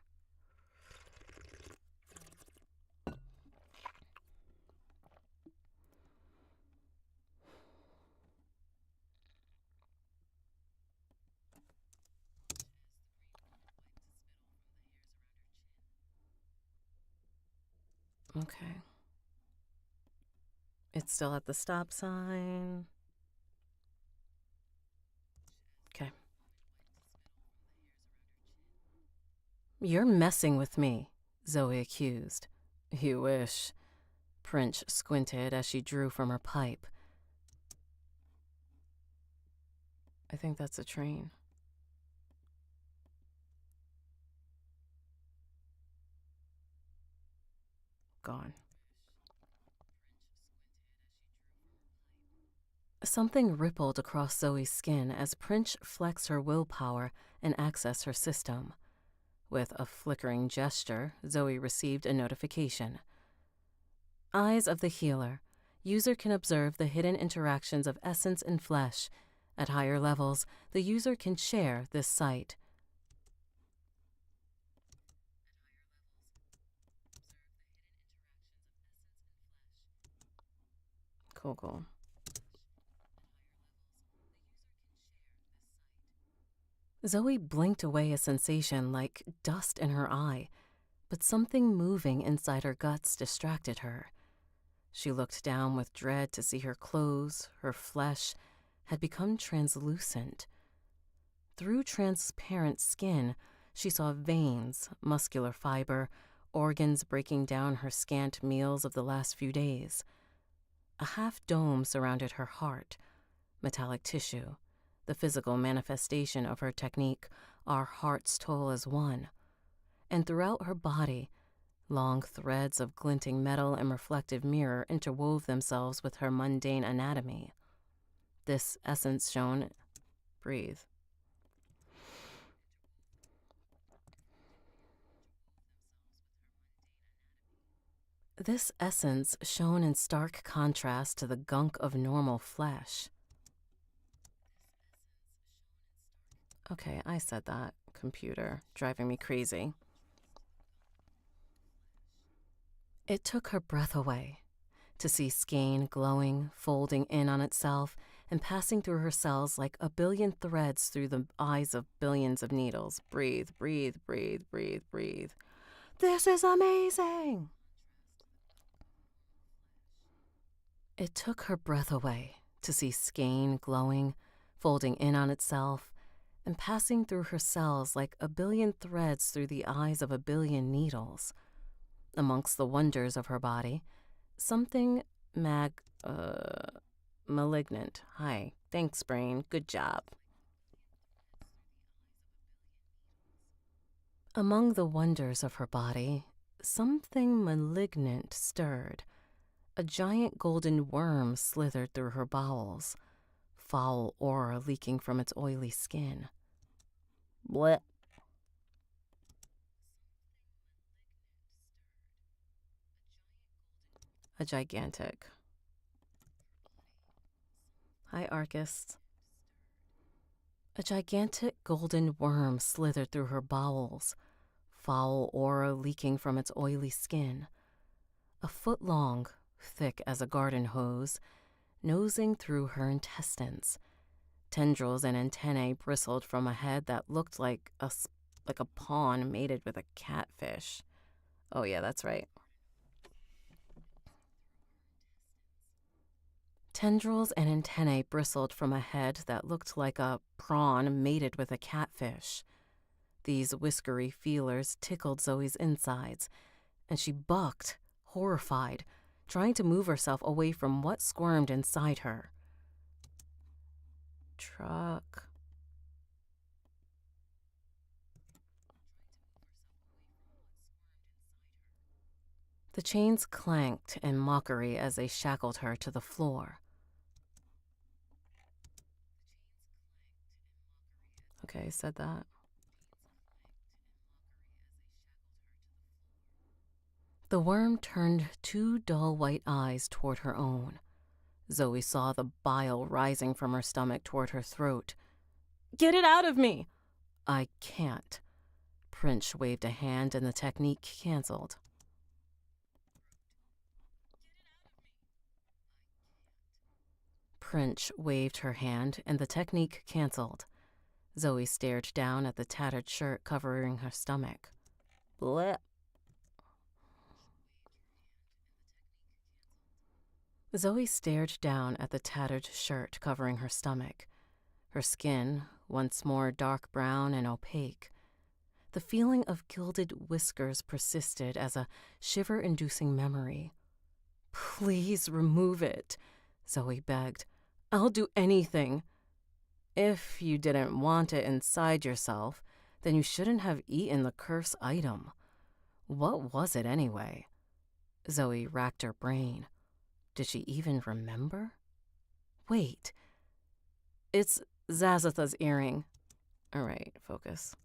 Okay. It's still at the stop sign. Okay. You're messing with me, Zoe accused. You wish. Prince squinted as she drew from her pipe. I think that's a train. Something rippled across Zoe's skin as Prince flexed her willpower and accessed her system. With a flickering gesture, Zoe received a notification. Eyes of the Healer. User can observe the hidden interactions of essence and flesh. At higher levels, the user can share this sight. Cool. Zoe blinked away a sensation like dust in her eye, but something moving inside her guts distracted her. She looked down with dread to see her clothes, her flesh, had become translucent. Through transparent skin, she saw veins, muscular fiber, organs breaking down her scant meals of the last few days. A half-dome surrounded her heart, metallic tissue, the physical manifestation of her technique, our hearts toll as one. And throughout her body, long threads of glinting metal and reflective mirror interwove themselves with her mundane anatomy. This essence shone... Breathe. This essence shone in stark contrast to the gunk of normal flesh. Okay, I said that. Computer, driving me crazy. It took her breath away to see skein glowing, folding in on itself, and passing through her cells like a billion threads through the eyes of billions of needles. Breathe, breathe, breathe, breathe, breathe. This is amazing! It took her breath away to see skein glowing, folding in on itself, and passing through her cells like a billion threads through the eyes of a billion needles. Amongst the wonders of her body, something malignant. Hi, thanks, brain. Good job. Among the wonders of her body, something malignant stirred. A giant golden worm slithered through her bowels, foul aura leaking from its oily skin. Blech. A gigantic. Hi, Arcus. A gigantic golden worm slithered through her bowels, foul aura leaking from its oily skin. A foot long, thick as a garden hose, nosing through her intestines. Tendrils and antennae bristled from a head that looked like a pawn mated with a catfish. Oh yeah, that's right. Tendrils and antennae bristled from a head that looked like a prawn mated with a catfish. These whiskery feelers tickled Zoe's insides, and she bucked, horrified, trying to move herself away from what squirmed inside her. Truck. The chains clanked in mockery as they shackled her to the floor. Okay, I said that. The worm turned two dull white eyes toward her own. Zoe saw the bile rising from her stomach toward her throat. Get it out of me! I can't. Prince waved a hand and the technique canceled. Prince waved her hand and the technique canceled. Zoe stared down at the tattered shirt covering her stomach. Blech. Zoe stared down at the tattered shirt covering her stomach. Her skin, once more dark brown and opaque. The feeling of gilded whiskers persisted as a shiver-inducing memory. Please remove it, Zoe begged. I'll do anything. If you didn't want it inside yourself, then you shouldn't have eaten the cursed item. What was it anyway? Zoe racked her brain. Did she even remember? Wait. It's Zazatha's earring. All right, focus.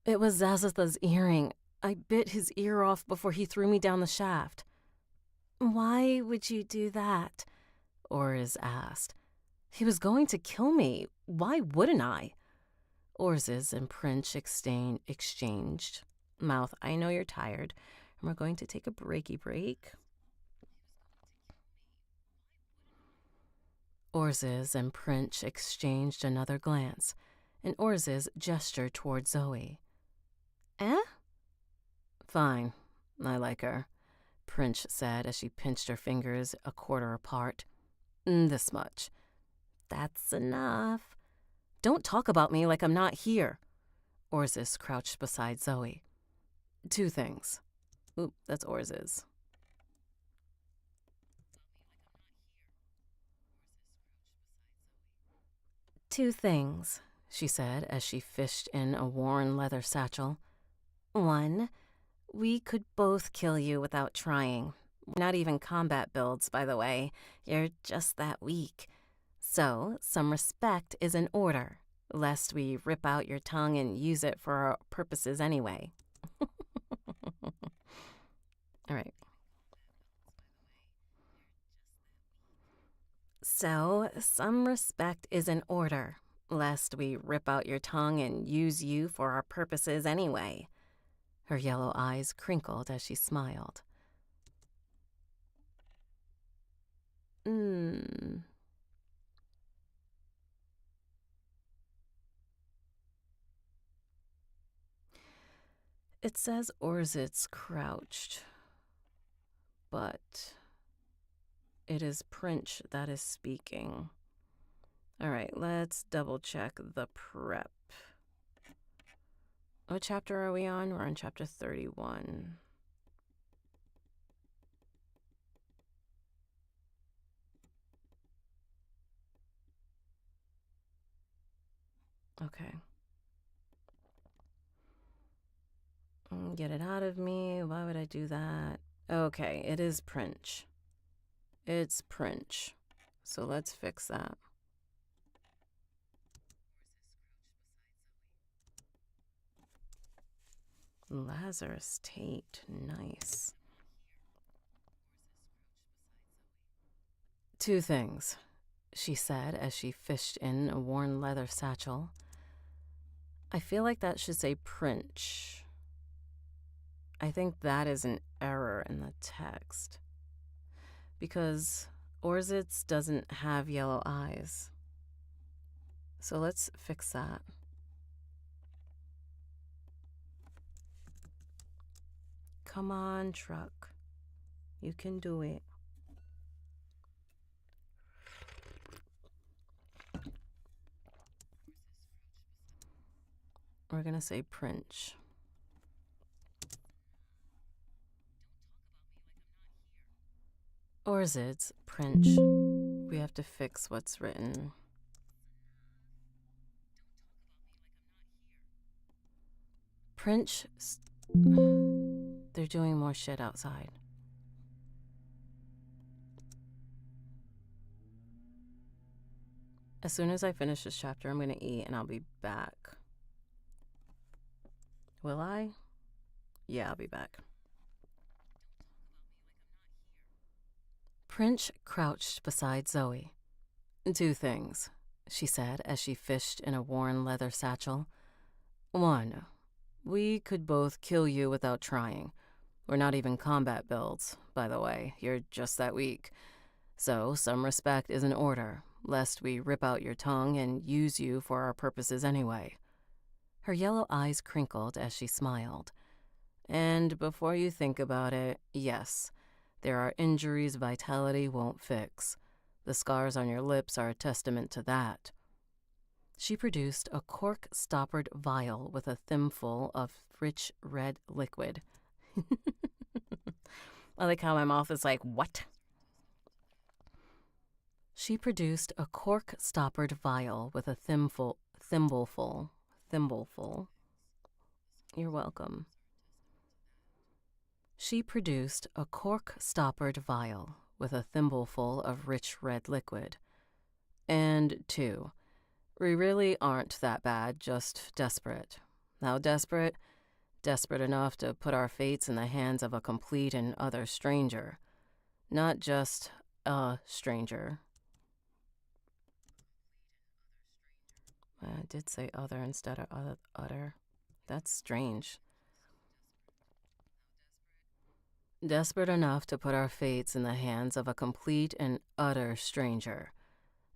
It was Zazatha's earring. I bit his ear off before he threw me down the shaft. Why would you do that? Orz asked. He was going to kill me. Why wouldn't I? Orz's and Prince exchanged. Mouth, I know you're tired, and we're going to take a breaky break. Orz's and Prince exchanged another glance, and Orz's gestured toward Zoe. Eh? Fine. I like her, Prince said as she pinched her fingers a quarter apart. This much. That's enough. Don't talk about me like I'm not here. Orz's crouched beside Zoe. 2 things. Oop, that's Orz's. Two things, she said as she fished in a worn leather satchel. 1, we could both kill you without trying. Not even combat builds, by the way. You're just that weak. So, some respect is in order, lest we rip out your tongue and use it for our purposes anyway. All right. So, some respect is in order, lest we rip out your tongue and use you for our purposes anyway. Her yellow eyes crinkled as she smiled. It says Orzitz crouched, but it is Prince that is speaking. All right, let's double check the prep. What chapter are we on? We're on chapter 31. Okay. Get it out of me. Why would I do that? Okay, it is Prince. It's Prince. So let's fix that. Lazarus Tate. Nice. 2 things, she said as she fished in a worn leather satchel. I feel like that should say Prince. I think that is an error in the text. Because Orzitz doesn't have yellow eyes. So let's fix that. Come on, truck. You can do it. We're gonna say Prince. Orzitz, Prince. We have to fix what's written. Prince. They're doing more shit outside. As soon as I finish this chapter, I'm gonna eat and I'll be back. Will I? Yeah, I'll be back. Prince crouched beside Zoe. 2 things, she said as she fished in a worn leather satchel. 1, we could both kill you without trying. We're not even combat builds, by the way. You're just that weak. So, some respect is in order, lest we rip out your tongue and use you for our purposes anyway. Her yellow eyes crinkled as she smiled. And before you think about it, yes, there are injuries vitality won't fix. The scars on your lips are a testament to that. She produced a cork-stoppered vial with a thimble of rich red liquid. I like how my mouth is like, what? She produced a cork-stoppered vial with a thimbleful. You're welcome. She produced a cork-stoppered vial with a thimbleful of rich red liquid. And 2. We really aren't that bad, just desperate. How desperate? Desperate enough to put our fates in the hands of a complete and utter stranger. Not just a stranger. I did say other instead of utter. That's strange. Desperate enough to put our fates in the hands of a complete and utter stranger.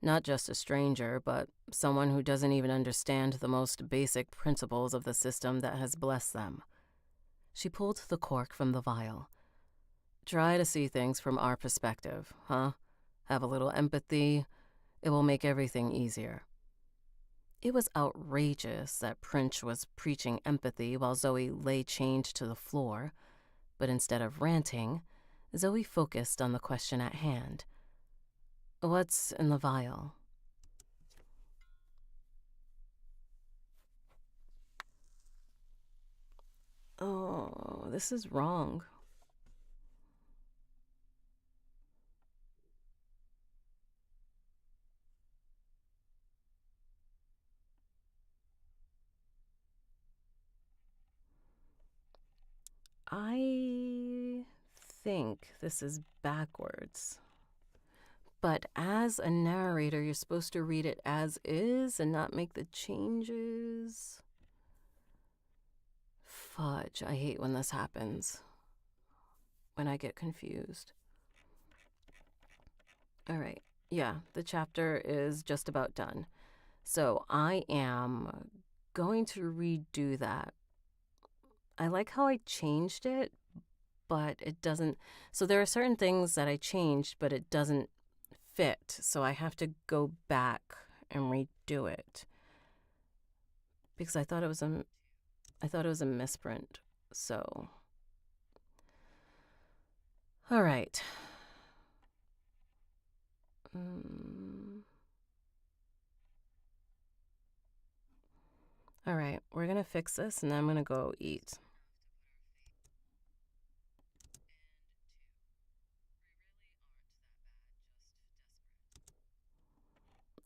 Not just a stranger, but someone who doesn't even understand the most basic principles of the system that has blessed them. She pulled the cork from the vial. Try to see things from our perspective, huh? Have a little empathy. It will make everything easier. It was outrageous that Prince was preaching empathy while Zoe lay chained to the floor, but instead of ranting, Zoe focused on the question at hand. What's in the vial? Oh, this is wrong. I think this is backwards. But as a narrator, you're supposed to read it as is and not make the changes. Fudge, I hate when this happens. When I get confused. All right, yeah, the chapter is just about done. So I am going to redo that. I like how I changed it, but it doesn't. So there are certain things that I changed, but it doesn't fit. So I have to go back and redo it because I thought it was a misprint. So, all right. All right, we're gonna fix this, and then I'm gonna go eat.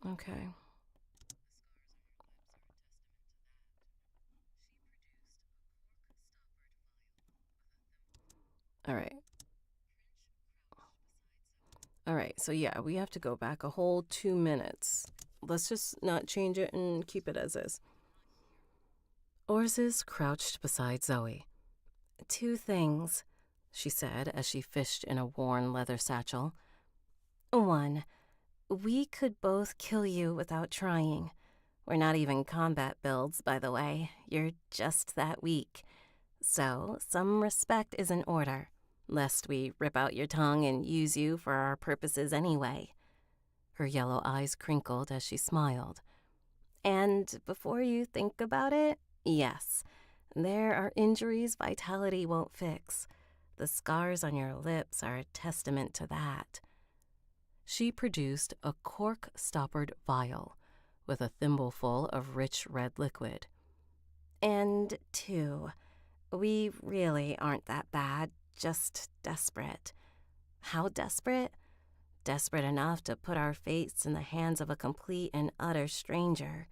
Okay. All right. All right, so yeah, we have to go back a whole 2 minutes. Let's just not change it and keep it as is. Orzes crouched beside Zoe. 2 things, she said as she fished in a worn leather satchel. 1, we could both kill you without trying. We're not even combat builds, by the way. You're just that weak. So, some respect is in order, lest we rip out your tongue and use you for our purposes anyway. Her yellow eyes crinkled as she smiled. And before you think about it, yes, there are injuries vitality won't fix. The scars on your lips are a testament to that. She produced a cork-stoppered vial with a thimbleful of rich red liquid. And 2, we really aren't that bad, just desperate. How desperate? Desperate enough to put our fates in the hands of a complete and utter stranger.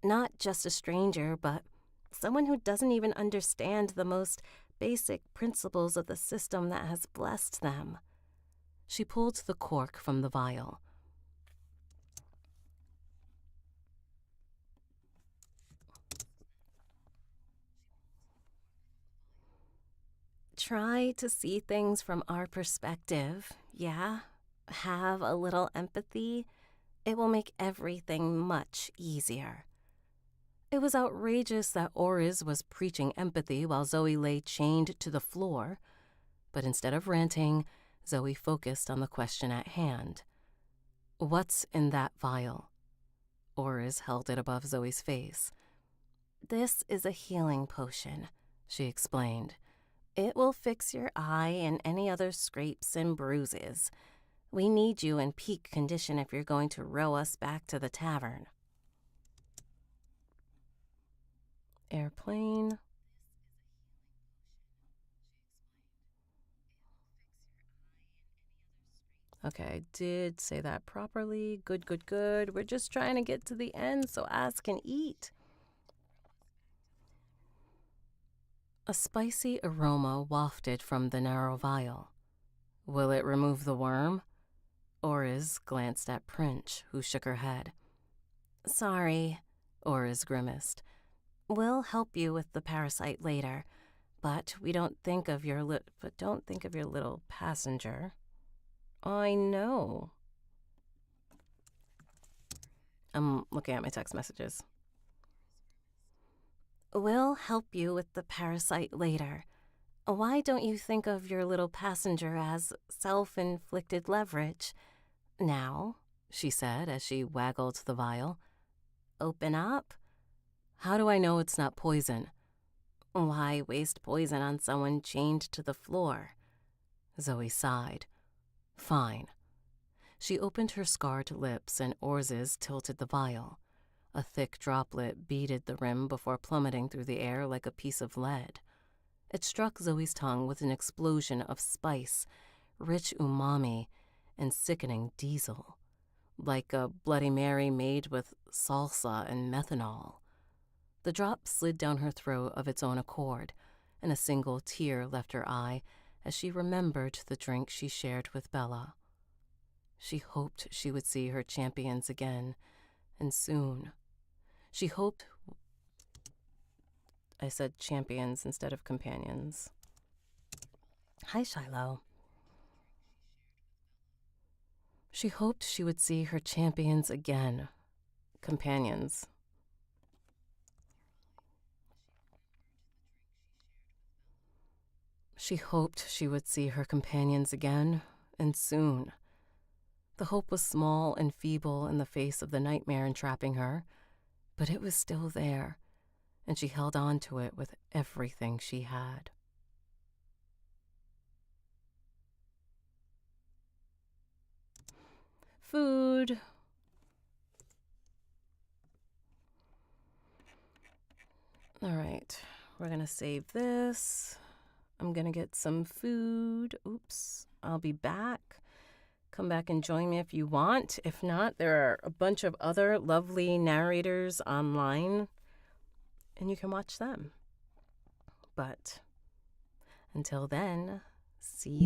Not just a stranger, but someone who doesn't even understand the most basic principles of the system that has blessed them. She pulled the cork from the vial. Try to see things from our perspective, yeah? Have a little empathy. It will make everything much easier. It was outrageous that Oriz was preaching empathy while Zoe lay chained to the floor, but instead of ranting, Zoe focused on the question at hand. What's in that vial? Oriz held it above Zoe's face. This is a healing potion, she explained. It will fix your eye and any other scrapes and bruises. We need you in peak condition if you're going to row us back to the tavern. Airplane. Okay, I did say that properly. Good, good, good. We're just trying to get to the end so Ass can eat. A spicy aroma wafted from the narrow vial. Will it remove the worm? Oriz glanced at Prince, who shook her head. Sorry, Oriz grimaced. We'll help you with the parasite later, but don't think of your little passenger. I know. I'm looking at my text messages. We'll help you with the parasite later. Why don't you think of your little passenger as self-inflicted leverage? Now, she said as she waggled the vial. Open up. How do I know it's not poison? Why waste poison on someone chained to the floor? Zoe sighed. Fine. She opened her scarred lips and Orz's tilted the vial. A thick droplet beaded the rim before plummeting through the air like a piece of lead. It struck Zoe's tongue with an explosion of spice, rich umami, and sickening diesel, like a Bloody Mary made with salsa and methanol. The drop slid down her throat of its own accord, and a single tear left her eye as she remembered the drink she shared with Bella. She hoped she would see her champions again, and soon. She hoped... I said champions instead of companions. Hi, Shiloh. She hoped she would see her champions again. Companions. She hoped she would see her companions again, and soon. The hope was small and feeble in the face of the nightmare entrapping her, but it was still there, and she held on to it with everything she had. Food. All right, we're gonna save this. I'm gonna get some food. Oops, I'll be back. Come back and join me if you want. If not, there are a bunch of other lovely narrators online, and you can watch them. But until then, see you.